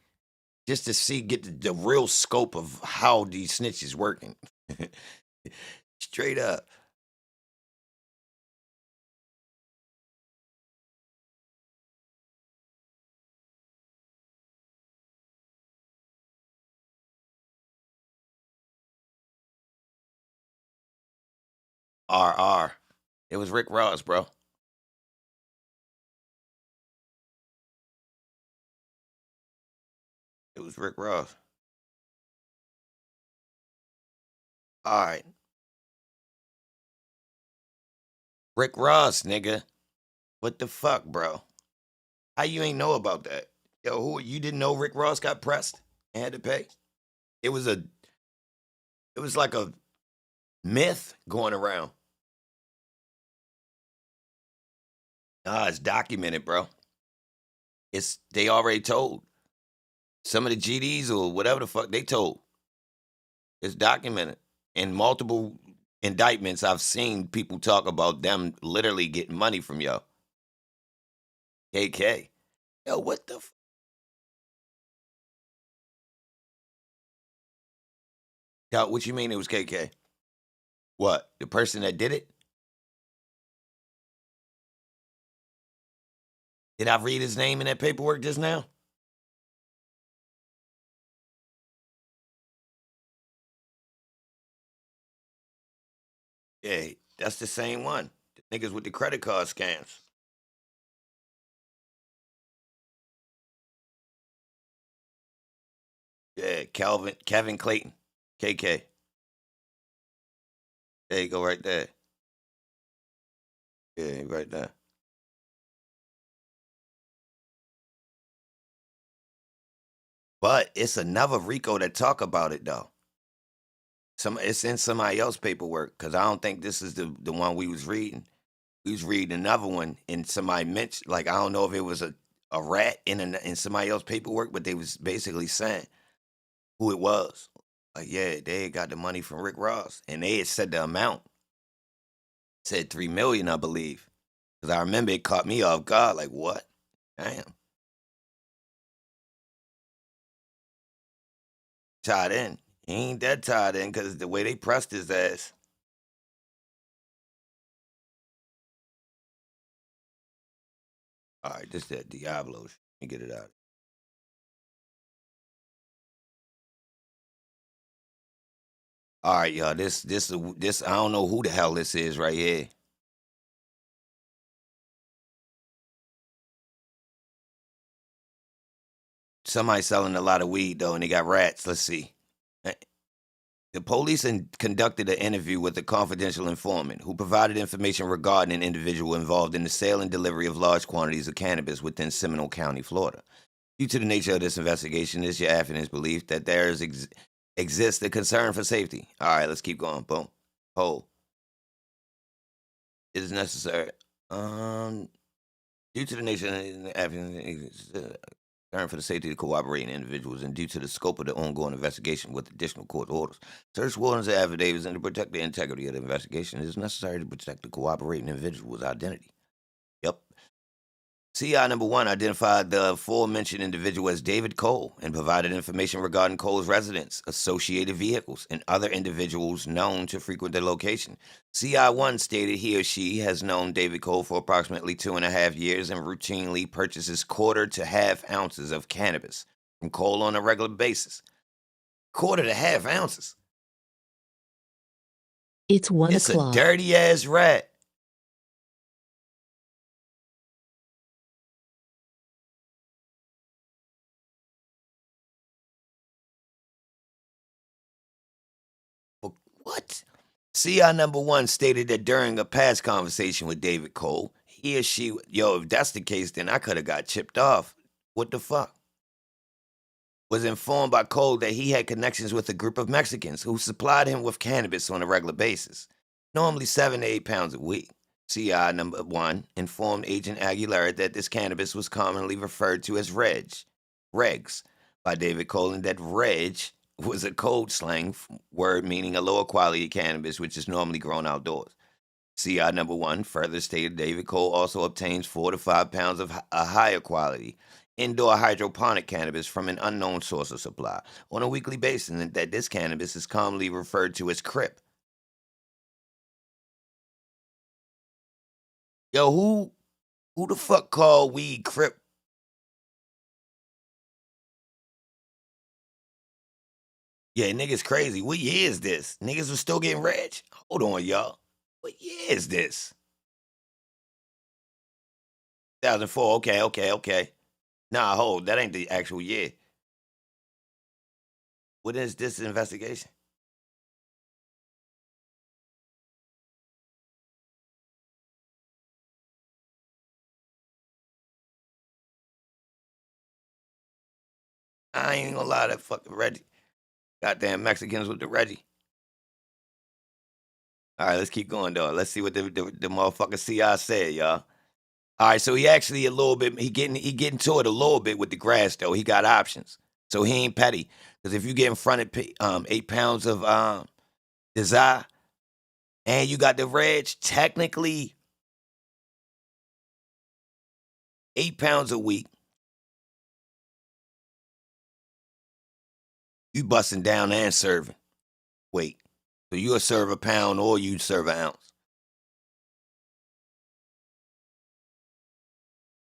A: Just to see, get the real scope of how these snitches working. Straight up. RR. It was Rick Ross, bro. It was Rick Ross. All right. Rick Ross, nigga. What the fuck, bro? How you ain't know about that? Yo, who you didn't know Rick Ross got pressed and had to pay? It was like a myth going around. Nah, it's documented, bro. They already told. Some of the GDs or whatever the fuck they told. It's documented. In multiple indictments, I've seen people talk about them literally getting money from yo. KK. Yo, what the Yo, what you mean it was KK? What? The person that did it? Did I read his name in that paperwork just now? Yeah, that's the same one. The niggas with the credit card scams. Yeah, Kevin Clayton, KK. There you go, right there. Yeah, right there. But it's another RICO that talk about it though. It's in somebody else's paperwork because I don't think this is the one we was reading. We was reading another one and somebody mentioned, like, I don't know if it was a rat in somebody else's paperwork, but they was basically saying who it was. Like, yeah, they had got the money from Rick Ross and they had said the amount. Said 3 million, I believe. Because I remember it caught me off guard. Like, what? Damn. Tied in. He ain't that tied in because the way they pressed his ass. All right, this is that DIABLOS. Let me get it out. All right, y'all. This. I don't know who the hell this is right here. Somebody selling a lot of weed though, and they got rats. Let's see. The police conducted an interview with a confidential informant who provided information regarding an individual involved in the sale and delivery of large quantities of cannabis within Seminole County, Florida. Due to the nature of this investigation, it's your affin's belief that there exists a concern for safety. All right, let's keep going. Boom. Hold. It is necessary. Due to the nature of the affin's concern for the safety of cooperating individuals and due to the scope of the ongoing investigation with additional court orders, search warrants and affidavits, and to protect the integrity of the investigation, it is necessary to protect the cooperating individual's identity. Yep. CI number 1 identified the aforementioned individual as David Cole and provided information regarding Cole's residence, associated vehicles, and other individuals known to frequent the location. CI1 stated he or she has known David Cole for approximately 2.5 years and routinely purchases quarter to half ounces of cannabis from Cole on a regular basis. Quarter to half ounces.
B: It's 1
A: It's
B: o'clock.
A: a dirty ass rat. What? CI number 1 stated that during a past conversation with David Cole, he or she, if that's the case, then I could have got chipped off. What the fuck? Was informed by Cole that he had connections with a group of Mexicans who supplied him with cannabis on a regular basis, normally 7 to 8 pounds a week. CI number 1 informed Agent Aguilera that this cannabis was commonly referred to as regs, by David Cole, and that reg was a code slang word meaning a lower quality cannabis which is normally grown outdoors. CI number 1 further stated David Cole also obtains 4 to 5 pounds of a higher quality indoor hydroponic cannabis from an unknown source of supply on a weekly basis, and that this cannabis is commonly referred to as crip. Yo, who the fuck called weed crip? Yeah, niggas crazy. What year is this? Niggas was still getting rich? Hold on, y'all. What year is this? 2004. Okay. Nah, hold. That ain't the actual year. What is this investigation? I ain't gonna lie, that fucking Reggie. Goddamn Mexicans with the Reggie. All right, let's keep going, though. Let's see what the motherfucker CI said, y'all. All right, so he actually a little bit. He getting to it a little bit with the grass though. He got options, so he ain't petty. Because if you get in front of 8 pounds of desire, and you got the reg, technically 8 pounds a week, you busting down and serving weight. So you'll serve a pound or you serve an ounce.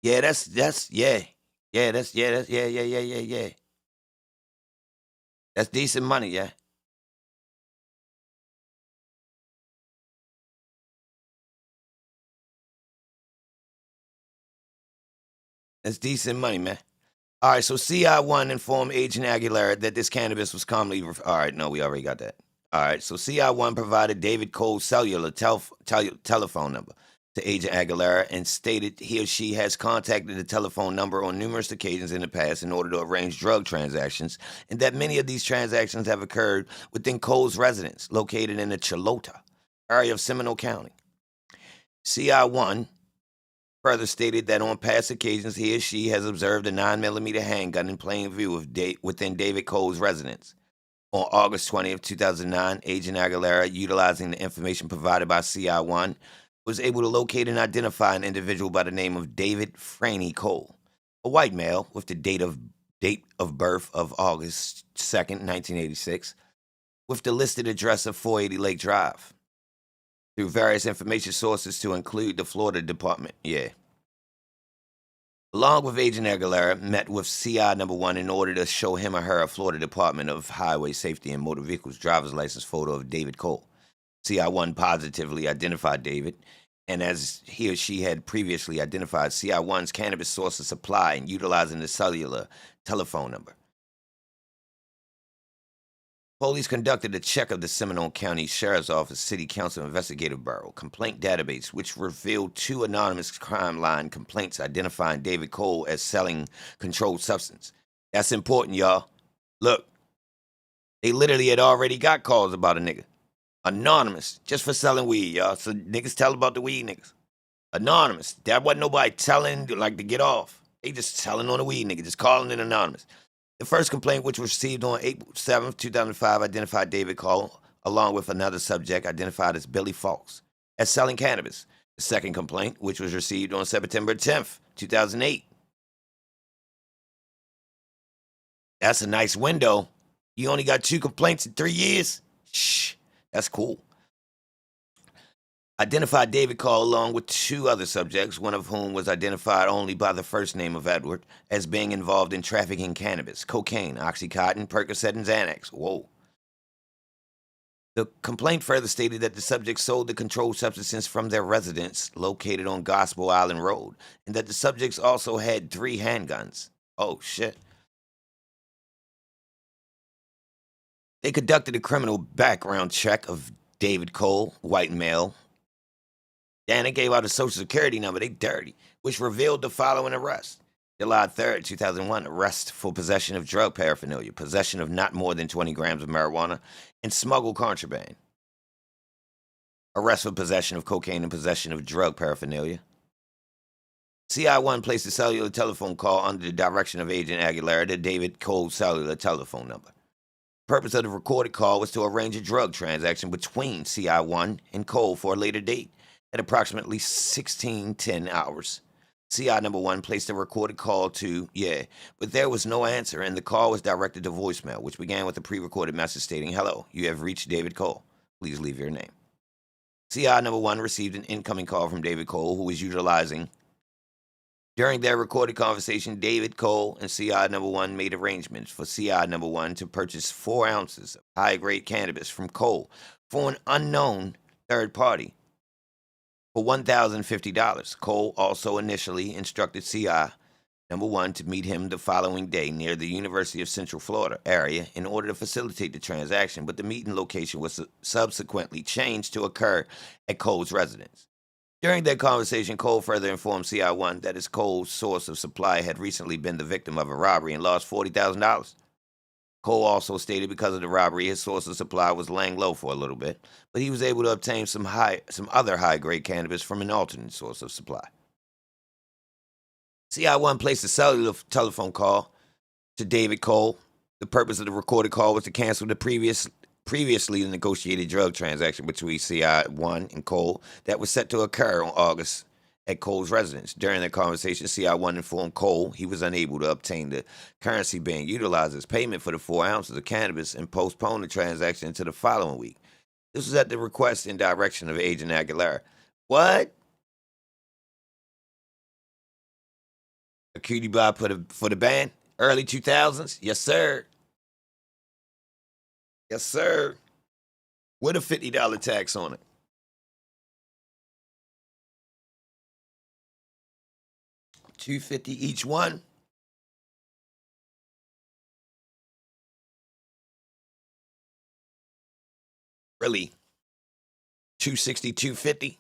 A: Yeah, that's yeah. Yeah, that's yeah. That's decent money, yeah. That's decent money, man. All right, so CI1 informed Agent Aguilera that this cannabis was commonly. All right, no, we already got that. All right, so CI1 provided David Cole's cellular telephone number to Agent Aguilera and stated he or she has contacted the telephone number on numerous occasions in the past in order to arrange drug transactions, and that many of these transactions have occurred within Cole's residence located in the Chilota area of Seminole County. CI1 further stated that on past occasions he or she has observed a 9mm handgun in plain view within David Cole's residence. On August 20th, 2009, Agent Aguilera, utilizing the information provided by CI1, was able to locate and identify an individual by the name of David Franny Cole, a white male with the date of birth of August 2nd, 1986, with the listed address of 480 Lake Drive, through various information sources to include the Florida Department. Yeah. Along with Agent Aguilera, met with CI number 1 in order to show him or her a Florida Department of Highway Safety and Motor Vehicles driver's license photo of David Cole. CI1 positively identified David, and as he or she had previously identified CI1's cannabis source of supply and utilizing the cellular telephone number. Police conducted a check of the Seminole County Sheriff's Office City Council Investigative Bureau complaint database, which revealed 2 anonymous crime line complaints identifying David Cole as selling controlled substance. That's important, y'all. Look, they literally had already got calls about a nigga. Anonymous, just for selling weed, y'all. So niggas tell about the weed niggas. Anonymous. That wasn't nobody telling like to get off. They just telling on the weed nigga, just calling it anonymous. The first complaint, which was received on April 7th, 2005, identified David Cole, along with another subject identified as Billy Fawkes, as selling cannabis. The second complaint, which was received on September 10th, 2008. That's a nice window. You only got 2 complaints in 3 years? Shh, that's cool. Identified David Cole along with 2 other subjects, one of whom was identified only by the first name of Edward, as being involved in trafficking cannabis, cocaine, Oxycontin, Percocet, and Xanax. Whoa. The complaint further stated that the subjects sold the controlled substances from their residence located on Gospel Island Road, and that the subjects also had 3 handguns. Oh, shit. They conducted a criminal background check of David Cole, white male. And they gave out a social security number, they dirty, which revealed the following arrests. July 3rd, 2001, arrest for possession of drug paraphernalia, possession of not more than 20 grams of marijuana, and smuggled contraband. Arrest for possession of cocaine and possession of drug paraphernalia. CI1 placed a cellular telephone call under the direction of Agent Aguilera to David Cole's cellular telephone number. The purpose of the recorded call was to arrange a drug transaction between CI1 and Cole for a later date. At approximately 16:10 hours, CI number 1 placed a recorded call to, but there was no answer, and the call was directed to voicemail, which began with a pre-recorded message stating, "Hello, you have reached David Cole. Please leave your name." CI number 1 received an incoming call from David Cole, who was utilizing. During their recorded conversation, David Cole and CI number 1 made arrangements for CI number 1 to purchase 4 ounces of high-grade cannabis from Cole for an unknown third party for $1,050. Cole also initially instructed CI number 1 to meet him the following day near the University of Central Florida area in order to facilitate the transaction, but the meeting location was subsequently changed to occur at Cole's residence. During that conversation, Cole further informed CI1 that his Cole's source of supply had recently been the victim of a robbery and lost $40,000. Cole also stated because of the robbery, his source of supply was laying low for a little bit, but he was able to obtain some other high-grade cannabis from an alternate source of supply. CI1 placed a cellular telephone call to David Cole. The purpose of the recorded call was to cancel the previously negotiated drug transaction between CI1 and Cole that was set to occur on August at Cole's residence. During the conversation, CI1 informed Cole he was unable to obtain the currency being utilized as payment for the 4 ounces of cannabis and postponed the transaction until the following week. This was at the request and direction of Agent Aguilera. What? A cutie bar for the band? Early 2000s? Yes, sir. Yes, sir. With a $50 tax on it. $250 each one. Really? $260, $250?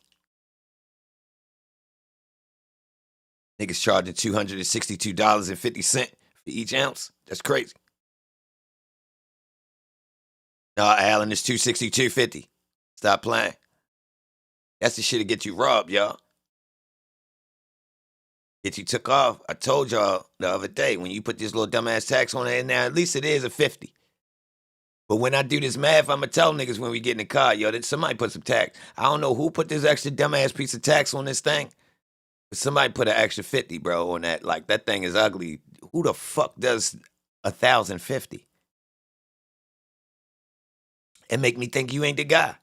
A: Niggas charging $262.50 for each ounce. That's crazy. No, Alan, it's $260, $250. Stop playing. That's the shit to get you robbed, y'all. Get you took off. I told y'all the other day, when you put this little dumbass tax on it, now at least it is a 50. But when I do this math, I'm going to tell niggas when we get in the car, yo, that somebody put some tax. I don't know who put this extra dumbass piece of tax on this thing. But somebody put an extra 50, bro, on that. Like, that thing is ugly. Who the fuck does 1,050? And make me think you ain't the guy.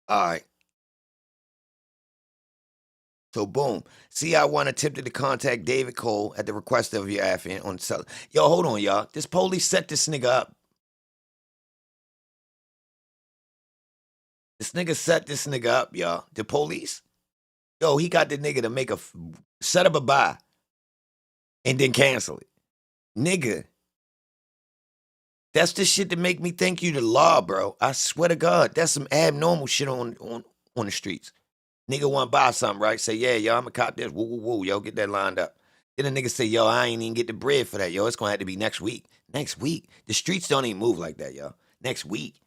A: All right. So, boom. CI1 attempted to contact David Cole at the request of your affiant on cell. Yo, hold on, y'all. This police set this nigga up. This nigga set this nigga up, y'all. The police. Yo, he got the nigga to make set up a buy and then cancel it. Nigga. That's the shit that make me think you the law, bro. I swear to God. That's some abnormal shit on the streets. Nigga want to buy something, right? Say, yeah, yo, I'm going to cop this. Woo, woo, woo, yo, get that lined up. Then the nigga say, yo, I ain't even get the bread for that, yo. It's going to have to be next week. Next week? The streets don't even move like that, yo. Next week.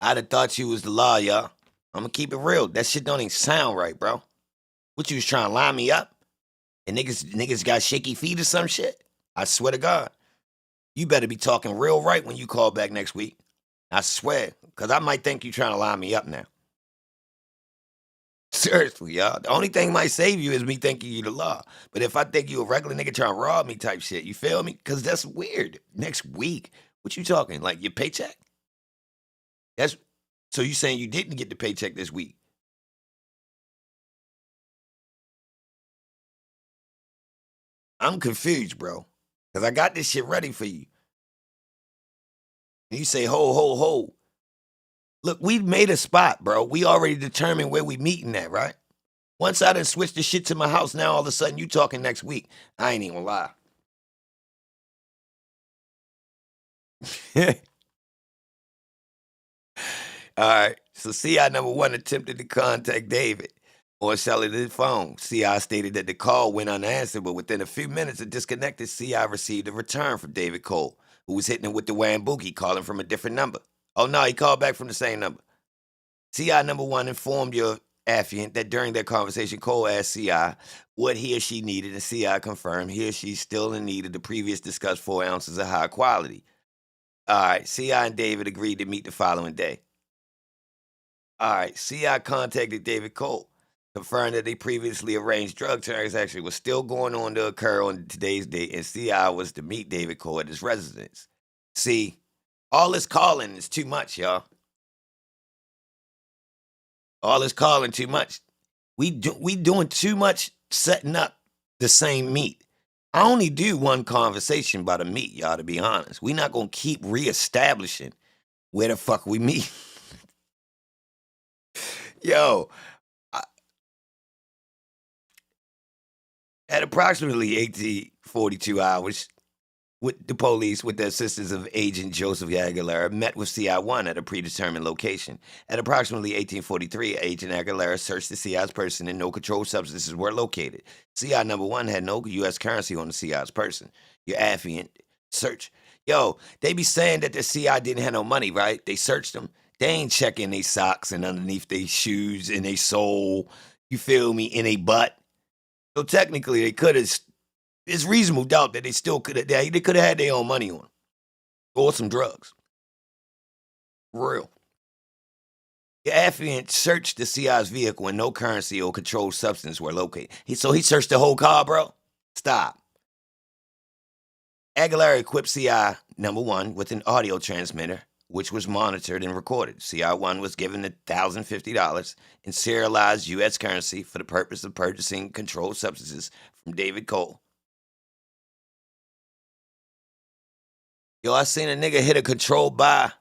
A: I'd have thought you was the law, y'all. I'm going to keep it real. That shit don't even sound right, bro. What, you was trying to line me up? And niggas got shaky feet or some shit? I swear to God. You better be talking real right when you call back next week. I swear. Because I might think you trying to line me up now. Seriously, y'all. The only thing might save you is me thinking you the law. But if I think you a regular nigga trying to rob me type shit, you feel me? Because that's weird. Next week? What you talking? Like your paycheck? So you saying you didn't get the paycheck this week? I'm confused, bro. Because I got this shit ready for you. And you say, ho, ho, ho. Look, we made a spot, bro. We already determined where we meeting at, right? Once I done switched the shit to my house, now all of a sudden you talking next week. I ain't even gonna lie. All right. So CI number 1 attempted to contact David on cellular phone. CI stated that the call went unanswered, but within a few minutes of disconnected, CI received a return from David Cole, who was hitting him with the Wambookie, calling from a different number. Oh, no, he called back from the same number. CI number 1 informed your affiant that during their conversation, Cole asked CI what he or she needed, and CI confirmed he or she's still in need of the previous discussed 4 ounces of high quality. All right, CI and David agreed to meet the following day. All right, CI contacted David Cole, confirmed that they previously arranged drug transaction was still going on to occur on today's date, and CI was to meet David Cole at his residence. See, all this calling is too much, y'all. All this calling too much. We doing too much setting up the same meet. I only do one conversation about a meet, y'all, to be honest. We not going to keep reestablishing where the fuck we meet. Yo, at approximately 1842 hours, with the police, with the assistance of Agent Joseph Aguilera, met with CI1 at a predetermined location. At approximately 1843, Agent Aguilera searched the CI's person and no controlled substances were located. CI number 1 had no U.S. currency on the CI's person. Your affiant search Yo, they be saying that the CI didn't have no money, right? They searched them. They ain't checking their socks and underneath their shoes and their soul, you feel me, in their butt. So technically, they could have, it's reasonable doubt that they still could have, they could have had their own money on them. Or some drugs. For real. The affiant searched the CI's vehicle and no currency or controlled substance were located. So he searched the whole car, bro? Stop. Aguilera equipped CI number 1 with an audio transmitter, which was monitored and recorded. CI1 was given $1,050 in serialized U.S. currency for the purpose of purchasing controlled substances from David Cole. Yo, I seen a nigga hit a controlled buy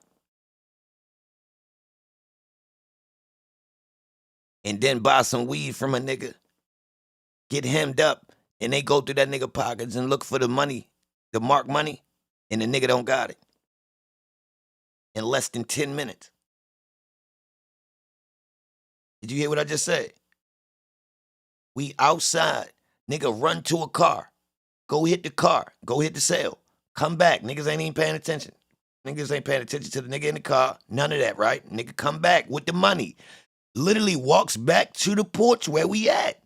A: and then buy some weed from a nigga, get hemmed up, and they go through that nigga pockets and look for the money, the marked money, and the nigga don't got it. In less than 10 minutes. Did you hear what I just said? We outside. Nigga run to a car. Go hit the car. Go hit the sale. Come back. Niggas ain't even paying attention. Niggas ain't paying attention to the nigga in the car. None of that, right? Nigga come back with the money. Literally walks back to the porch where we at.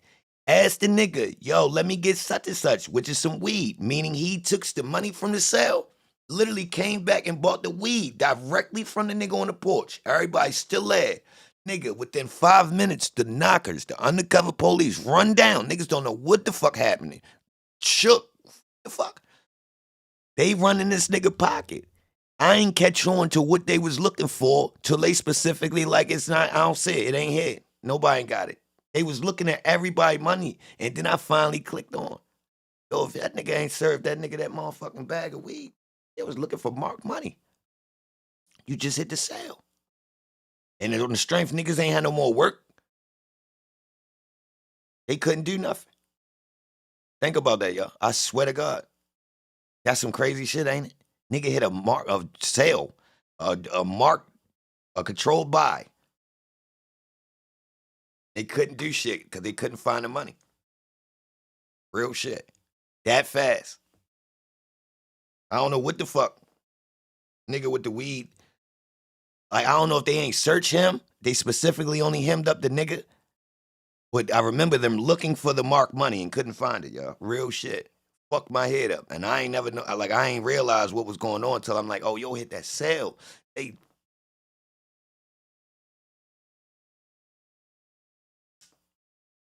A: Ask the nigga, yo, let me get such and such, which is some weed. Meaning he took the money from the sale. Literally came back and bought the weed directly from the nigga on the porch. Everybody still there. Nigga, within 5 minutes, the knockers, the undercover police run down. Niggas don't know what the fuck happening. Shook. The fuck? They run in this nigga pocket. I ain't catch on to what they was looking for till they specifically like it's not, I don't see it. It ain't here. Nobody got it. They was looking at everybody's money. And then I finally clicked on. Yo, if that nigga ain't served that nigga that motherfucking bag of weed, they was looking for marked money. You just hit the sale. And on the strength, niggas ain't had no more work. They couldn't do nothing. Think about that, y'all. I swear to God. That's some crazy shit, ain't it? Nigga hit a sale, a controlled buy. They couldn't do shit because they couldn't find the money. Real shit. That fast. I don't know what the fuck. Nigga with the weed. Like, I don't know if they ain't search him. They specifically only hemmed up the nigga. But I remember them looking for the marked money and couldn't find it, y'all. Real shit. Fucked my head up. And I ain't never know, like, I ain't realized what was going on until I'm like, oh, yo, hit that sale. So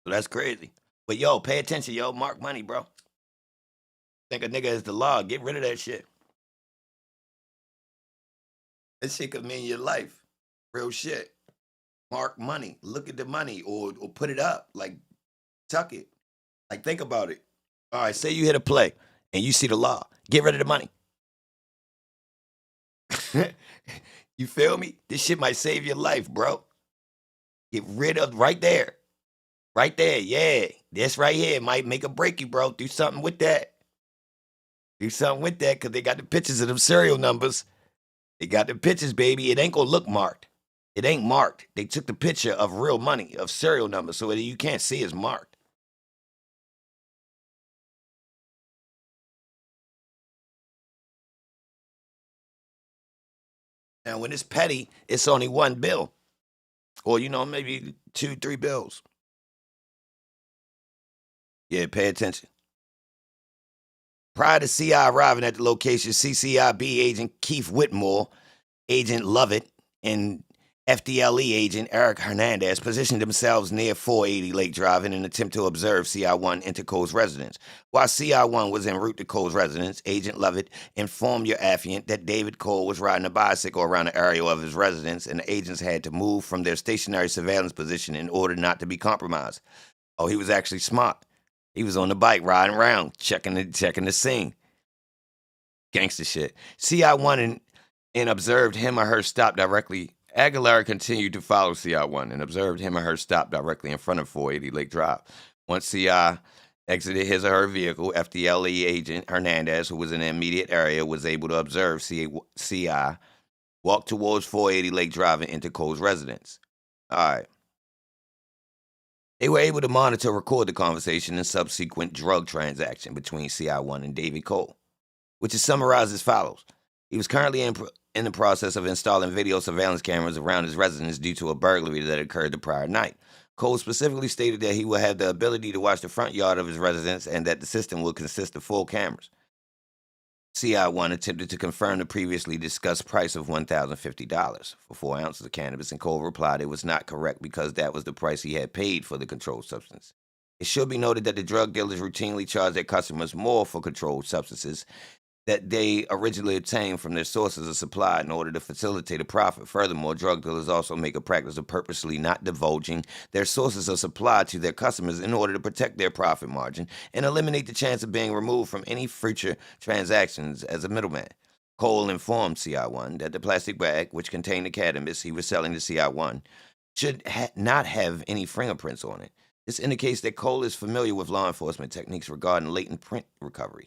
A: that's crazy. But yo, pay attention, yo. Mark money, bro. Think a nigga is the law. Get rid of that shit. That shit could mean your life. Real shit. Mark money. Look at the money or put it up. Like, tuck it. Like, think about it. All right, say you hit a play and you see the law. Get rid of the money. You feel me? This shit might save your life, bro. Get rid of right there. Right there, yeah. This right here might make or break you, bro. Do something with that. Do something with that because they got the pictures of them serial numbers. They got the pictures, baby. It ain't going to look marked. It ain't marked. They took the picture of real money, of serial numbers, so that you can't see it's marked. Now, when it's petty, it's only one bill. Or, maybe 2, 3 bills. Yeah, pay attention. Prior to CI arriving at the location, CCIB agent Keith Whitmore, Agent Lovett, and FDLE agent Eric Hernandez positioned themselves near 480 Lake Drive in an attempt to observe CI1 enter Cole's residence. While CI1 was en route to Cole's residence, Agent Lovett informed your affiant that David Cole was riding a bicycle around the area of his residence, and the agents had to move from their stationary surveillance position in order not to be compromised. Oh, he was actually smart. He was on the bike riding around, checking the scene. Gangster shit. CI1 and observed him or her stop directly. Aguilera continued to follow CI1 and observed him or her stop directly in front of 480 Lake Drive. Once CI exited his or her vehicle, FDLE agent Hernandez, who was in the immediate area, was able to observe CI walk towards 480 Lake Drive and enter Cole's residence. All right. They were able to monitor and record the conversation and subsequent drug transaction between CI1 and David Cole, which is summarized as follows. He was currently in the process of installing video surveillance cameras around his residence due to a burglary that occurred the prior night. Cole specifically stated that he will have the ability to watch the front yard of his residence and that the system will consist of full cameras. CI1 attempted to confirm the previously discussed price of $1,050 for 4 ounces of cannabis, and Cole replied it was not correct because that was the price he had paid for the controlled substance. It should be noted that the drug dealers routinely charge their customers more for controlled substances that they originally obtained from their sources of supply in order to facilitate a profit. Furthermore, drug dealers also make a practice of purposely not divulging their sources of supply to their customers in order to protect their profit margin and eliminate the chance of being removed from any future transactions as a middleman. Cole informed CI1 that the plastic bag, which contained the cannabis he was selling to CI1, should not have any fingerprints on it. This indicates that Cole is familiar with law enforcement techniques regarding latent print recovery.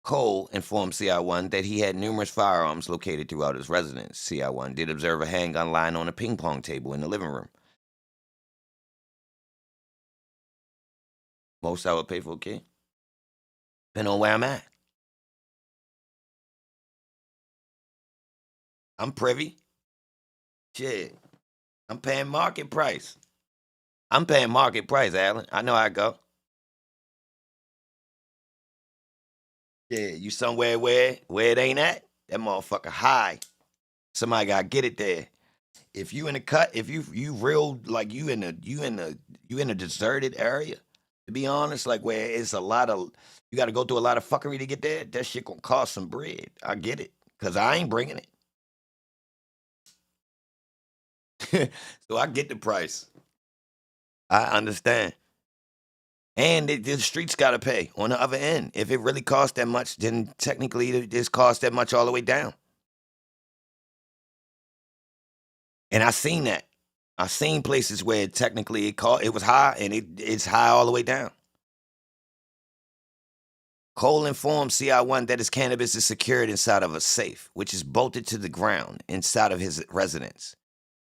A: Cole informed CI1 that he had numerous firearms located throughout his residence. CI1 did observe a handgun lying on a ping pong table in the living room. Most I would pay for a kid. Depending on where I'm at. I'm privy. Shit. I'm paying market price. I'm paying market price, Alan. I know how I go. Yeah, you somewhere where it ain't at, that motherfucker high. Somebody gotta get it there. If you in the cut, if you real like you in a deserted area, to be honest, like where it's a lot of you gotta go through a lot of fuckery to get there, that shit gonna cost some bread. I get it. Cause I ain't bringing it. So I get the price. I understand. And the streets got to pay on the other end. If it really costs that much, then technically it just costs that much all the way down. And I seen that. I seen places where technically it was high and it's high all the way down. Cole informed CI1 that his cannabis is secured inside of a safe, which is bolted to the ground inside of his residence.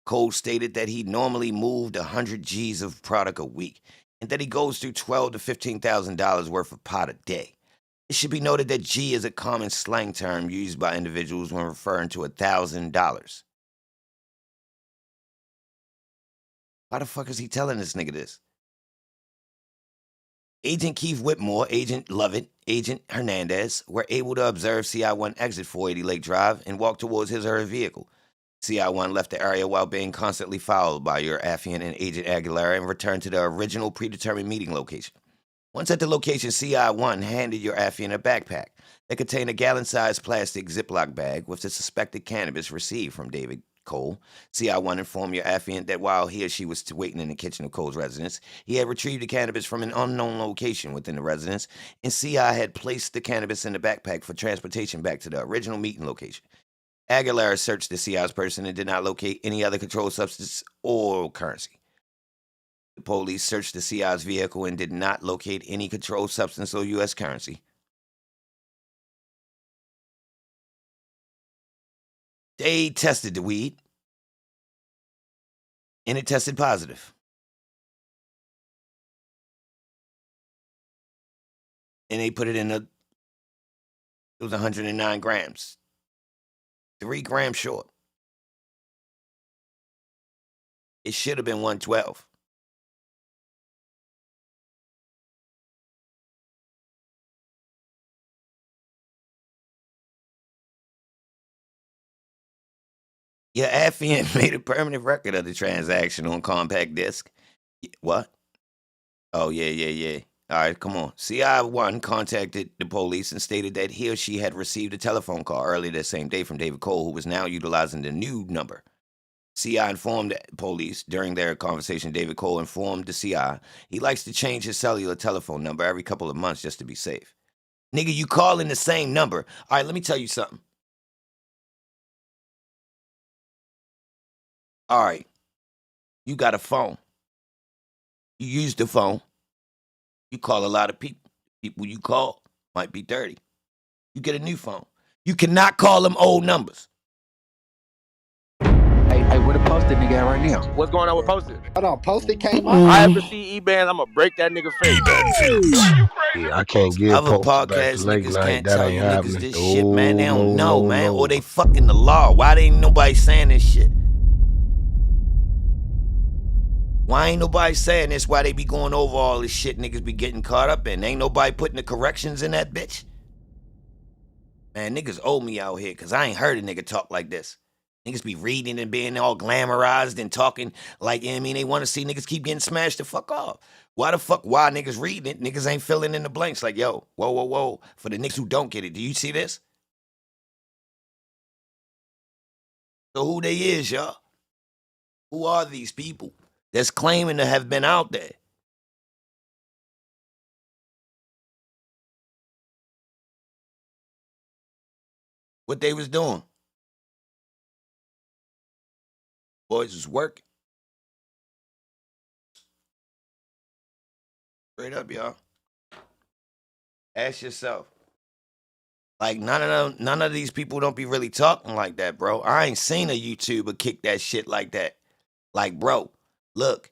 A: Cole stated that he normally moved 100 G's of product a week, and that he goes through $12,000 to $15,000 worth of pot a day. It should be noted that G is a common slang term used by individuals when referring to $1,000. Why the fuck is he telling this nigga this? Agent Keith Whitmore, Agent Lovett, Agent Hernandez were able to observe CI1 exit 480 Lake Drive and walk towards his or her vehicle. CI1 left the area while being constantly followed by your affiant and Agent Aguilera and returned to the original predetermined meeting location. Once at the location, CI1 handed your affiant a backpack that contained a gallon-sized plastic Ziploc bag with the suspected cannabis received from David Cole. CI1 informed your affiant that while he or she was waiting in the kitchen of Cole's residence, he had retrieved the cannabis from an unknown location within the residence, and CI had placed the cannabis in the backpack for transportation back to the original meeting location. Aguilera searched the CI's person and did not locate any other controlled substance or currency. The police searched the CI's vehicle and did not locate any controlled substance or U.S. currency. They tested the weed, and it tested positive. And they put it in it was 109 grams. 3 grams short. It should have been 112. Your affiant made a permanent record of the transaction on compact disc. What? Oh, yeah. All right, come on. CI1 contacted the police and stated that he or she had received a telephone call earlier that same day from David Cole, who was now utilizing the new number. CI informed the police during their conversation. David Cole informed the CI he likes to change his cellular telephone number every couple of months just to be safe. Nigga, you calling the same number. All right, let me tell you something. All right, you got a phone. You use the phone. You call a lot of people. People you call might be dirty. You get a new phone. You cannot call them old numbers.
C: Hey, Hey, where the posted nigga at right now?
D: What's going on with Posted?
C: Hold on, posted came
D: I
C: up.
D: ever see E-bands, I'm gonna break that nigga face.
F: Yeah, I can't give
A: Other
F: posted back to
A: podcast
F: late
A: niggas
F: night.
A: can't
F: That
A: tell
F: ain't
A: you niggas
F: happening.
A: this shit, man. They don't know, man.
F: No.
A: Or they fucking the law. Why ain't nobody saying this shit? Why ain't nobody saying this? Why they be going over all this shit niggas be getting caught up in? Ain't nobody putting the corrections in that bitch? Man, niggas owe me out here because I ain't heard a nigga talk like this. Niggas be reading and being all glamorized and talking like, you know what I mean? They want to see niggas keep getting smashed the fuck off. Why the fuck, why niggas reading it? Niggas ain't filling in the blanks like, yo, whoa. For the niggas who don't get it, do you see this? So who they is, y'all? Who are these people that's claiming to have been out there? What they was doing? Boys was working. Straight up, y'all. Ask yourself. Like none of these people don't be really talking like that, bro. I ain't seen a YouTuber kick that shit like that. Like, bro, look,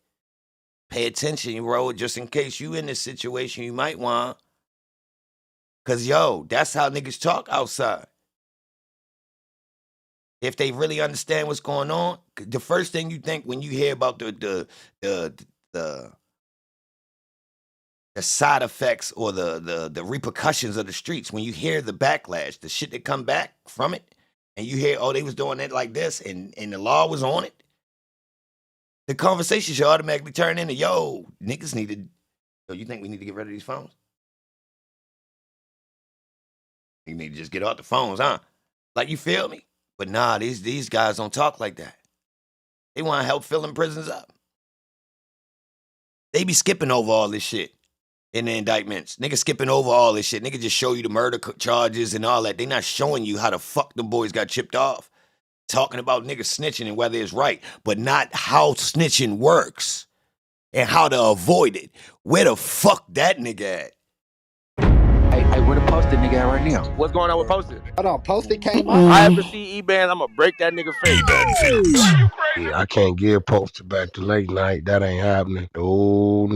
A: pay attention, bro, just in case you in this situation you might want. Cause yo, that's how niggas talk outside. If they really understand what's going on, the first thing you think when you hear about the side effects or the repercussions of the streets, when you hear the backlash, the shit that come back from it, and you hear, oh, they was doing it like this, and the law was on it, the conversation should automatically turn into, yo, niggas need to, yo, you think we need to get rid of these phones? You need to just get off the phones, huh? Like, you feel me? But nah, these guys don't talk like that. They want to help filling prisons up. They be skipping over all this shit in the indictments. Niggas skipping over all this shit. Nigga just show you the murder charges and all that. They not showing you how the fuck the boys got chipped off. Talking about niggas snitching and whether it's right, but not how snitching works and how to avoid it. Where the fuck that nigga at?
C: Hey, where the posted nigga at right now?
D: What's going on with Posted?
C: Hold on, posted came up.
D: I ever see E-bands, I'm gonna break that nigga face.
F: Yeah, I can't give posted back to late night. That ain't happening. No.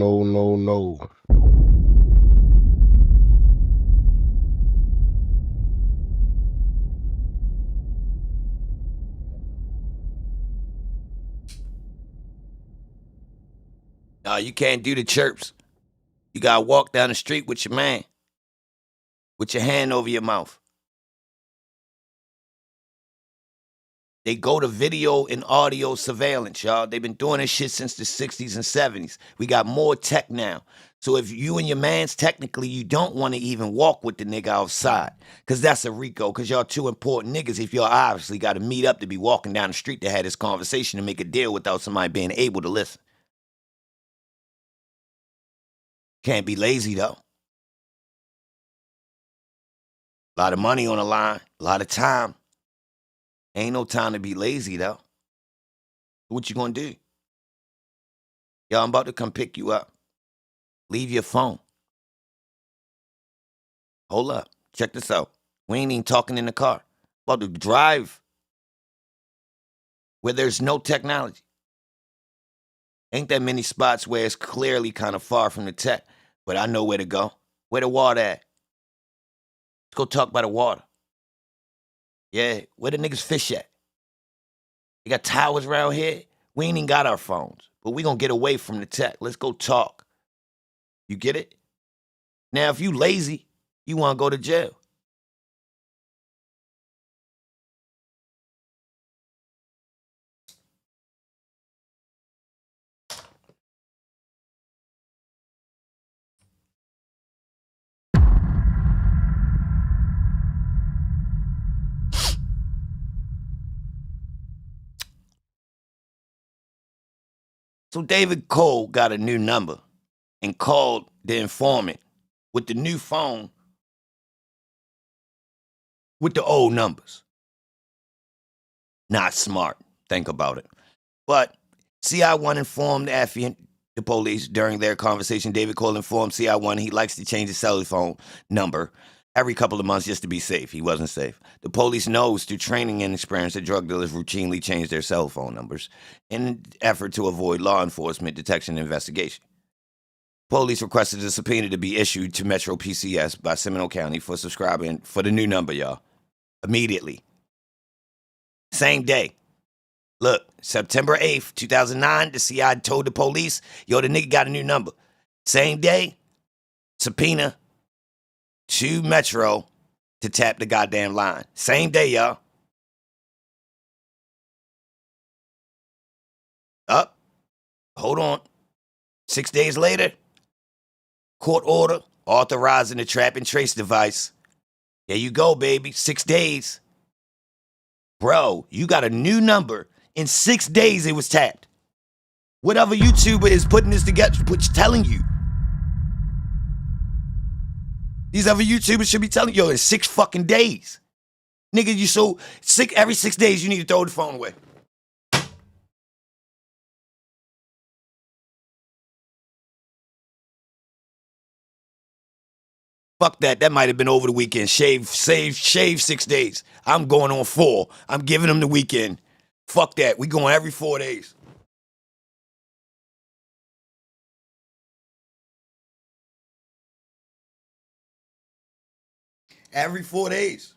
A: Nah, you can't do the chirps. You gotta walk down the street with your man, with your hand over your mouth. They go to video and audio surveillance, y'all. They've been doing this shit since the 60s and 70s. We got more tech now. So if you and your mans, technically, you don't want to even walk with the nigga outside. Because that's a RICO. Because y'all two important niggas if y'all obviously got to meet up to be walking down the street to have this conversation to make a deal without somebody being able to listen. Can't be lazy, though. A lot of money on the line. A lot of time. Ain't no time to be lazy, though. What you gonna do? Yo, I'm about to come pick you up. Leave your phone. Hold up. Check this out. We ain't even talking in the car. About to drive where there's no technology. Ain't that many spots where it's clearly kind of far from the tech, but I know where to go. Where the water at? Let's go talk by the water. Yeah, where the niggas fish at? You got towers around here? We ain't even got our phones, but we gonna get away from the tech. Let's go talk. You get it? Now, if you lazy, you wanna go to jail. So David Cole got a new number and called the informant with the new phone with the old numbers. Not smart. Think about it. But CI1 informed Affiant, the police, during their conversation. David Cole informed CI1 he likes to change his cell phone number every couple of months just to be safe. He wasn't safe. The police knows through training and experience that drug dealers routinely change their cell phone numbers in an effort to avoid law enforcement detection and investigation. Police requested a subpoena to be issued to Metro PCS by Seminole County for subscribing for the new number, y'all. Immediately. Same day. Look, September 8th, 2009, the CI told the police, yo, the nigga got a new number. Same day, subpoena to Metro to tap the goddamn line. Same day, y'all. Up. Hold on. 6 days later, court order authorizing the trap and trace device. There you go, baby. 6 days. Bro, you got a new number. In 6 days, it was tapped. Whatever YouTuber is putting this together, telling you. These other YouTubers should be telling you, yo, in 6 fucking days. Nigga, you so sick, every 6 days you need to throw the phone away. Fuck that. That might have been over the weekend. Shave 6 days. I'm going on 4. I'm giving them the weekend. Fuck that. We going every 4 days. Every 4 days.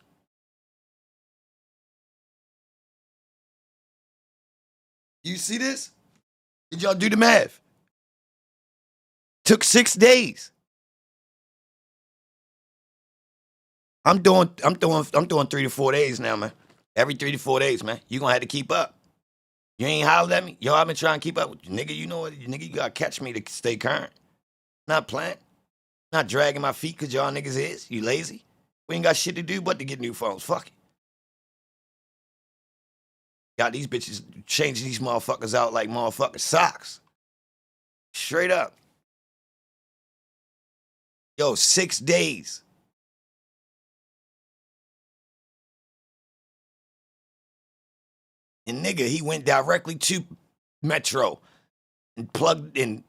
A: You see this? Did y'all do the math? Took 6 days. I'm doing 3 to 4 days now, man. Every 3 to 4 days, man. You gonna have to keep up. You ain't hollered at me? Yo, I've been trying to keep up with you. Nigga, you know what? Nigga, you gotta catch me to stay current. Not playing. Not dragging my feet because y'all niggas is. You lazy? We ain't got shit to do but to get new phones. Fuck it. Got these bitches changing these motherfuckers out like motherfucking socks. Straight up. Yo, 6 days. And nigga, he went directly to Metro and plugged in.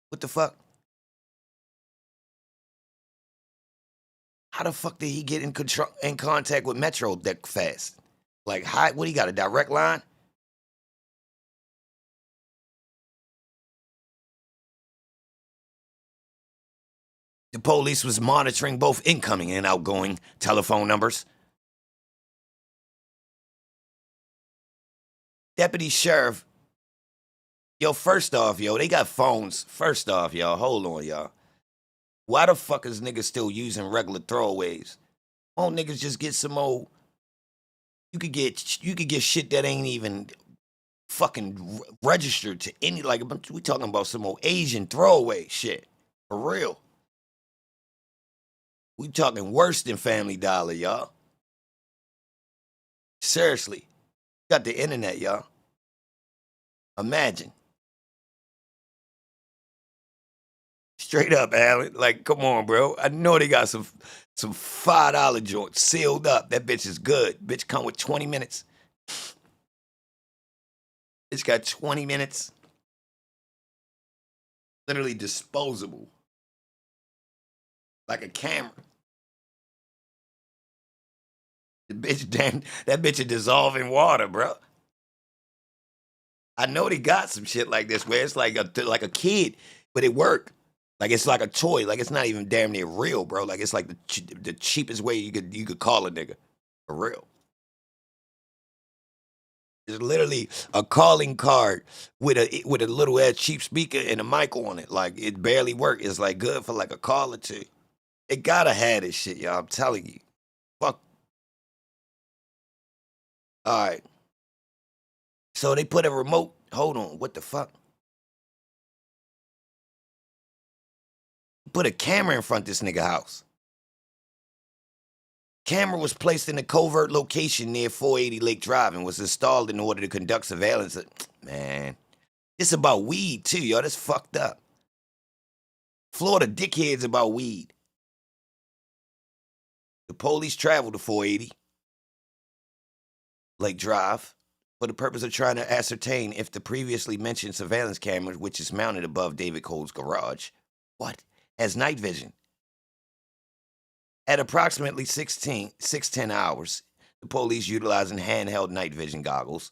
A: What the fuck? How the fuck did he get in contact with Metro that fast? Like, what, he got a direct line? The police was monitoring both incoming and outgoing telephone numbers. Deputy Sheriff, yo, first off, yo, they got phones. First off, y'all, hold on, y'all. Why the fuck is niggas still using regular throwaways? Won't niggas just get some old, you could get shit that ain't even fucking registered to any, like, we talking about some old Asian throwaway shit. For real. We talking worse than Family Dollar, y'all. Seriously. Got the internet, y'all. Imagine. Straight up, Alan. Like, come on, bro. I know they got some $5 joints sealed up. That bitch is good. Bitch come with 20 minutes. It's got 20 minutes. Literally disposable. Like a camera. The bitch, damn, that bitch is dissolving water, bro. I know they got some shit like this where it's like a kid, but it work. Like it's like a toy. Like it's not even damn near real, bro. Like it's like the cheapest way you could call a nigga. For real. It's literally a calling card with a little ass cheap speaker and a mic on it. Like it barely work. It's like good for like a call or two. It gotta have this shit, y'all. I'm telling you. Fuck. All right. So they put a remote. Hold on. What the fuck? Put a camera in front of this nigga house. Camera was placed in a covert location near 480 Lake Drive and was installed in order to conduct surveillance. Man, it's about weed too, yo. That's fucked up. Florida dickheads about weed. The police traveled to 480 Lake Drive for the purpose of trying to ascertain if the previously mentioned surveillance camera, which is mounted above David Cole's garage, has night vision. At approximately 6:10 hours, the police, utilizing handheld night vision goggles,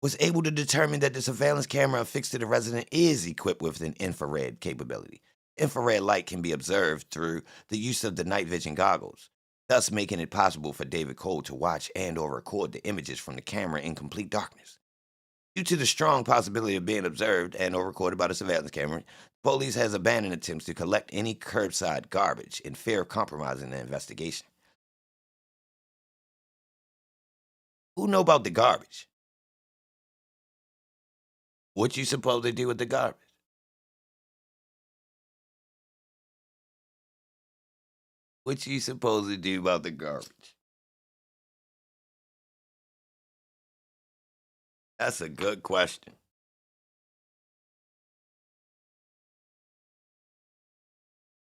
A: was able to determine that the surveillance camera affixed to the resident is equipped with an infrared capability. Infrared light can be observed through the use of the night vision goggles, thus making it possible for David Cole to watch and or record the images from the camera in complete darkness. Due to the strong possibility of being observed and or recorded by the surveillance camera, police has abandoned attempts to collect any curbside garbage in fear of compromising the investigation. Who know about the garbage? What you supposed to do with the garbage? What you supposed to do about the garbage? That's a good question.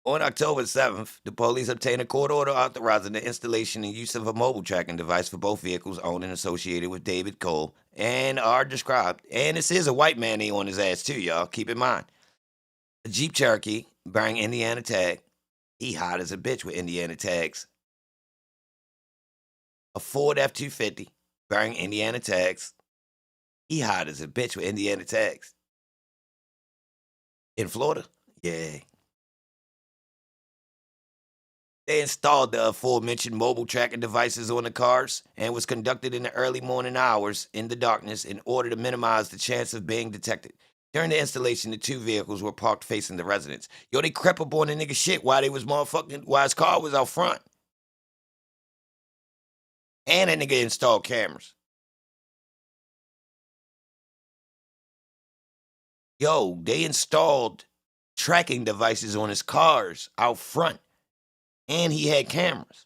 A: On October 7th, the police obtained a court order authorizing the installation and use of a mobile tracking device for both vehicles owned and associated with David Cole and are described. And this is a white man on his ass too, y'all. Keep in mind. A Jeep Cherokee bearing Indiana tag. He hot as a bitch with Indiana tags. A Ford F-250 bearing Indiana tags. He hot as a bitch with Indiana tags. In Florida? Yeah. They installed the aforementioned mobile tracking devices on the cars and was conducted in the early morning hours in the darkness in order to minimize the chance of being detected. During the installation, the two vehicles were parked facing the residence. Yo, they crept up on the nigga shit while his car was out front. And that nigga installed cameras. Yo, they installed tracking devices on his cars out front. And he had cameras.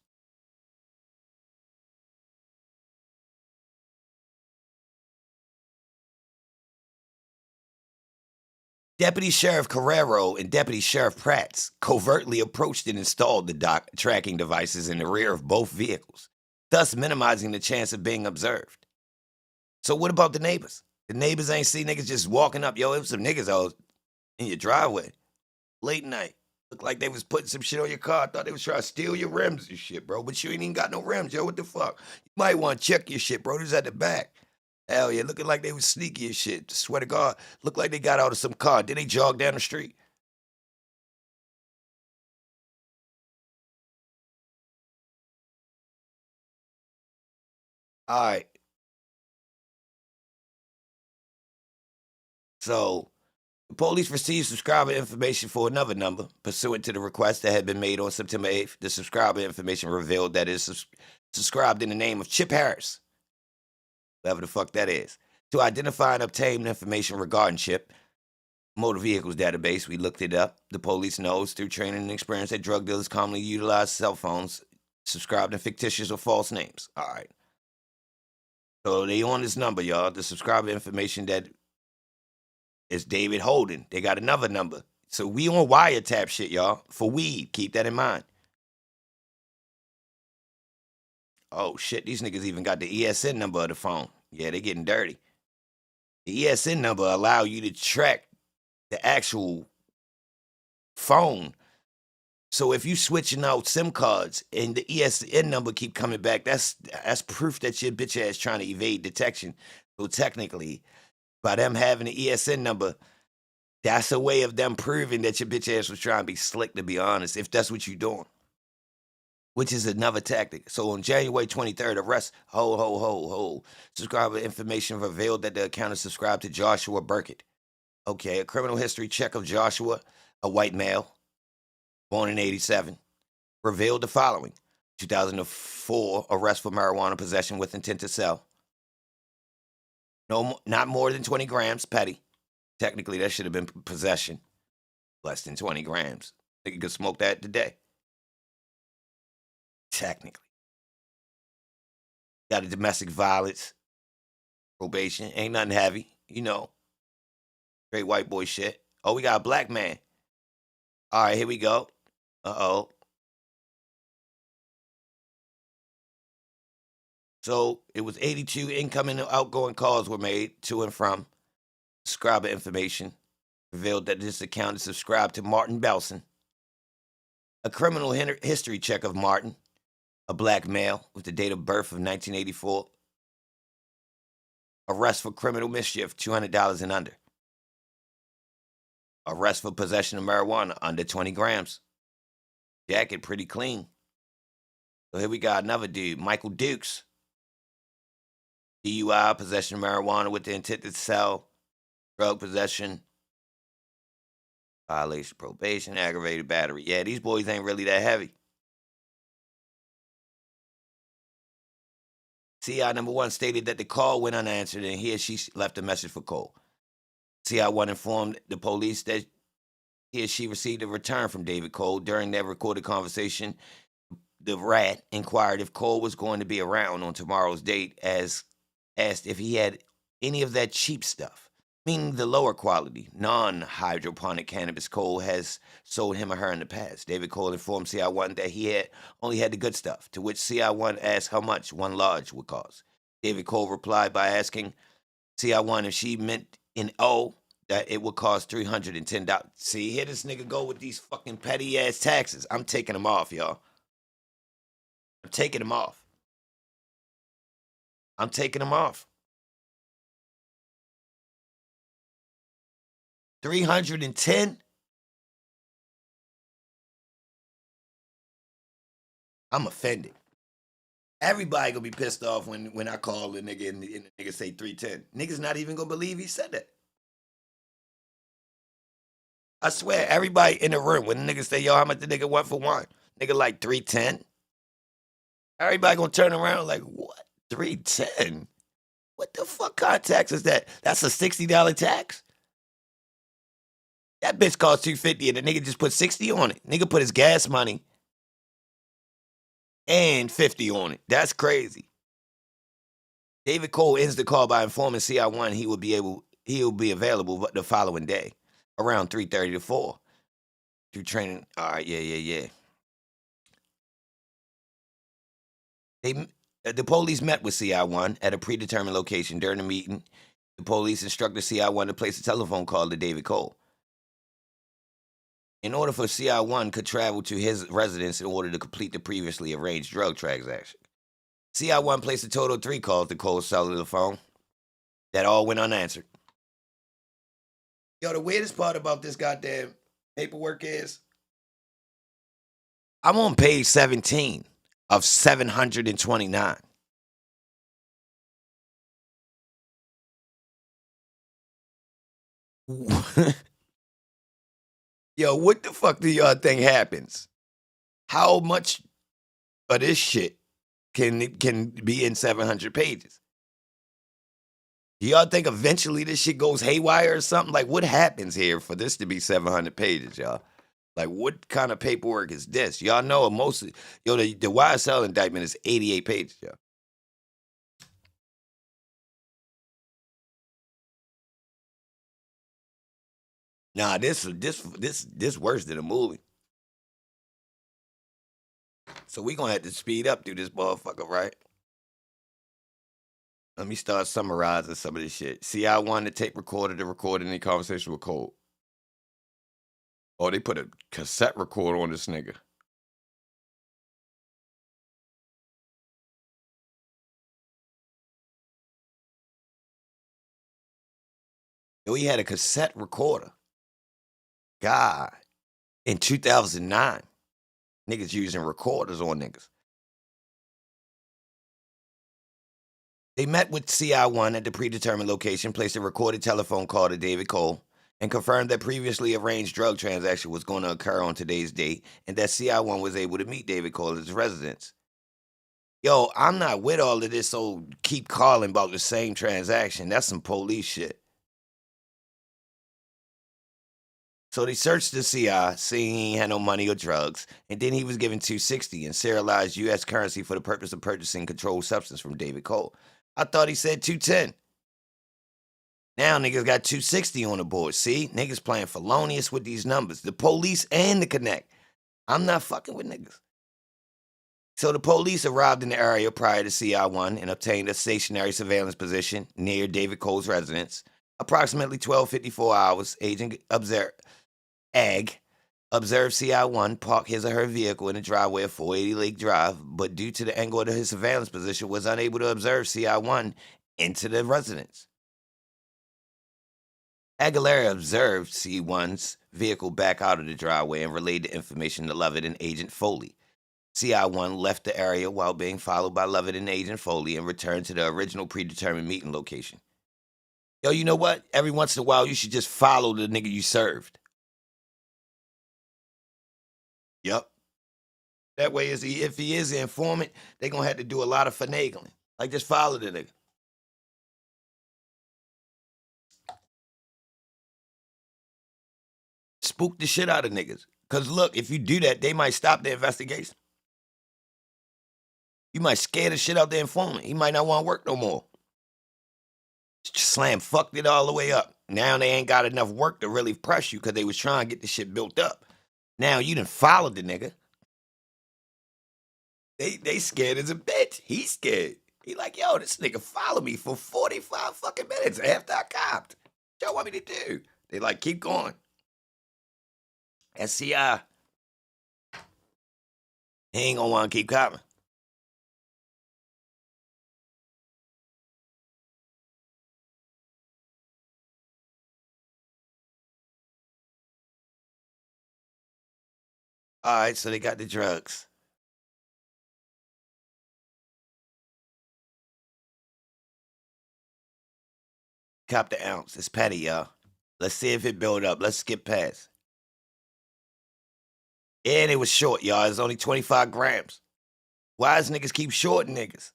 A: Deputy Sheriff Carrero and Deputy Sheriff Prats covertly approached and installed the tracking devices in the rear of both vehicles, thus minimizing the chance of being observed. So what about the neighbors? The neighbors ain't see niggas just walking up. Yo, it was some niggas out in your driveway late night. Looked like they was putting some shit on your car. I thought they was trying to steal your rims and shit, bro. But you ain't even got no rims, yo. What the fuck? You might want to check your shit, bro. This at the back. Hell yeah, looking like they was sneaky as shit. Swear to God, looked like they got out of some car. Then they jogged down the street. All right. So, the police received subscriber information for another number. Pursuant to the request that had been made on September 8th, the subscriber information revealed that it is subscribed in the name of Chip Harris, whoever the fuck that is, to identify and obtain information regarding Chip. Motor vehicles database, we looked it up. The police knows through training and experience that drug dealers commonly utilize cell phones subscribed in fictitious or false names. All right. So they on this number, y'all. The subscriber information that is David Holden. They got another number. So we on wiretap shit, y'all, for weed. Keep that in mind. Oh, shit. These niggas even got the ESN number of the phone. Yeah, they getting dirty. The ESN number allow you to track the actual phone. So if you switching out SIM cards and the ESN number keep coming back, that's proof that your bitch ass trying to evade detection. So technically, by them having the ESN number, that's a way of them proving that your bitch ass was trying to be slick, to be honest, if that's what you're doing. Which is another tactic. So on January 23rd, arrest, subscriber information revealed that the account is subscribed to Joshua Burkett. Okay, a criminal history check of Joshua, a white male, born in 87, revealed the following. 2004, arrest for marijuana possession with intent to sell. No, not more than 20 grams, petty. Technically, that should have been possession. Less than 20 grams. Nigga could smoke that today. Technically. Got a domestic violence. Probation. Ain't nothing heavy. You know. Straight white boy shit. Oh, we got a black man. All right, here we go. Uh-oh. So it was 82 incoming and outgoing calls were made to and from. Subscriber information revealed that this account is subscribed to Martin Belson, A criminal history check of Martin, a black male with the date of birth of 1984. Arrest for criminal mischief, $200 and under. Arrest for possession of marijuana, under 20 grams. Jacket, pretty clean. So here we got another dude, Michael Dukes. DUI, possession of marijuana with the intent to sell, drug possession, violation of probation, aggravated battery. Yeah, these boys ain't really that heavy. CI number 1 stated that the call went unanswered and he or she left a message for Cole. CI 1 informed the police that he or she received a return from David Cole. During their recorded conversation, the rat inquired if Cole was going to be around on tomorrow's date, as asked if he had any of that cheap stuff, meaning the lower quality, non-hydroponic cannabis Cole has sold him or her in the past. David Cole informed CI1 that he had only had the good stuff, to which CI1 asked how much one large would cost. David Cole replied by asking CI1 if she meant in O that it would cost $310. See, here this nigga go with these fucking petty-ass taxes. I'm taking them off, y'all. I'm taking them off. I'm taking them off. 310? I'm offended. Everybody gonna be pissed off when I call the nigga and the nigga say 310. Niggas not even gonna believe he said that. I swear, everybody in the room, when the nigga say, yo, how much the nigga want for one? Nigga like 310? Everybody gonna turn around like, what? 310? What the fuck kind of tax is that? That's a $60 tax? That bitch cost $250 and the nigga just put $60 on it. Nigga put his gas money and $50 on it. That's crazy. David Cole ends the call by informing CI1 he'll be available the following day, around 3:30 to 4. Through training. All right, yeah. The police met with CI1 at a predetermined location. During the meeting, the police instructed CI1 to place a telephone call to David Cole. In order for CI1 could travel to his residence in order to complete the previously arranged drug transaction. CI1 placed a total of 3 calls to Cole's cellular phone that all went unanswered. Yo, the weirdest part about this goddamn paperwork is I'm on page 17 of 729. Yo, what the fuck do y'all think happens? How much of this shit can be in 700 pages? Do y'all think eventually this shit goes haywire or something? Like, what happens here for this to be 700 pages, y'all? Like, what kind of paperwork is this? Y'all know mostly, the YSL indictment is 88 pages, y'all. Nah, this worse than a movie. So we gonna have to speed up through this motherfucker, right? Let me start summarizing some of this shit. CI1 the tape recorder to record any conversation with Cole. Oh, they put a cassette recorder on this nigga. Yo, he had a cassette recorder. God. In 2009. Niggas using recorders on niggas. They met with CI1 at the predetermined location, placed a recorded telephone call to David Cole, and confirmed that previously arranged drug transaction was going to occur on today's date, and that CI1 was able to meet David Cole at his residence. Yo, I'm not with all of this, so keep calling about the same transaction. That's some police shit. So they searched the CI, seeing he had no money or drugs, and then he was given $260 in serialized U.S. currency for the purpose of purchasing controlled substance from David Cole. I thought he said $210. Now niggas got $260 on the board. See? Niggas playing felonious with these numbers. The police and the connect. I'm not fucking with niggas. So the police arrived in the area prior to CI1 and obtained a stationary surveillance position near David Cole's residence. Approximately 12:54 hours, Agent Ag Observed CI1 park his or her vehicle in the driveway of 480 Lake Drive, but due to the angle of his surveillance position, was unable to observe CI1 into the residence. Aguilera observed C1's vehicle back out of the driveway and relayed the information to Lovett and Agent Foley. CI1 left the area while being followed by Lovett and Agent Foley and returned to the original predetermined meeting location. Yo, you know what? Every once in a while, you should just follow the nigga you served. Yup. That way, if he is the informant, they gonna have to do a lot of finagling. Like, just follow the nigga. Spook the shit out of niggas. Because look, if you do that, they might stop the investigation. You might scare the shit out the informant. He might not want to work no more. Just fucked it all the way up. Now they ain't got enough work to really press you because they was trying to get the shit built up. Now you done followed the nigga. They scared as a bitch. He's scared. He like, yo, this nigga followed me for 45 fucking minutes after I copped. What y'all want me to do? They like, keep going. SCI. He ain't gonna want to keep copping. All right, so they got the drugs. Cop the ounce. It's petty, y'all. Let's see if it build up. Let's skip past. And it was short, y'all. It's only 25 grams. Why does niggas keep shorting niggas?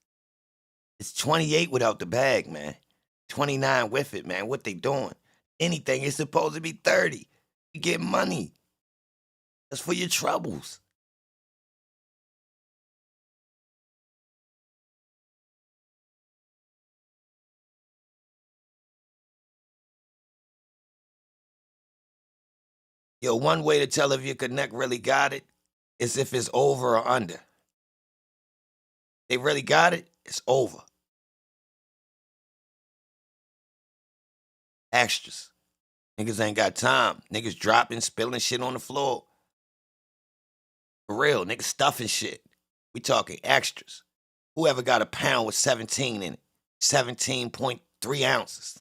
A: It's 28 without the bag, man. 29 with it, man. What they doing? Anything is supposed to be 30. You get money. That's for your troubles. Yo, one way to tell if your connect really got it is if it's over or under. They really got it, it's over. Extras. Niggas ain't got time. Niggas dropping, spilling shit on the floor. For real, niggas stuffing shit. We talking extras. Whoever got a pound with 17 in it. 17.3 ounces.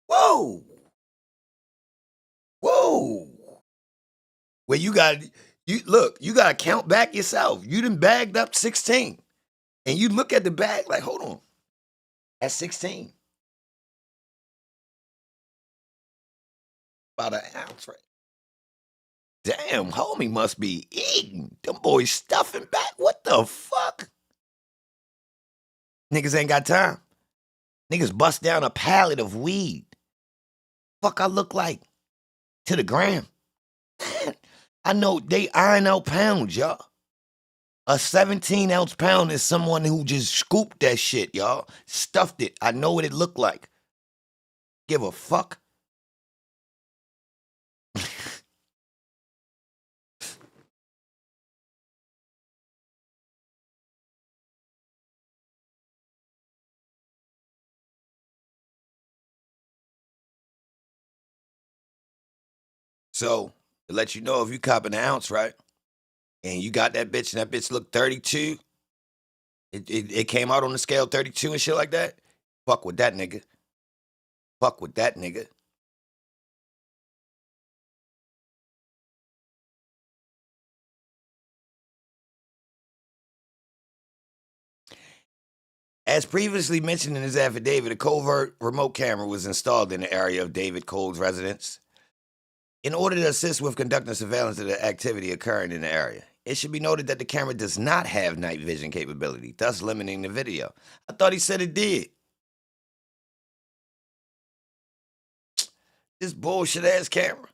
A: Whoa! Whoa! Well, you gotta count back yourself. You done bagged up 16. And you look at the bag like, hold on. That's 16. About an ounce, right? Damn, homie must be eating. Them boys stuffing back. What the fuck? Niggas ain't got time. Niggas bust down a pallet of weed. Fuck I look like? To the gram. I know they iron out pounds, y'all. A 17-ounce pound is someone who just scooped that shit, y'all. Stuffed it. I know what it looked like. Give a fuck. So, to let you know if you copping an ounce, right? And you got that bitch and that bitch looked 32. It came out on the scale 32 and shit like that. Fuck with that nigga. Fuck with that nigga. As previously mentioned in his affidavit, a covert remote camera was installed in the area of David Cole's residence in order to assist with conducting surveillance of the activity occurring in the area. It should be noted that the camera does not have night vision capability, thus limiting the video. I thought he said it did. This bullshit ass camera.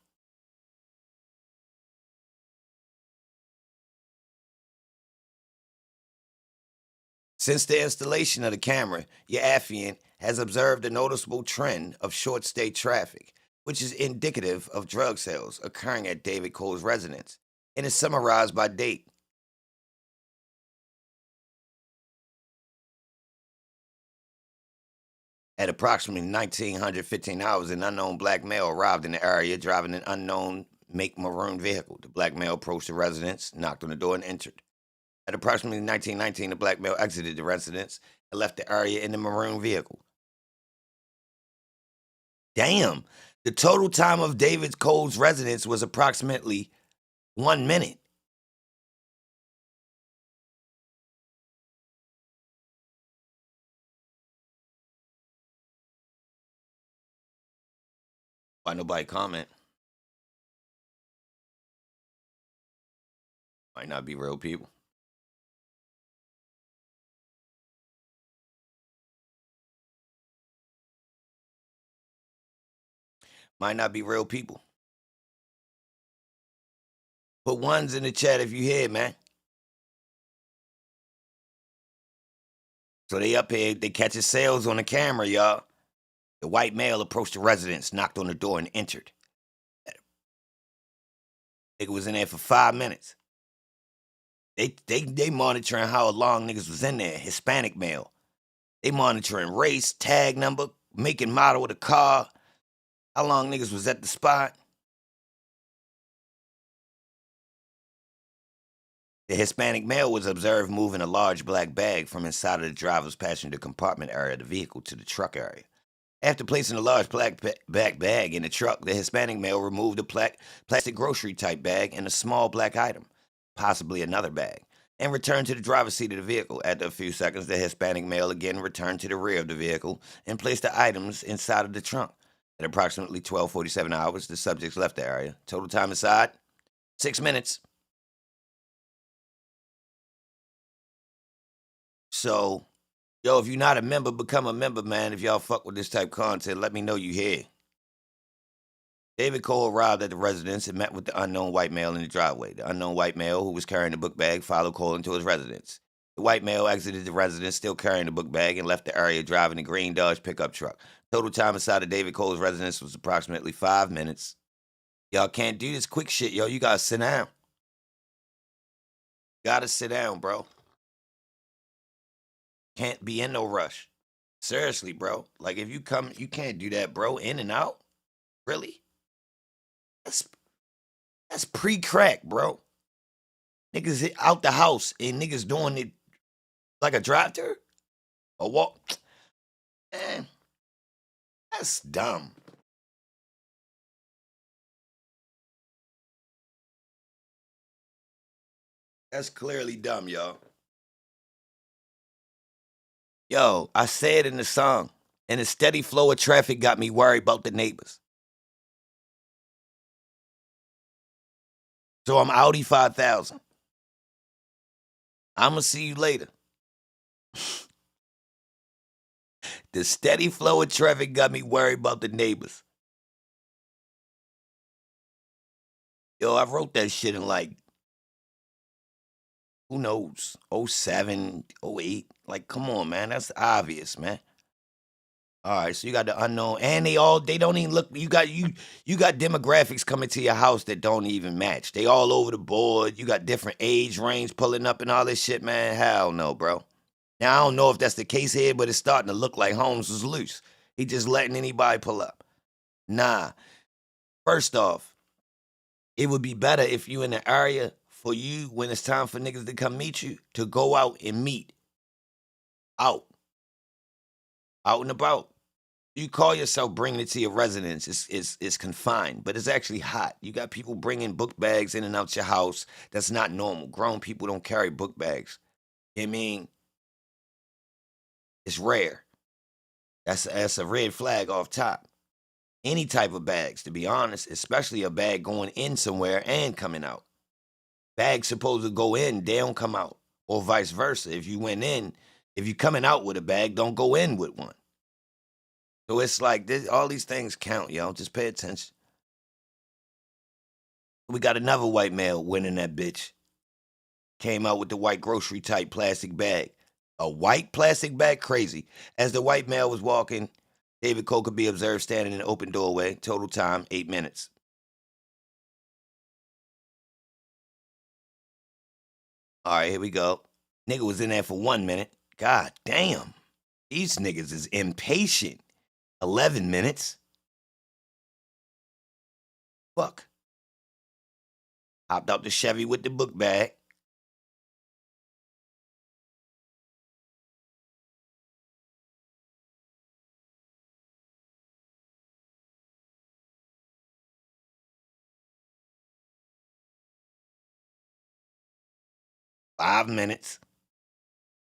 A: Since the installation of the camera, your affiant has observed a noticeable trend of short-stay traffic, which is indicative of drug sales occurring at David Cole's residence, and is summarized by date. At approximately 1915 hours, an unknown black male arrived in the area driving an unknown make maroon vehicle. The black male approached the residence, knocked on the door, and entered. At approximately 1919, the black male exited the residence and left the area in the maroon vehicle. Damn. The total time of David Cole's residence was approximately 1 minute. Why nobody comment? Might not be real people. Might not be real people. Put ones in the chat if you hear, man. So they up here, they catching sales on the camera, y'all. The white male approached the residence, knocked on the door, and entered. Nigga was in there for 5 minutes. They monitoring how long niggas was in there. Hispanic male. They monitoring race, tag number, make and model of the car, how long niggas was at the spot. The Hispanic male was observed moving a large black bag from inside of the driver's passenger compartment area of the vehicle to the truck area. After placing a large black bag in the truck, the Hispanic male removed a plastic grocery type bag and a small black item, possibly another bag, and returned to the driver's seat of the vehicle. After a few seconds, the Hispanic male again returned to the rear of the vehicle and placed the items inside of the trunk. At approximately 12:47 hours, the subjects left the area. Total time inside, 6 minutes. So, yo, if you're not a member, become a member, man. If y'all fuck with this type of content, let me know you here. David Cole arrived at the residence and met with the unknown white male in the driveway. The unknown white male, who was carrying the book bag, followed Cole into his residence. The white male exited the residence still carrying the book bag and left the area driving a green Dodge pickup truck. Total time inside of David Cole's residence was approximately 5 minutes. Y'all can't do this quick shit, yo. You gotta sit down. Gotta sit down, bro. Can't be in no rush. Seriously, bro. Like, if you come, you can't do that, bro. In and out? Really? That's pre-crack, bro. Niggas out the house and niggas doing it like a drive-thru? A walk? Man, that's dumb. That's clearly dumb, y'all. Yo, I said in the song, and the steady flow of traffic got me worried about the neighbors. So I'm Audi 5000. I'ma see you later. The steady flow of traffic got me worried about the neighbors. Yo, I wrote that shit in like, who knows, 07, 08. Like, come on, man. That's obvious, man. All right, so you got the unknown, and they don't even look. You got demographics coming to your house that don't even match. They all over the board. You got different age range pulling up and all this shit, man. Hell no, bro. Now I don't know if that's the case here, but it's starting to look like Holmes was loose. He just letting anybody pull up. Nah. First off, it would be better if you in the area for you when it's time for niggas to come meet you to go out and meet. Out and about. You call yourself bringing it to your residence. It's confined, but it's actually hot. You got people bringing book bags in and out your house. That's not normal. Grown people don't carry book bags. I mean, it's rare. That's a red flag off top. Any type of bags, to be honest, especially a bag going in somewhere and coming out. Bags supposed to go in, they don't come out. Or vice versa. If you coming out with a bag, don't go in with one. So it's like all these things count, yo. Just pay attention. We got another white male winning that bitch. Came out with the white grocery type plastic bag. A white plastic bag? Crazy. As the white male was walking, David Cole could be observed standing in an open doorway. Total time, 8 minutes. All right, here we go. Nigga was in there for 1 minute. God damn. These niggas is impatient. 11 minutes. Fuck. Hopped out the Chevy with the book bag. Five minutes.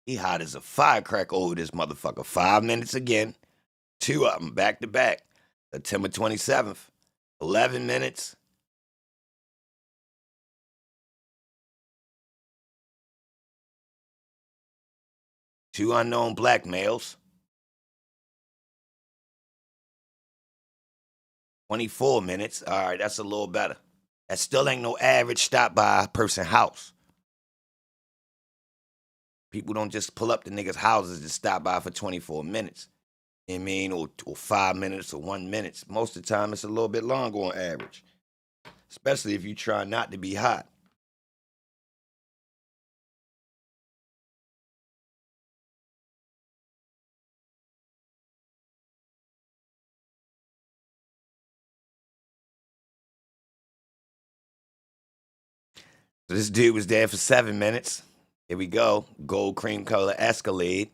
A: He hot as a firecracker over this motherfucker. 5 minutes again. Two of them back to back. September 27th. 11 minutes. Two unknown black males. 24 minutes. All right, that's a little better. That still ain't no average stop by a person's house. People don't just pull up to niggas' houses and stop by for 24 minutes. You know what I mean? Or 5 minutes or 1 minute. Most of the time, it's a little bit longer on average. Especially if you try not to be hot. So this dude was there for 7 minutes. Here we go. Gold cream color Escalade.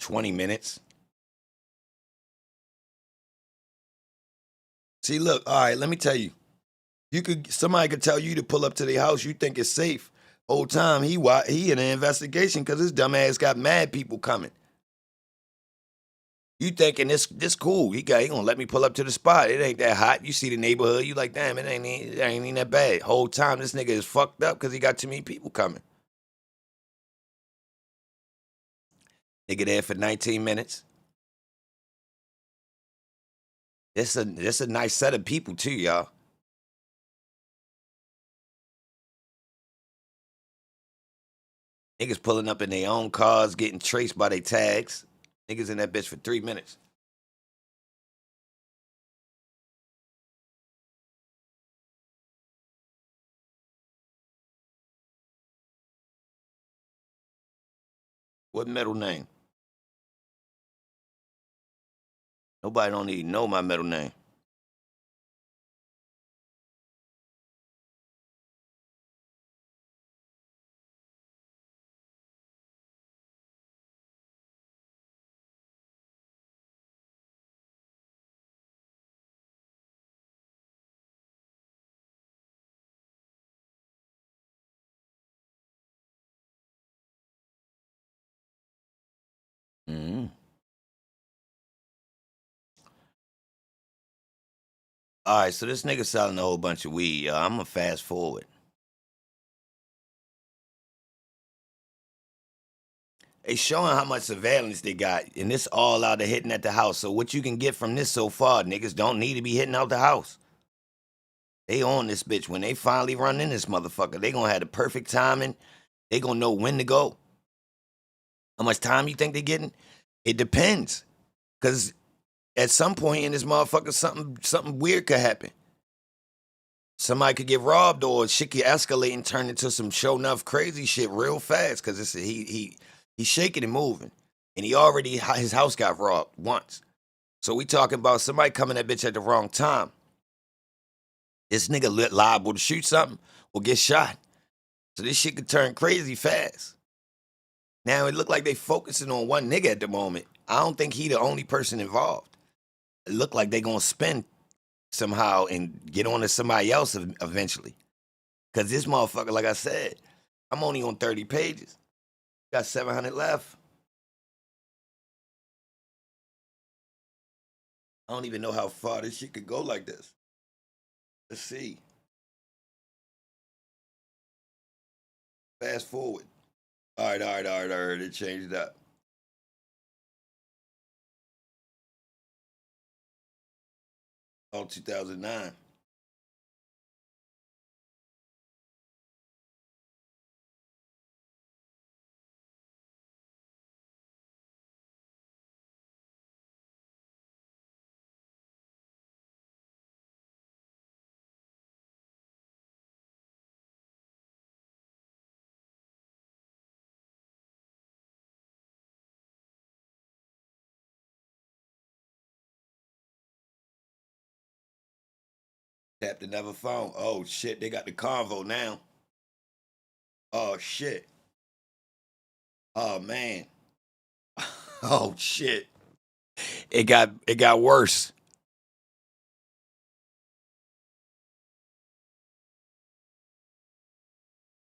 A: $20 minutes. See, look, all right, let me tell you. Somebody could tell you to pull up to their house, you think it's safe. Whole time he in an investigation because his dumb ass got mad people coming. You thinking this cool? He gonna let me pull up to the spot. It ain't that hot. You see the neighborhood, you like, damn, it ain't even that bad. Whole time this nigga is fucked up because he got too many people coming. Nigga there for 19 minutes. This a nice set of people too, y'all. Niggas pulling up in their own cars, getting traced by their tags. Niggas in that bitch for 3 minutes. What middle name? Nobody don't even know my middle name. Mm-hmm. All right, so this nigga selling a whole bunch of weed, y'all. I'm gonna fast forward. They showing how much surveillance they got, and this all out of hitting at the house. So what you can get from this so far, niggas don't need to be hitting out the house. They on this bitch. When they finally run in this motherfucker, they gonna have the perfect timing. They gonna know when to go. How much time you think they getting? It depends. Cause at some point in this motherfucker, something weird could happen. Somebody could get robbed or shit could escalate and turn into some show enough crazy shit real fast. Cause it's he's shaking and moving. And his house got robbed once. So we talking about somebody coming that bitch at the wrong time. This nigga liable to shoot something or get shot. So this shit could turn crazy fast. Now it look like they focusing on one nigga at the moment. I don't think he the only person involved. It look like they gonna spin somehow and get on to somebody else eventually. Cause this motherfucker, like I said, I'm only on 30 pages. Got 700 left. I don't even know how far this shit could go like this. Let's see. Fast forward. All right. It changed up. Oh, 2009. Tapped another phone. Oh shit, they got the convo now. Oh shit. Oh man. Oh shit. It got worse.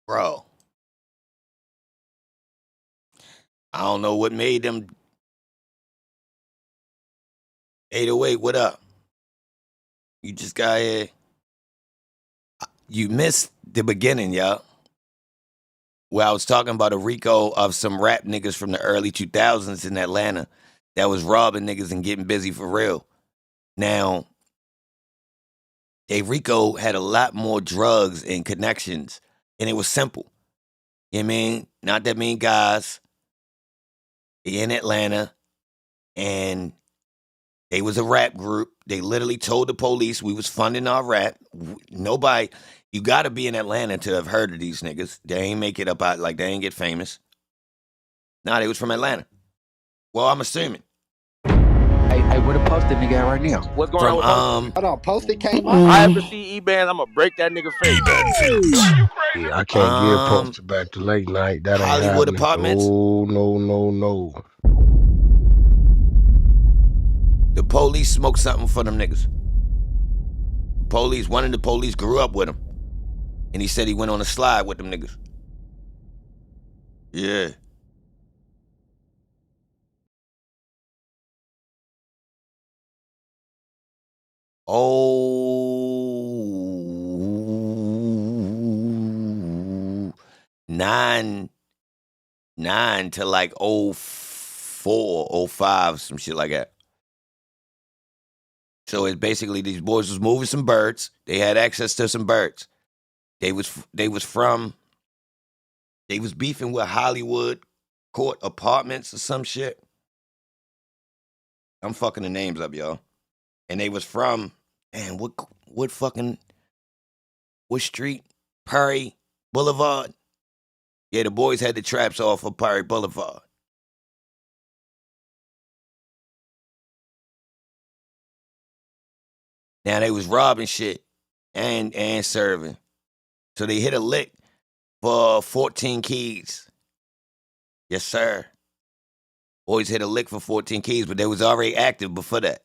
A: Bro. I don't know what made them 808, what up? You just got here. You missed the beginning, y'all. Where I was talking about a RICO of some rap niggas from the early 2000s in Atlanta that was robbing niggas and getting busy for real. Now, a RICO had a lot more drugs and connections, and it was simple. You know what I mean? Not that many guys in Atlanta, and they was a rap group. They literally told the police we was funding our rap. Nobody, you got to be in Atlanta to have heard of these niggas. They ain't make it up out, like they ain't get famous. Nah, they was from Atlanta. Well, I'm assuming.
C: Hey, where the posted nigga at right now?
D: What's going on
A: From
D: with posted?
C: Hold on, posted came
D: I
C: up.
D: ever see E-Bands, I'm gonna break that nigga face.
F: Yeah, I can't give posted back to late night. That ain't
A: Hollywood
F: happening.
A: Apartments.
F: No.
A: The police smoked something for them niggas. One of the police grew up with him. And he said he went on a slide with them niggas. Yeah. Oh, 9 to like 04, 05, some shit like that. So it's basically these boys was moving some birds. They had access to some birds. They was beefing with Hollywood Court Apartments or some shit. I'm fucking the names up, y'all. And they was from, man, what street? Perry Boulevard. Yeah, the boys had the traps off of Perry Boulevard. Now they was robbing shit and serving. So they hit a lick for 14 keys. Yes, sir. Boys hit a lick for 14 keys, but they was already active before that.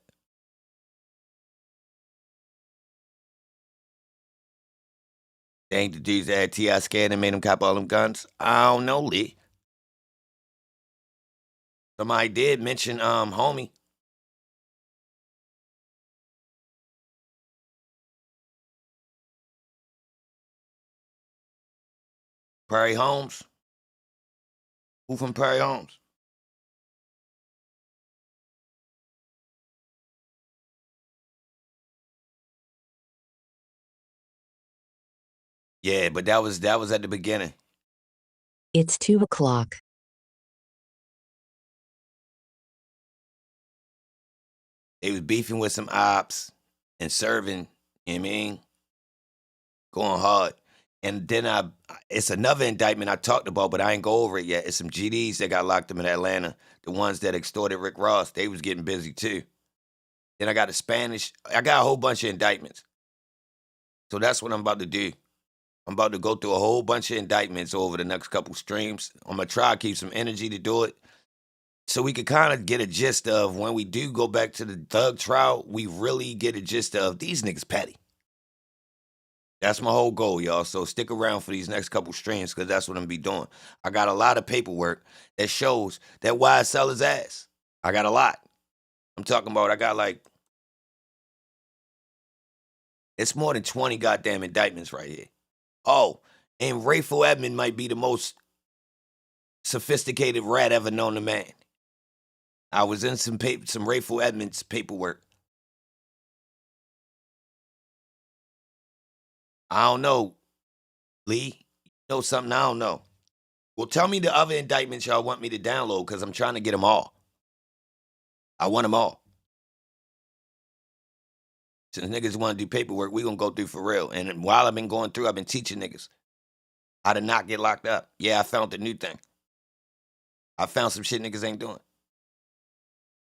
A: They ain't the dudes that had T.I. scared and made them cop all them guns. I don't know, Lee. Somebody did mention homie. Prairie Homes. Who from Prairie Homes? Yeah, but that was at the beginning.
B: It's 2 o'clock.
A: They was beefing with some ops and serving, you know what I mean? Going hard. And then it's another indictment I talked about, but I ain't go over it yet. It's some GDs that got locked up in Atlanta. The ones that extorted Rick Ross, they was getting busy too. Then I got I got a whole bunch of indictments. So that's what I'm about to do. I'm about to go through a whole bunch of indictments over the next couple streams. I'm going to try to keep some energy to do it. So we could kind of get a gist of when we do go back to the thug trial, we really get a gist of these niggas petty. That's my whole goal, y'all. So stick around for these next couple streams because that's what I'm going to be doing. I got a lot of paperwork that shows that YSL is ass. I got a lot. I'm talking about I got like, it's more than 20 goddamn indictments right here. Oh, and Rayful Edmond might be the most sophisticated rat ever known to man. I was in some Rayful Edmonds paperwork. I don't know, Lee. You know something I don't know. Well, tell me the other indictments y'all want me to download because I'm trying to get them all. I want them all. Since niggas want to do paperwork, we going to go through for real. And while I've been going through, I've been teaching niggas how to not get locked up. Yeah, I found the new thing. I found some shit niggas ain't doing.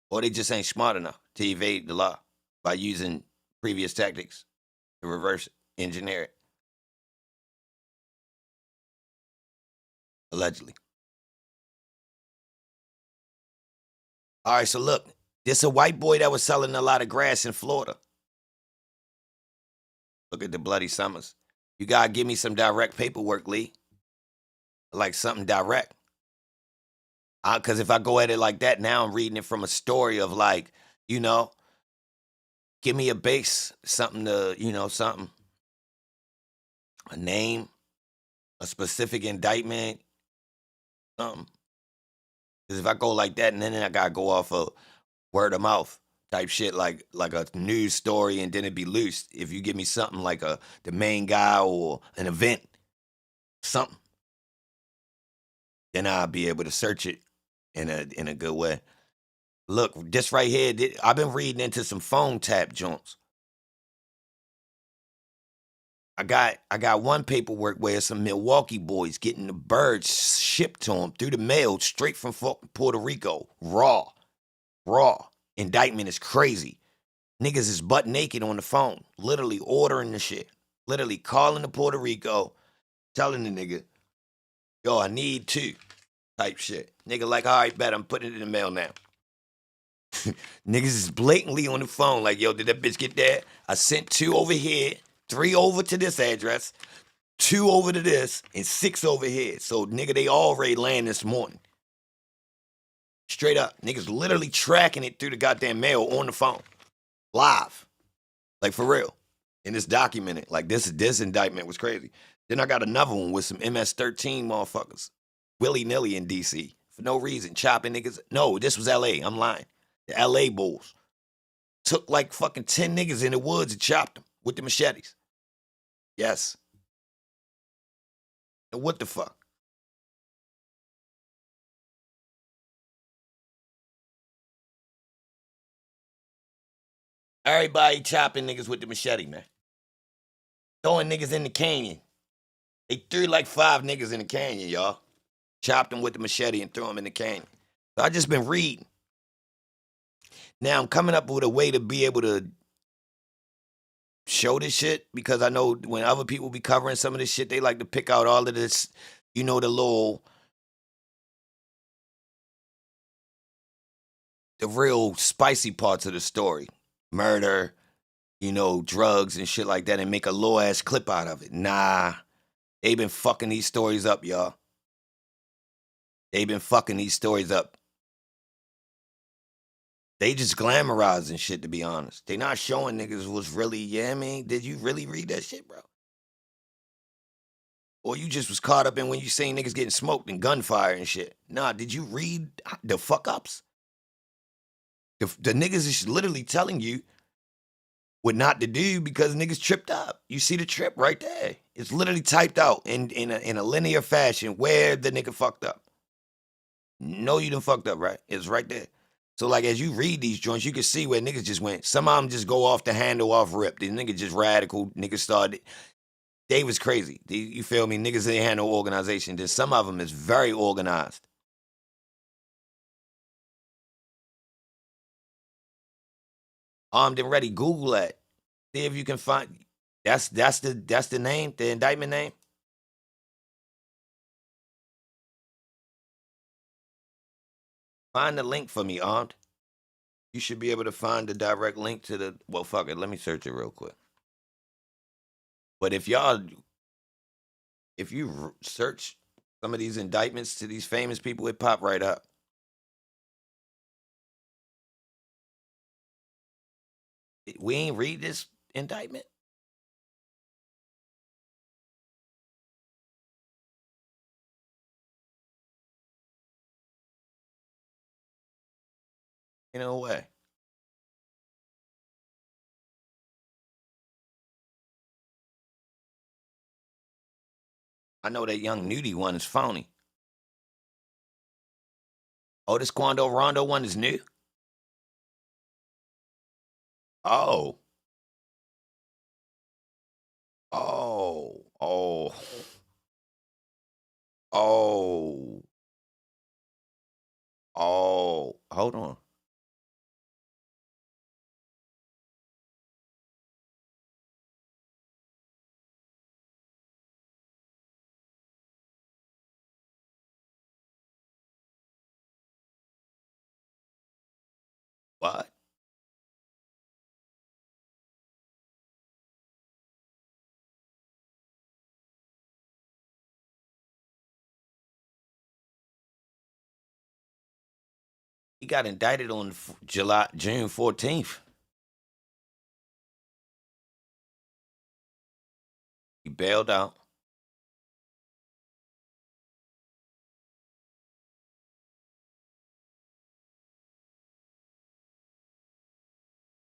A: Or they just ain't smart enough to evade the law by using previous tactics to reverse engineer it. Allegedly. All right, so look, this a white boy that was selling a lot of grass in Florida. Look at the bloody summers. You gotta give me some direct paperwork, Lee. Like something direct. Because if I go at it like that, now I'm reading it from a story of like, you know, give me a base, something to, you know, something. A name, a specific indictment, something. Because if I go like that, and then I gotta go off of word of mouth type shit, like a news story, and then it be loose. If you give me something like the main guy or an event, something, then I'll be able to search it in a good way. Look, this right here, I've been reading into some phone tap joints. I got one paperwork where some Milwaukee boys getting the birds shipped to them through the mail straight from fucking Puerto Rico. Raw. Indictment is crazy. Niggas is butt naked on the phone, literally ordering the shit. Literally calling to Puerto Rico, telling the nigga, yo, I need 2 type shit. Nigga like, all right, bet, I'm putting it in the mail now. Niggas is blatantly on the phone like, yo, did that bitch get that? I sent 2 over here, 3 over to this address, 2 over to this, and 6 over here. So, nigga, they already land this morning. Straight up. Niggas literally tracking it through the goddamn mail on the phone. Live. Like, for real. And it's documented. Like, this indictment was crazy. Then I got another one with some MS-13 motherfuckers. Willy-nilly in D.C. For no reason. Chopping niggas. No, this was L.A. I'm lying. The L.A. Bulls. Took like fucking 10 niggas in the woods and chopped them with the machetes. Yes. And what the fuck? Everybody chopping niggas with the machete, man. Throwing niggas in the canyon. They threw like 5 niggas in the canyon, y'all. Chopped them with the machete and threw them in the canyon. So I just been reading. Now I'm coming up with a way to be able to show this shit, because I know when other people be covering some of this shit, they like to pick out all of this, you know, the real spicy parts of the story. Murder, you know, drugs and shit like that, and make a low ass clip out of it. Nah, they been fucking these stories up, y'all. They been fucking these stories up. They just glamorizing shit, to be honest. They not showing niggas what's really, yeah, I mean, did you really read that shit, bro? Or you just was caught up in when you seen niggas getting smoked and gunfire and shit. Nah, did you read the fuck ups? The niggas is literally telling you what not to do because niggas tripped up. You see the trip right there. It's literally typed out in a linear fashion where the nigga fucked up. No, you done fucked up, right? It's right there. So, like, as you read these joints, you can see where niggas just went. Some of them just go off the handle, off rip. These niggas just radical. Niggas started. They was crazy. You feel me? Niggas ain't had no organization. Then some of them is very organized. Armed and ready. Google that. See if you can find. That's the name, the indictment name. Find the link for me, Armed. You should be able to find the direct link to the. Well, fuck it. Let me search it real quick. But if you search some of these indictments to these famous people, it pop right up. We ain't read this indictment. In a way. I know that young nudie one is phony. Oh, this Quando Rondo one is new? Oh. Oh. Oh. Oh. Oh. Hold on. He got indicted on June 14th. He bailed out.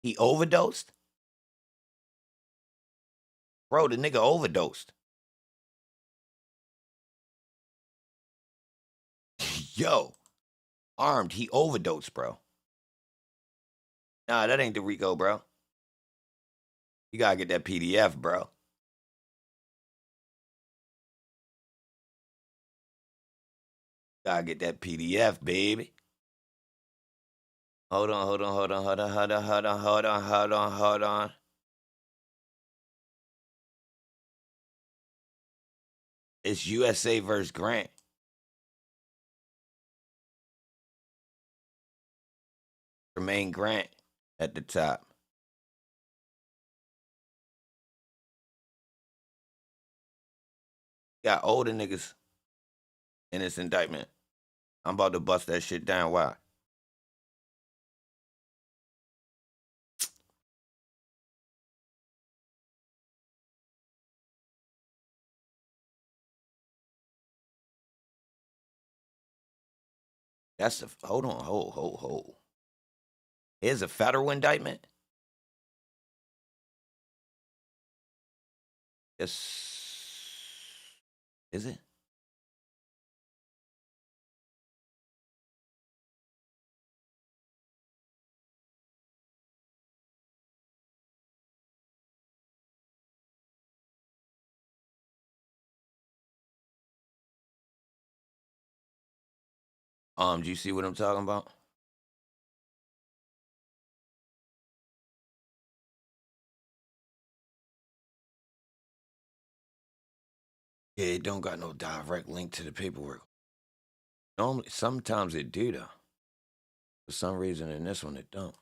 A: He overdosed? Bro, the nigga overdosed. Yo, armed, he overdosed, bro. Nah, that ain't the RICO, bro. You gotta get that PDF, bro. Gotta get that PDF, baby. Hold on. It's USA versus Grant. Jermaine Grant at the top. Got older niggas in this indictment. I'm about to bust that shit down. Why? That's the hold on. Here's a federal indictment. Yes. Is it? Do you see what I'm talking about? Yeah, it don't got no direct link to the paperwork. Normally, sometimes it do though. For some reason, in this one, it don't.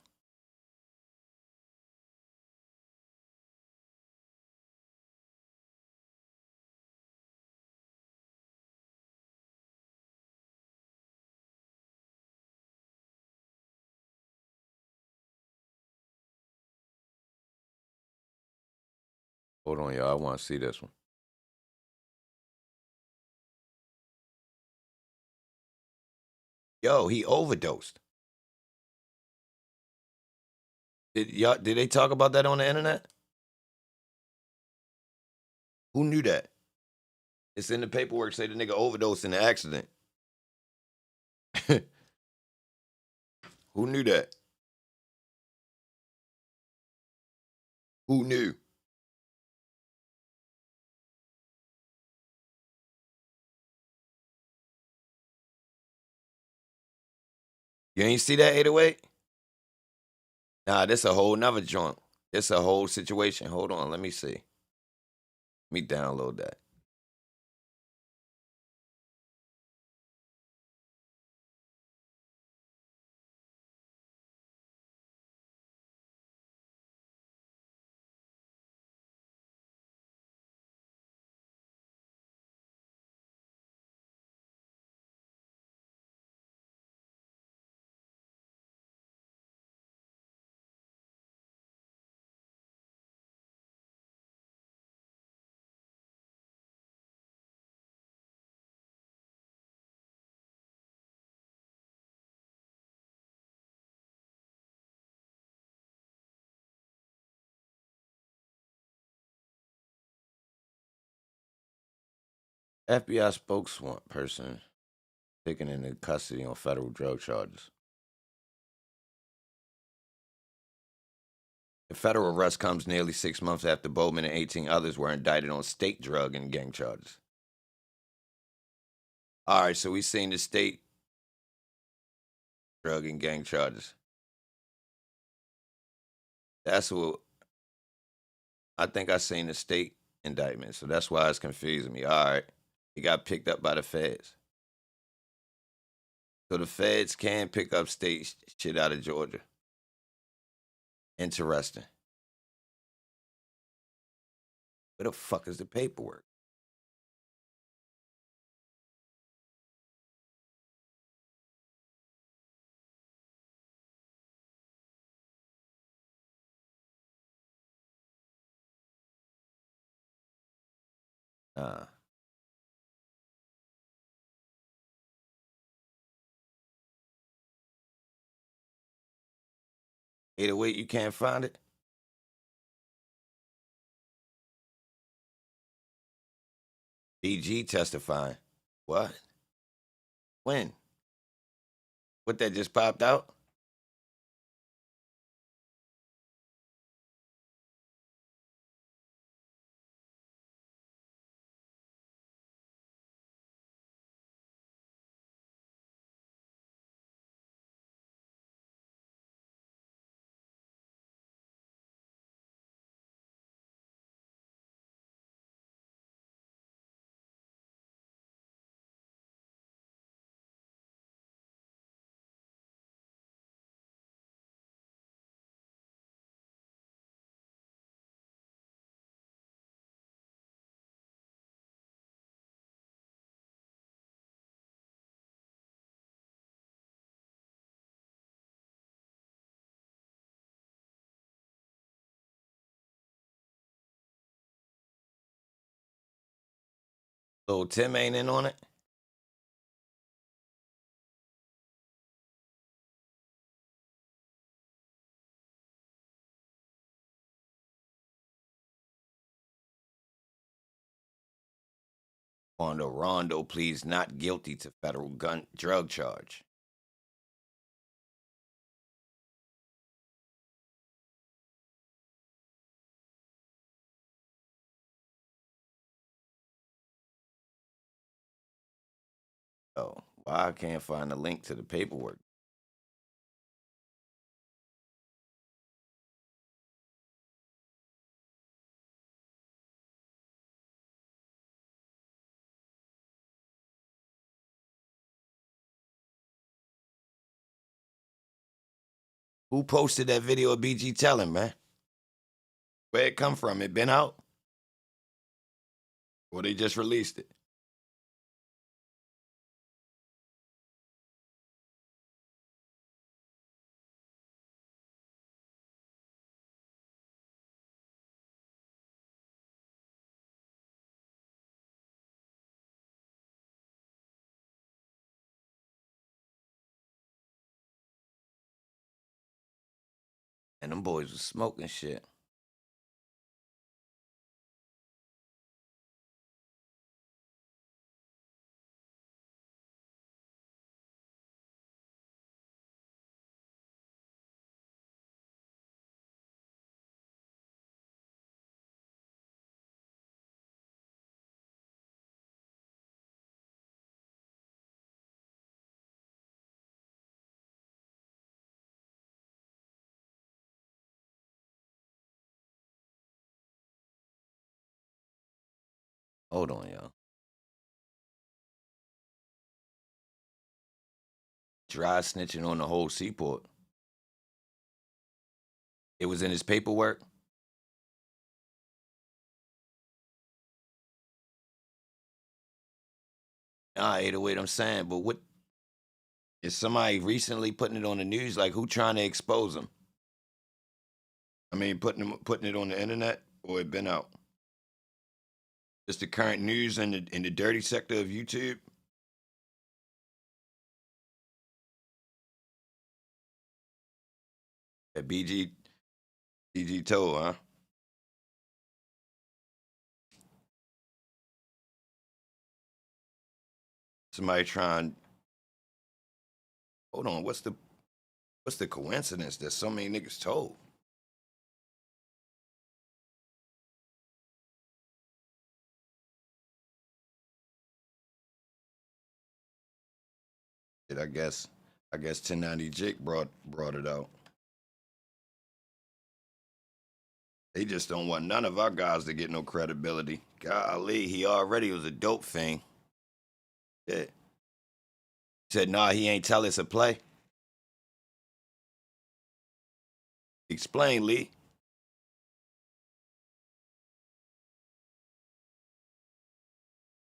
A: Hold on, y'all. I want to see this one. Yo, he overdosed. Did they talk about that on the internet? Who knew that? It's in the paperwork. Say the nigga overdosed in the accident. Who knew that? Who knew? You ain't see that 808? Nah, this a whole nother joint. It's a whole situation. Hold on, let me see. Let me download that. FBI spokesperson taken into custody on federal drug charges. The federal arrest comes nearly 6 months after Bowman and 18 others were indicted on state drug and gang charges. All right, so we seen the state drug and gang charges. That's what I think I seen the state indictment, so that's why it's confusing me. All right, he got picked up by the feds. So the feds can pick up state shit out of Georgia. Interesting. Where the fuck is the paperwork? Uh, Either way, you can't find it. BG testifying. What? When? What, that just popped out? So Tim ain't in on it? Rondo pleads not guilty to federal drug charge. Oh, why I can't find the link to the paperwork? Who posted that video of BG telling, man? Where it come from? It been out? Or they just released it? And them boys was smoking shit. Hold on, y'all. Dry snitching on the whole seaport. It was in his paperwork. Either way, I'm saying, but what is somebody recently putting it on the news? Like, who trying to expose him? I mean, putting it on the internet, or it been out? Just the current news in the dirty sector of YouTube. That BG told, huh? Somebody trying. Hold on, what's the coincidence that so many niggas told? I guess 1090 Jake brought it out. They just don't want none of our guys to get no credibility. Golly, he already was a dope fiend. Yeah. Said, nah, he ain't tell us a play. Explain, Lee.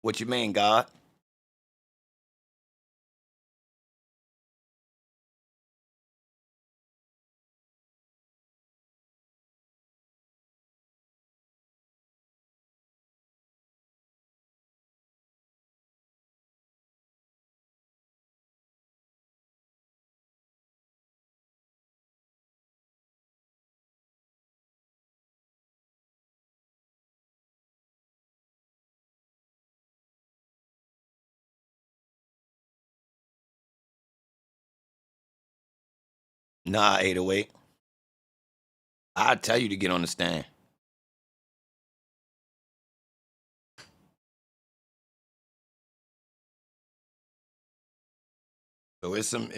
A: What you mean, God? Nah, 808. I'll tell you to get on the stand. So it's some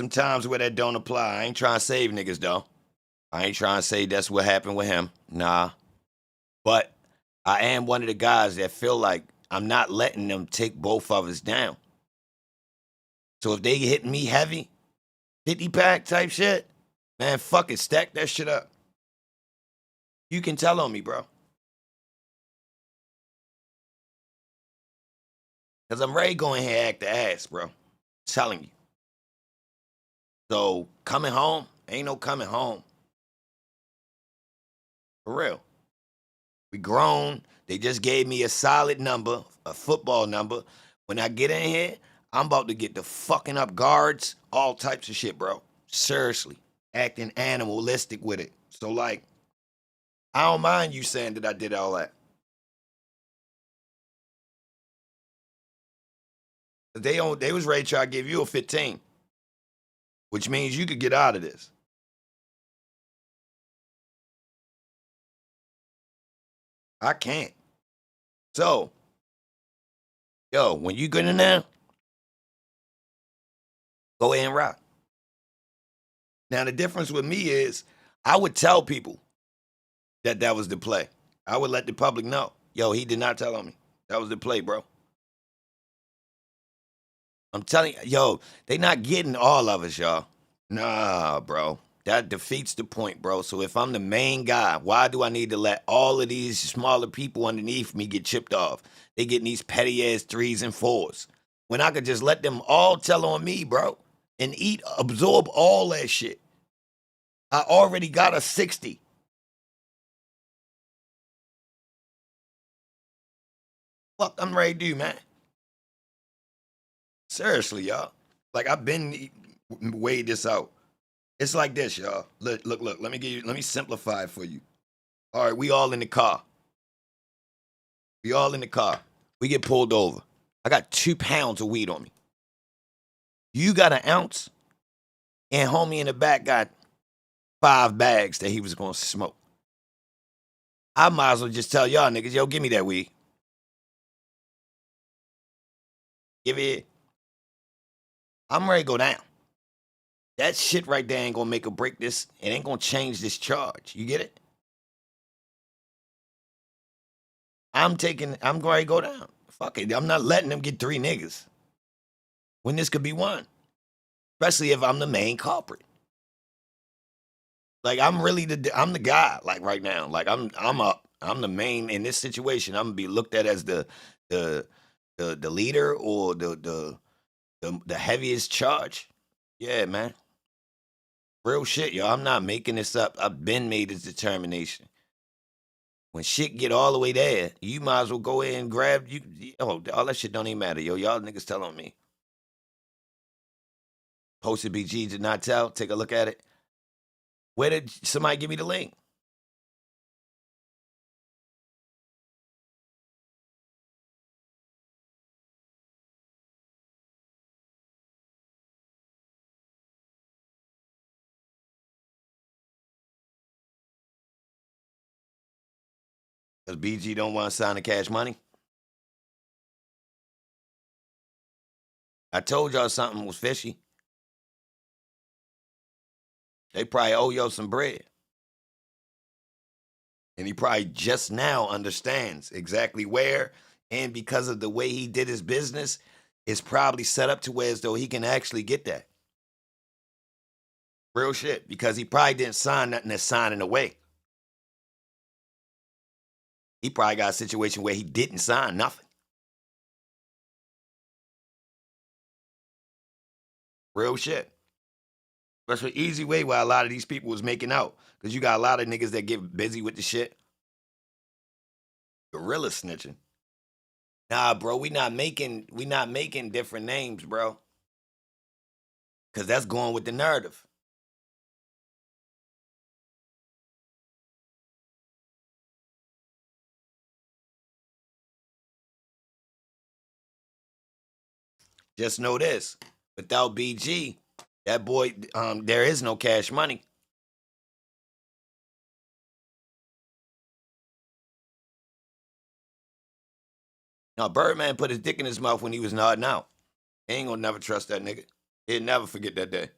A: times where that don't apply. I ain't trying to save niggas though. I ain't trying to say that's what happened with him. Nah. But I am one of the guys that feel like I'm not letting them take both of us down. So if they hit me heavy, 50 pack type shit, man, fuck it, stack that shit up. You can tell on me, bro. Because I'm ready to go in here and act the ass, bro. I'm telling you. So coming home, ain't no coming home. For real. We grown. They just gave me a solid number, a football number. When I get in here, I'm about to get the fucking up guards, all types of shit, bro. Seriously. Acting animalistic with it. So, like, I don't mind you saying that I did all that. They was ready to try to give you a 15, which means you could get out of this. I can't. So, yo, when you get in there, go ahead and rock. Now, the difference with me is I would tell people that was the play. I would let the public know. Yo, he did not tell on me. That was the play, bro. I'm telling you, yo, they not getting all of us, y'all. Nah, bro. That defeats the point, bro. So if I'm the main guy, why do I need to let all of these smaller people underneath me get chipped off? They getting these petty ass 3s and 4s. When I could just let them all tell on me, bro, and absorb all that shit. I already got a 60. Fuck, I'm ready to do, man. Seriously, y'all. Like, I've been weighed this out. It's like this, y'all. Look. Let me simplify it for you. All right, we all in the car. We all in the car. We get pulled over. I got 2 pounds of weed on me. You got an ounce, and homie in the back got 5 bags that he was gonna smoke. I might as well just tell y'all niggas, yo, give me that weed. Give it. I'm ready to go down. That shit right there ain't gonna make or break this. It ain't gonna change this charge. You get it? I'm going to go down. Fuck it. I'm not letting them get 3 niggas when this could be 1. Especially if I'm the main culprit. Like, I'm the guy, like, right now. Like, I'm the main in this situation. I'm gonna be looked at as the leader or the heaviest charge. Yeah, man. Real shit, yo. I'm not making this up. I've been made this determination. When shit get all the way there, you might as well go ahead and grab you. Oh, all that shit don't even matter, yo. Y'all niggas tell on me. Posted BG did not tell. Take a look at it. Where did somebody give me the link? Because BG don't want to sign the Cash Money. I told y'all something was fishy. They probably owe y'all some bread. And he probably just now understands exactly where. And because of the way he did his business, it's probably set up to where as though he can actually get that. Real shit. Because he probably didn't sign nothing that's signing away. He probably got a situation where he didn't sign nothing. Real shit. That's an easy way why a lot of these people was making out. Because you got a lot of niggas that get busy with the shit. Gorilla snitching. Nah, bro, we not making different names, bro. Because that's going with the narrative. Just know this. Without BG, that boy, there is no Cash Money. Now, Birdman put his dick in his mouth when he was nodding out. He ain't gonna never trust that nigga. He'll never forget that day.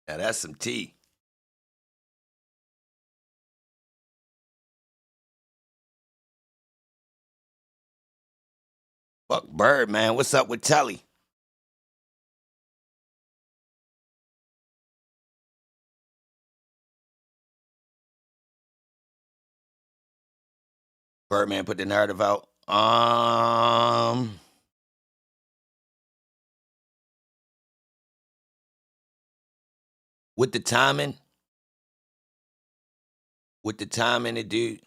A: Now, that's some tea. Fuck Birdman. What's up with Telly? Birdman put the narrative out. With the timing, the dude.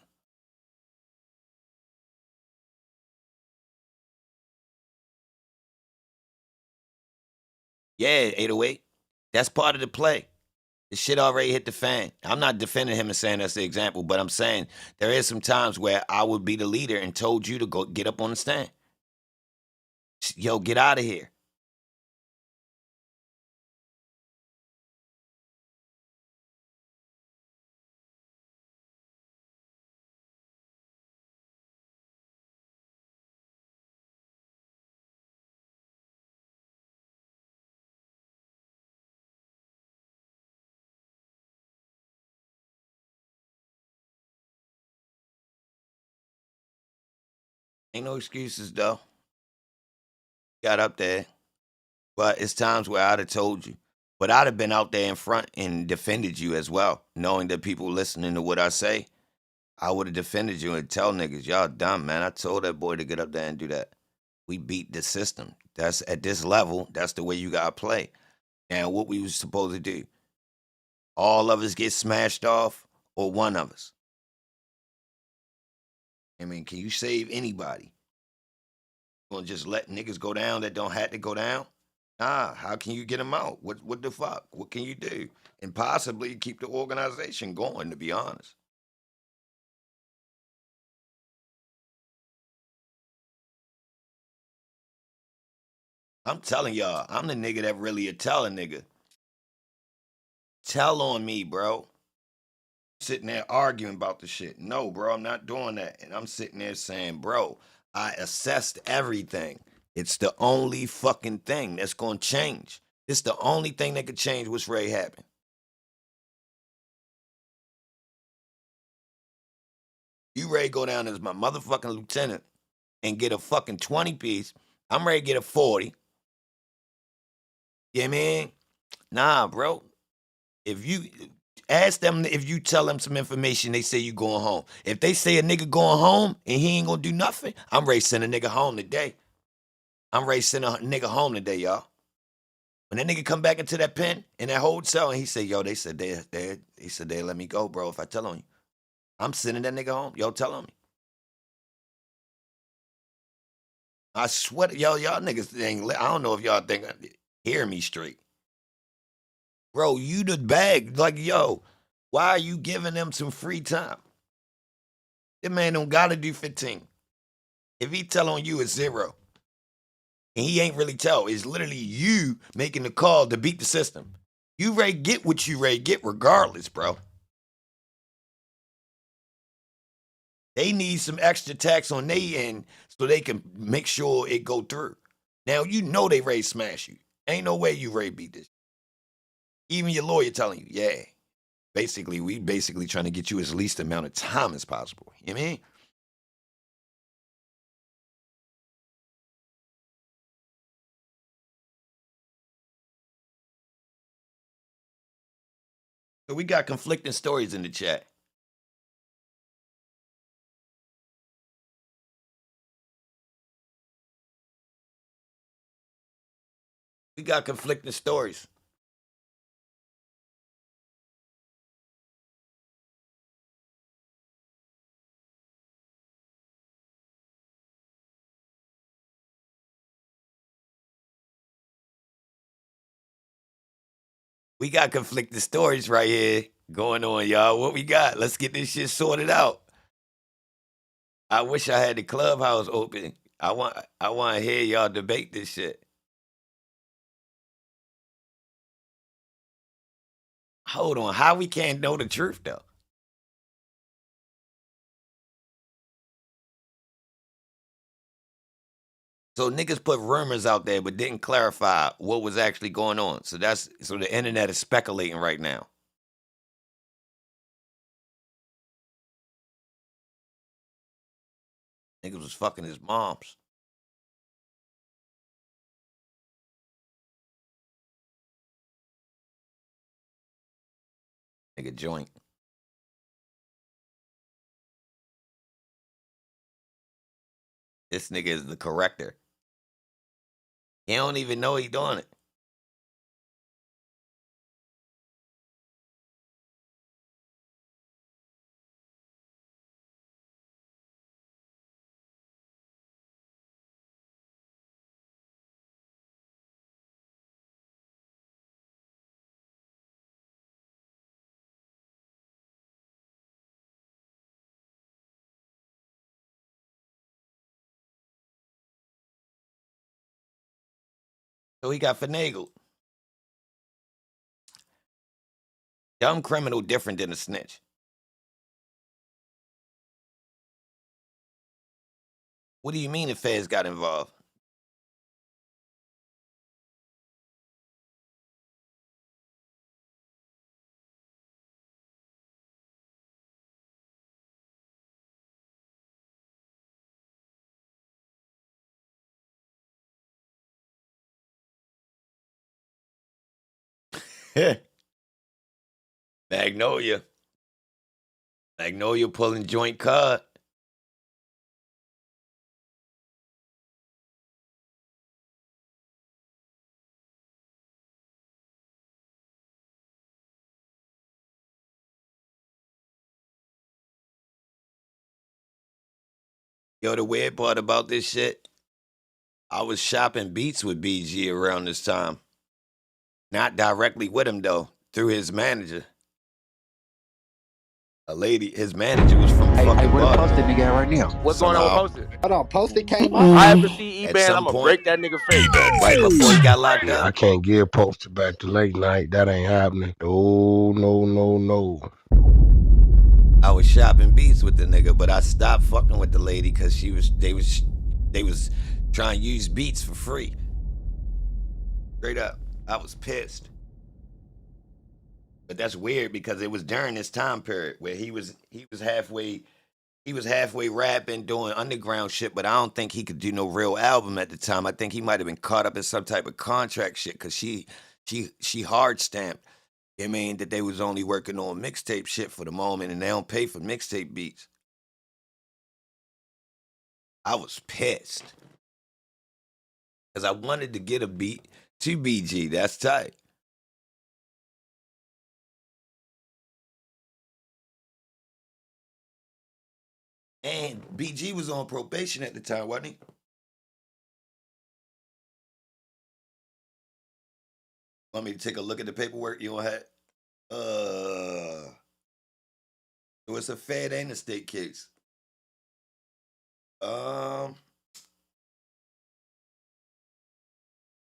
A: Yeah, 808. That's part of the play. The shit already hit the fan. I'm not defending him and saying that's the example, but I'm saying there is some times where I would be the leader and told you to go get up on the stand. Yo, get out of here. Ain't no excuses, though. Got up there. But it's times where I'd have told you. But I'd have been out there in front and defended you as well, knowing that people listening to what I say. I would have defended you and tell niggas, y'all dumb, man. I told that boy to get up there and do that. We beat the system. That's at this level, that's the way you gotta play. And what we was supposed to do. All of us get smashed off or one of us. I mean, can you save anybody? You gonna just let niggas go down that don't have to go down? Nah, how can you get them out? What the fuck? What can you do? And possibly keep the organization going, to be honest. I'm telling y'all, I'm the nigga that really a tell a nigga. Tell on me, bro. Sitting there arguing about the shit. No, bro, I'm not doing that. And I'm sitting there saying, bro, I assessed everything. It's the only fucking thing that's gonna change. It's the only thing that could change what's ready to happen. You ready to go down as my motherfucking lieutenant and get a fucking 20 piece. I'm ready to get a 40. You know what I mean? Nah, bro. If you ask them, if you tell them some information, they say you going home. If they say a nigga going home and he ain't gonna do nothing, I'm ready to send a nigga home today. I'm ready to send a nigga home today, y'all. When that nigga come back into that pen in that whole cell and he say, yo, they said they let me go, bro, if I tell on you. I'm sending that nigga home. Yo, tell on me. I swear, y'all niggas ain't, I don't know if y'all think, hear me straight. Bro, you the bag. Like, yo, why are you giving them some free time? That man don't gotta do 15. If he tell on you, it's 0. And he ain't really tell. It's literally you making the call to beat the system. You ready get what you ready get regardless, bro. They need some extra tax on their end so they can make sure it go through. Now, you know they ready to smash you. Ain't no way you ready to beat this. Even your lawyer telling you, yeah. Basically, we trying to get you as least amount of time as possible. You know what I mean? So we got conflicting stories in the chat. We got conflicting stories. We got conflicting stories right here going on, y'all. What we got? Let's get this shit sorted out. I wish I had the clubhouse open. I want to hear y'all debate this shit. Hold on, how we can't know the truth though? So niggas put rumors out there but didn't clarify what was actually going on. So the internet is speculating right now. Niggas was fucking his moms. Nigga joint. This nigga is the corrector. He don't even know he doing it. So he got finagled. Dumb criminal different than a snitch. What do you mean the feds got involved? Magnolia. Magnolia pulling joint card. Yo, the weird part about this shit, I was shopping Beats with BG around this time. Not directly with him though, through his manager. A lady, his manager was from
C: I
A: fucking
C: would have posted
A: Baltimore.
C: nigga right now.
D: What's going on with
A: Somehow,
D: posted?
C: Hold on, Posted came up.
D: I ever see
A: at
D: E-Band,
A: some
D: I'ma
A: point,
D: break that nigga face.
A: right before he got locked
F: Yeah, I
A: up,
F: can't give Poster back to late night. That ain't happening. No, no, no, no.
A: I was shopping Beats with the nigga, but I stopped fucking with the lady because they was trying to use Beats for free. Straight up, I was pissed. But that's weird because it was during this time period where he was halfway rapping, doing underground shit, but I don't think he could do no real album at the time. I think he might have been caught up in some type of contract shit because she hard stamped. I mean that they was only working on mixtape shit for the moment and they don't pay for mixtape beats. I was pissed. Because I wanted to get a beat to BG. That's tight. And BG was on probation at the time, wasn't he? Want me to take a look at the paperwork you don't have? So it's a Fed and a state case.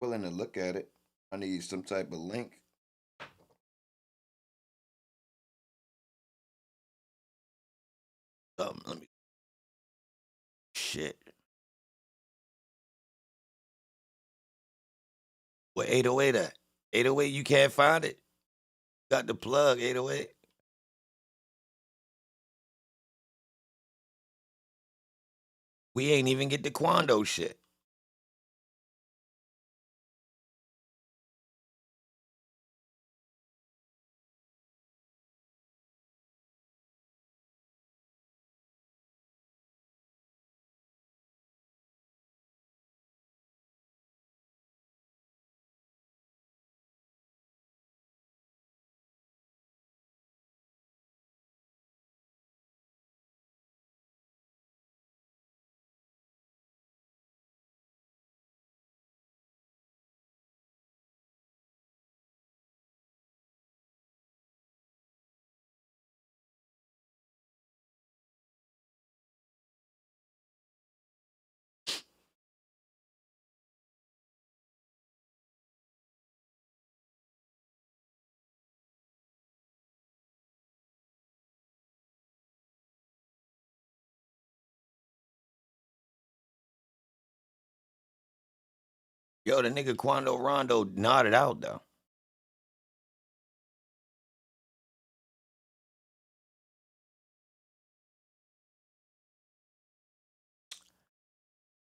A: Willing to look at it. I need some type of link. Let me. Shit. What 808 at? 808, you can't find it? Got the plug, 808. We ain't even get the Quando shit. Yo, the nigga Quando Rondo nodded out though.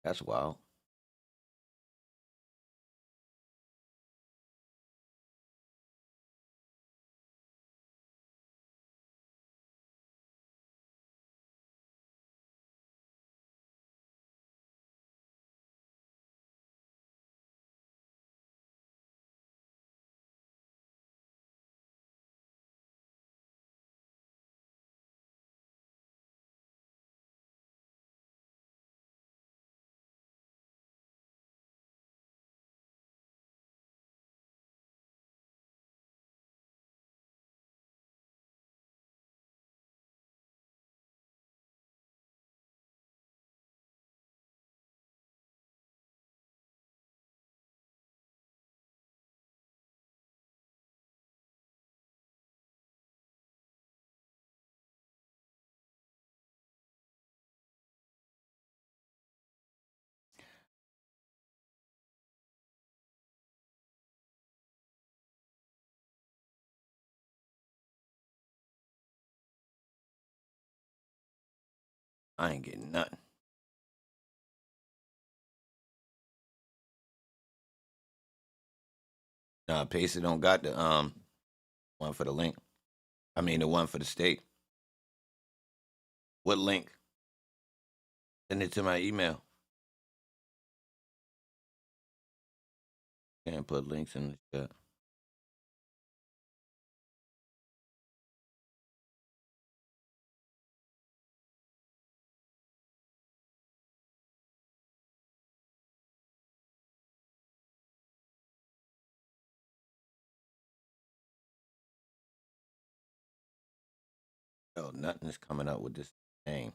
A: That's wild. I ain't getting nothing. Nah, Pacer don't got the one for the link. I mean the one for the state. What link? Send it to my email. Can't put links in the chat. Yo, nothing is coming up with this name.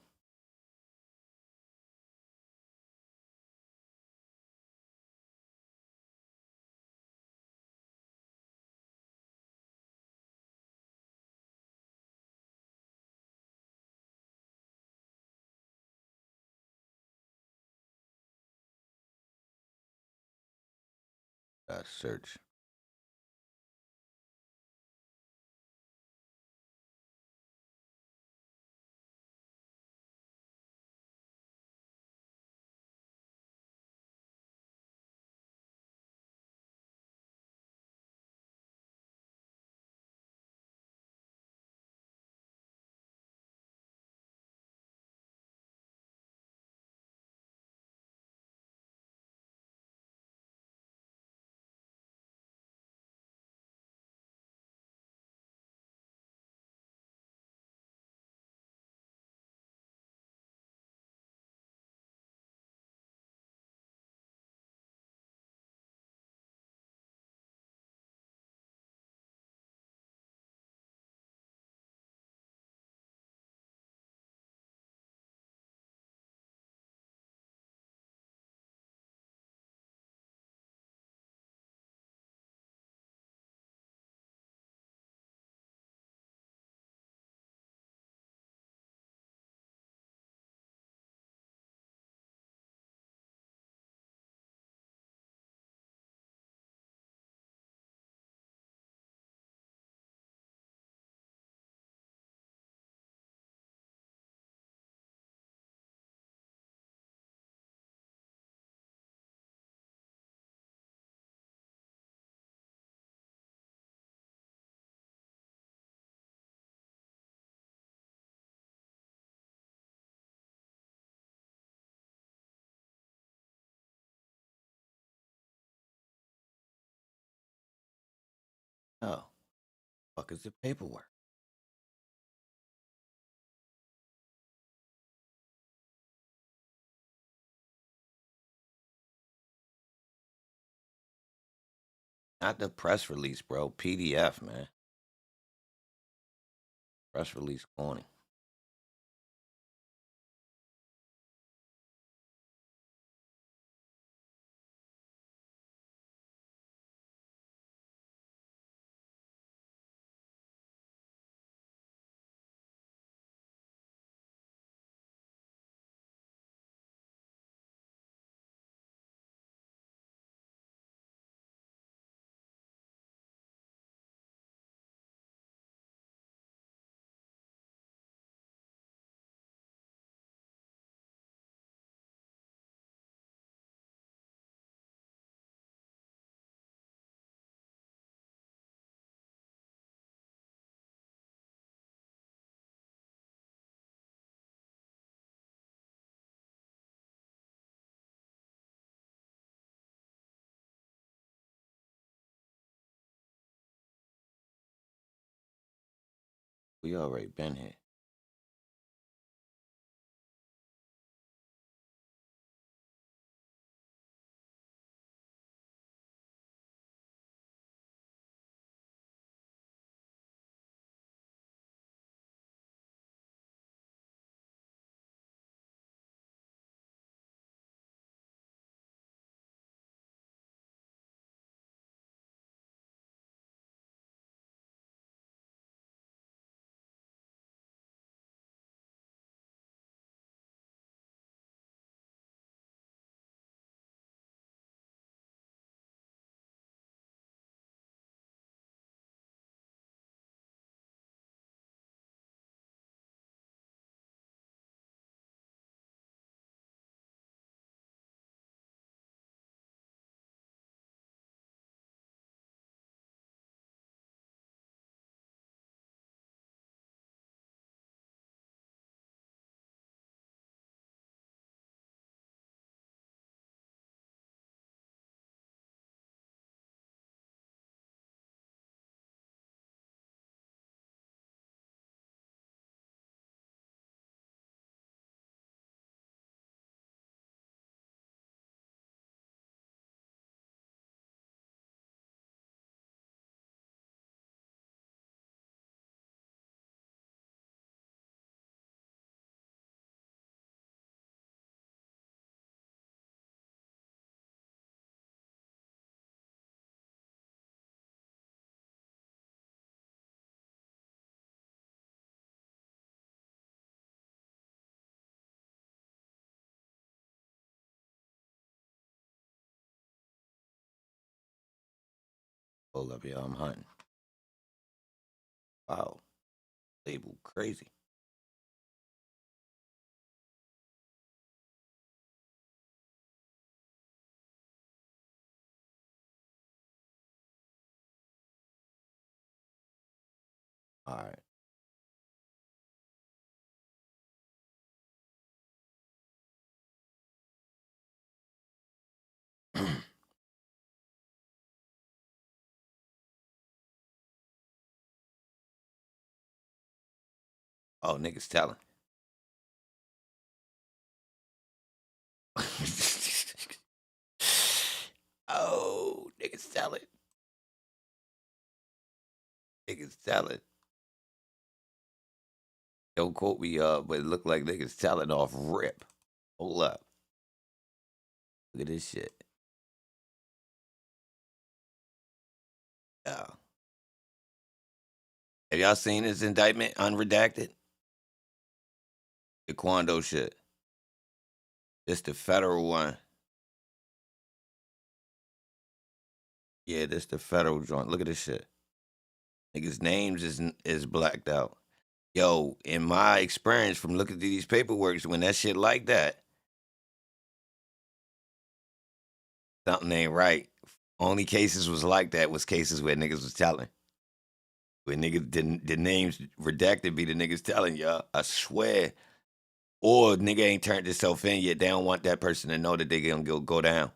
A: Search. Oh, fuck is the paperwork? Not the press release, bro. PDF, man. Press release corny. We already been here. Hold up, y'all. I'm hunting. Wow. Label crazy. All right. Oh, niggas telling. Oh, niggas telling. Niggas telling. Don't quote me, but it looked like niggas telling off rip. Hold up. Look at this shit. Yeah. Have y'all seen this indictment unredacted? The Quando shit. It's the federal one. Yeah, this the federal joint. Look at this shit. Niggas' names is blacked out. Yo, in my experience from looking through these paperworks, when that shit like that, something ain't right. Only cases was like that was cases where niggas was telling. Where niggas didn't the names redacted be the niggas telling y'all. I swear. Or nigga ain't turned himself in yet. They don't want that person to know that they gonna go down.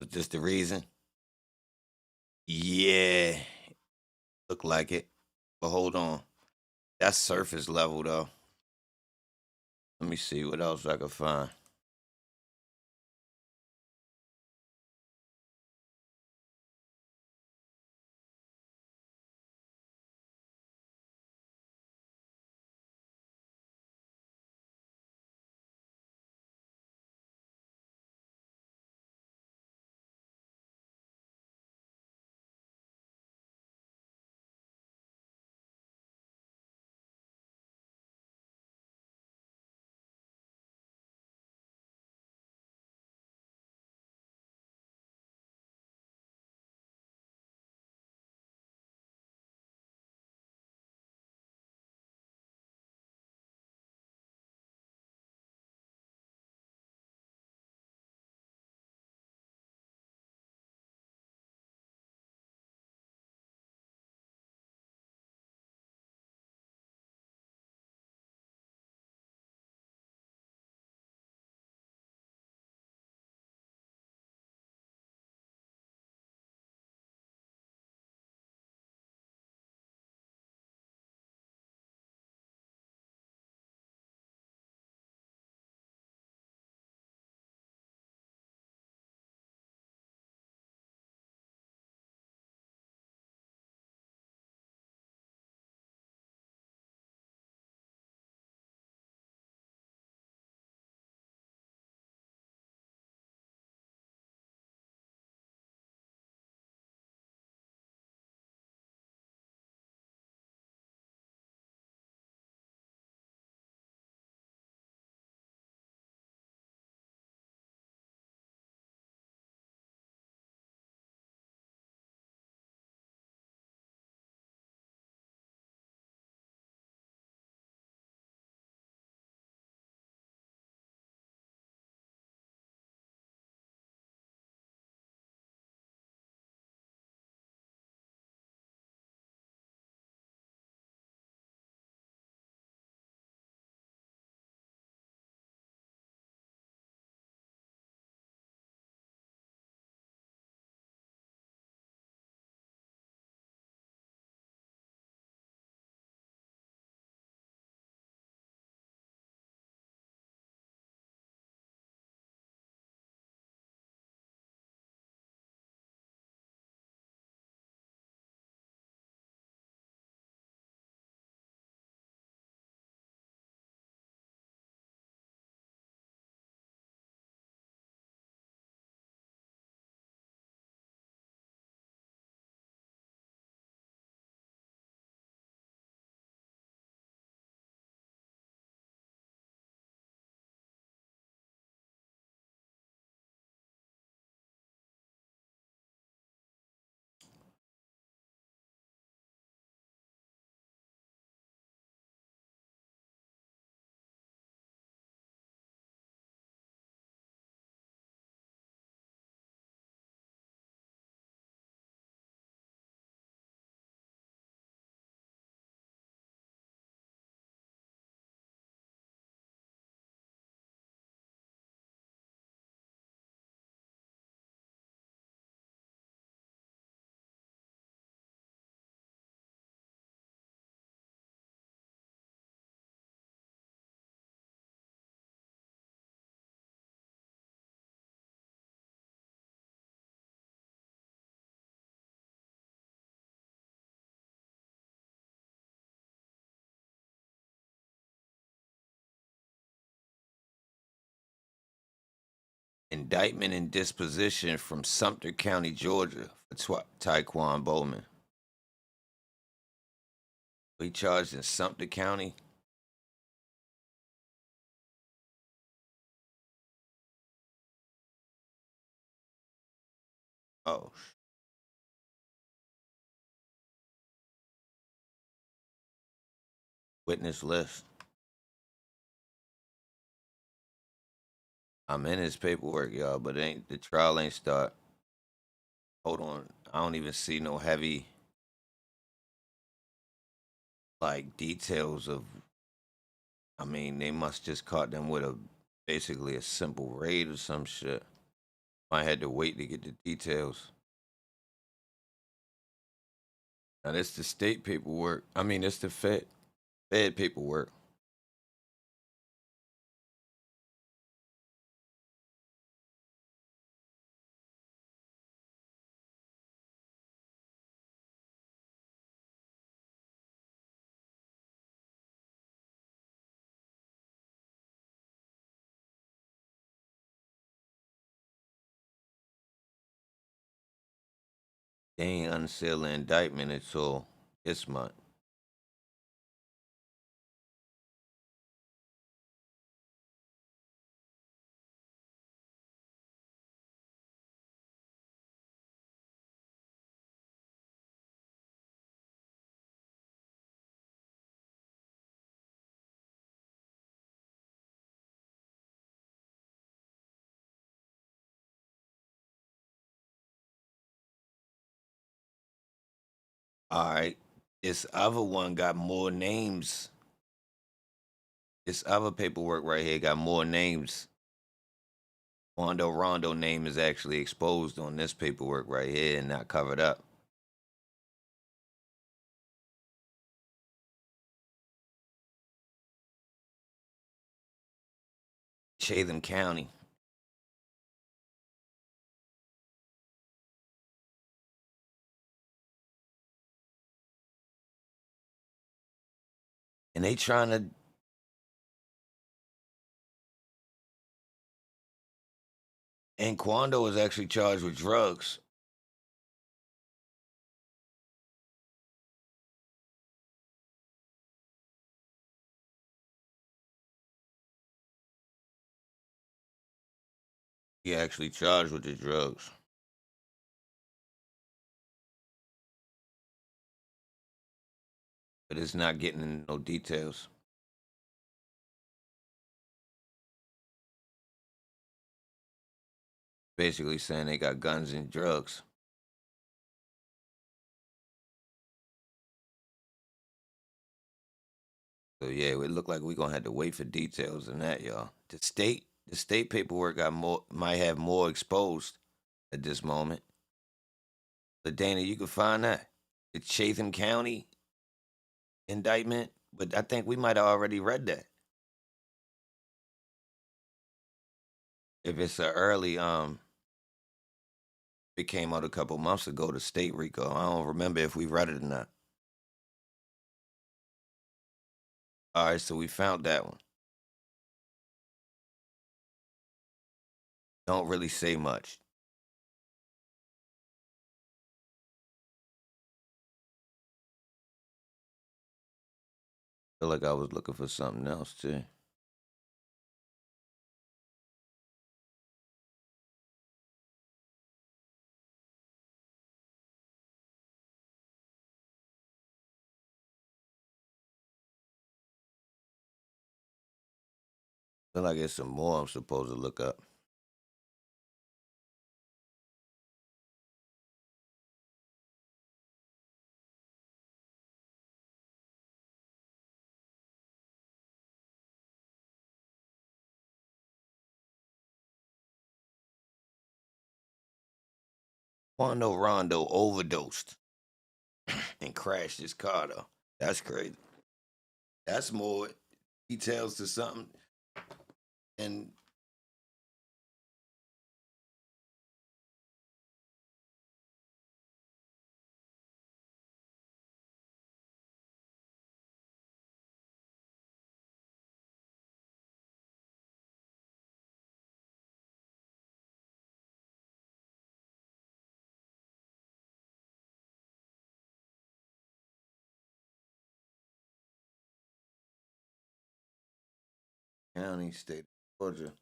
A: Was this the reason? Yeah, look like it. But hold on. That's surface level though. Let me see what else I can find. Indictment and disposition from Sumter County, Georgia, for Taekwon Bowman. We charged in Sumter County. Oh, witness list. I'm in his paperwork, y'all, but the trial ain't start. Hold on, I don't even see no heavy like details of. I mean, they must just caught them with basically a simple raid or some shit. I had to wait to get the details. Now that's the state paperwork. I mean, that's the Fed paperwork. They ain't unseal the indictment until this month. All right. This other one got more names. This other paperwork right here got more names. Rondo name is actually exposed on this paperwork right here and not covered up. Chatham County. And they trying to and Quando is actually charged with drugs. He actually charged with the drugs. But it's not getting into no details. Basically saying they got guns and drugs. So yeah, it look like we're gonna have to wait for details on that, y'all. The state paperwork might have more exposed at this moment. But Dana, you can find that. The Chatham County indictment, but I think we might have already read that. If it's a early it came out a couple months ago, the state RICO. I don't remember if we read it or not. All right, so we found that one. Don't really say much. Feel like I was looking for something else too. Feel like there's some more I'm supposed to look up. Quando Rondo overdosed and crashed his car though. That's crazy. That's more details to something. And county, state of Georgia.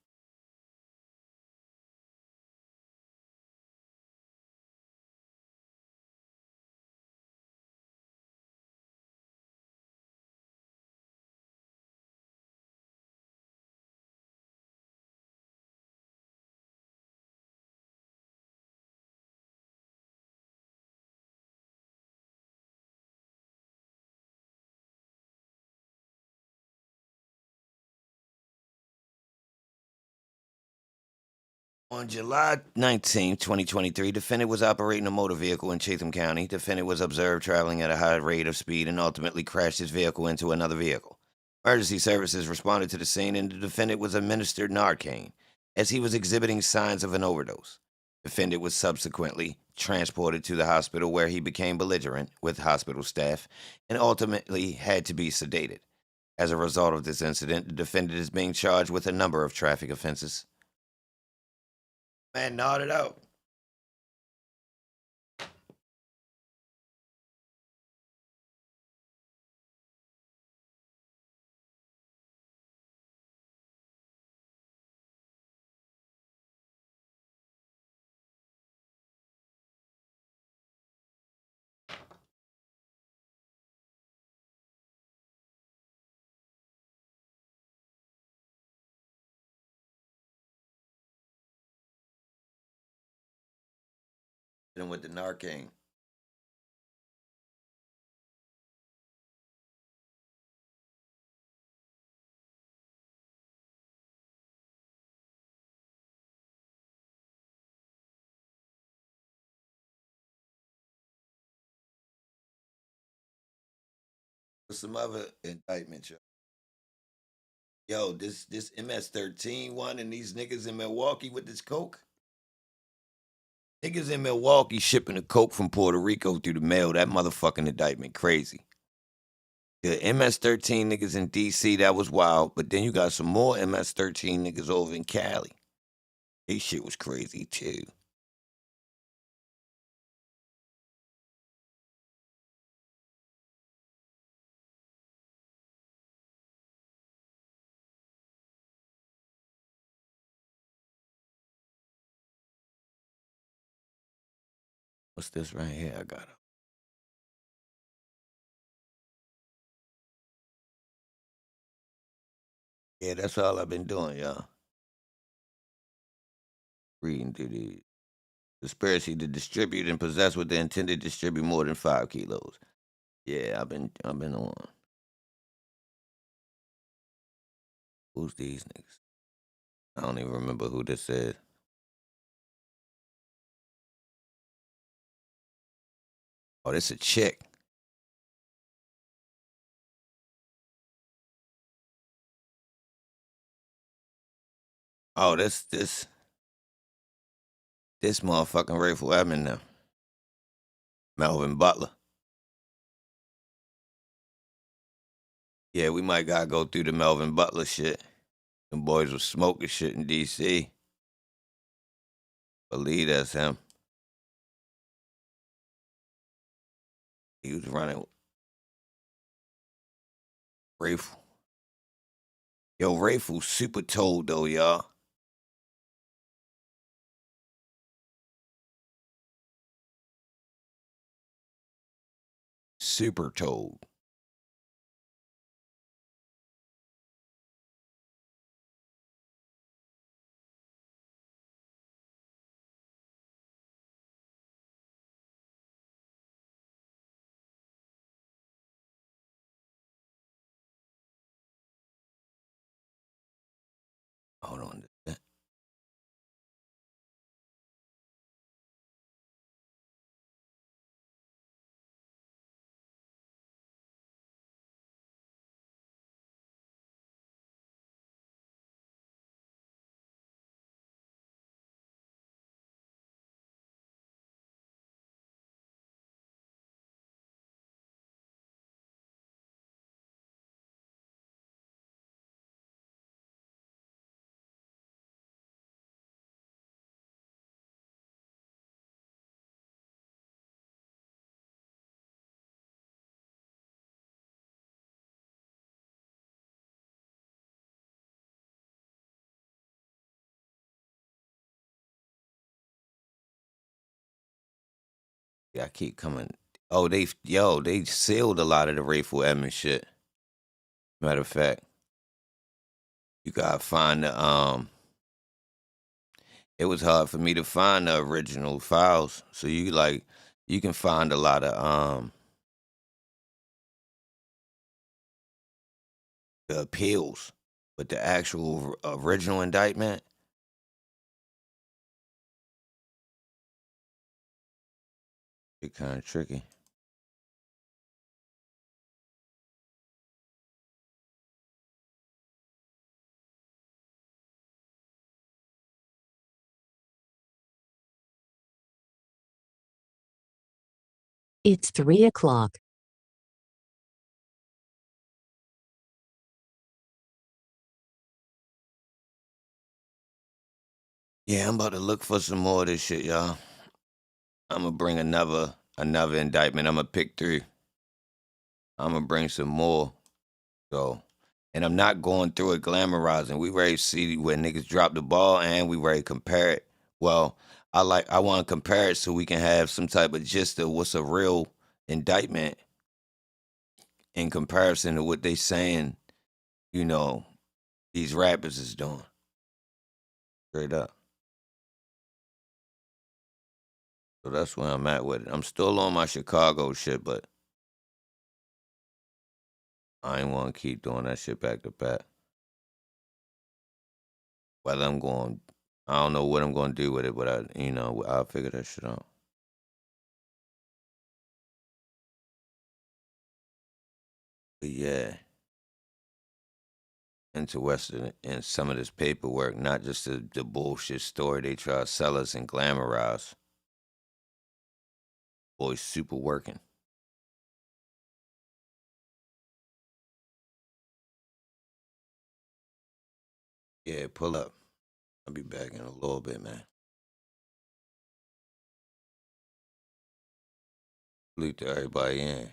A: On July 19, 2023, defendant was operating a motor vehicle in Chatham County. Defendant was observed traveling at a high rate of speed and ultimately crashed his vehicle into another vehicle. Emergency services responded to the scene and the defendant was administered Narcan as he was exhibiting signs of an overdose. Defendant was subsequently transported to the hospital where he became belligerent with hospital staff and ultimately had to be sedated. As a result of this incident, the defendant is being charged with a number of traffic offenses. Man, nod it out. Hit him with the Narcan. Some other indictments, yo. Yo, this MS-13 one and these niggas in Milwaukee with this coke. Niggas in Milwaukee shipping the coke from Puerto Rico through the mail. That motherfucking indictment crazy. The MS-13 niggas in DC, that was wild. But then you got some more MS-13 niggas over in Cali. This shit was crazy too. What's this right here? I got it. Yeah, that's all I've been doing, y'all. Reading through the conspiracy to distribute and possess with the intent to distribute more than 5 kilos. Yeah, I've been on. Who's these niggas? I don't even remember who this is. Oh, this a chick. Oh, this motherfucking Rayful Edmond now. Melvin Butler. Yeah, we might gotta go through the Melvin Butler shit. Them boys was smoking shit in DC. Believe that's him. He was running Rayful. Yo, Rayful super told though, y'all. Super told. Hold on. Yeah, I keep coming. Oh, they sealed a lot of the Rayful Edmond shit. Matter of fact, you gotta find the it was hard for me to find the original files. So you can find a lot of the appeals, but the actual original indictment, Get kind of tricky.
B: It's 3 o'clock.
A: Yeah, I'm about to look for some more of this shit, y'all. I'm gonna bring another indictment. I'm gonna pick 3. I'm gonna bring some more. So, and I'm not going through it glamorizing. We ready to see where niggas drop the ball, and we ready to compare it. Well, I want to compare it so we can have some type of gist of what's a real indictment in comparison to what they saying, you know, these rappers is doing. Straight up. So that's where I'm at with it. I'm still on my Chicago shit, but I ain't want to keep doing that shit back to back. Whether I don't know what I'm going to do with it, but I'll figure that shit out. But yeah, interested in some of this paperwork, not just the bullshit story they try to sell us and glamorize. Boy, super working. Yeah, pull up. I'll be back in a little bit, man. Salute to everybody in.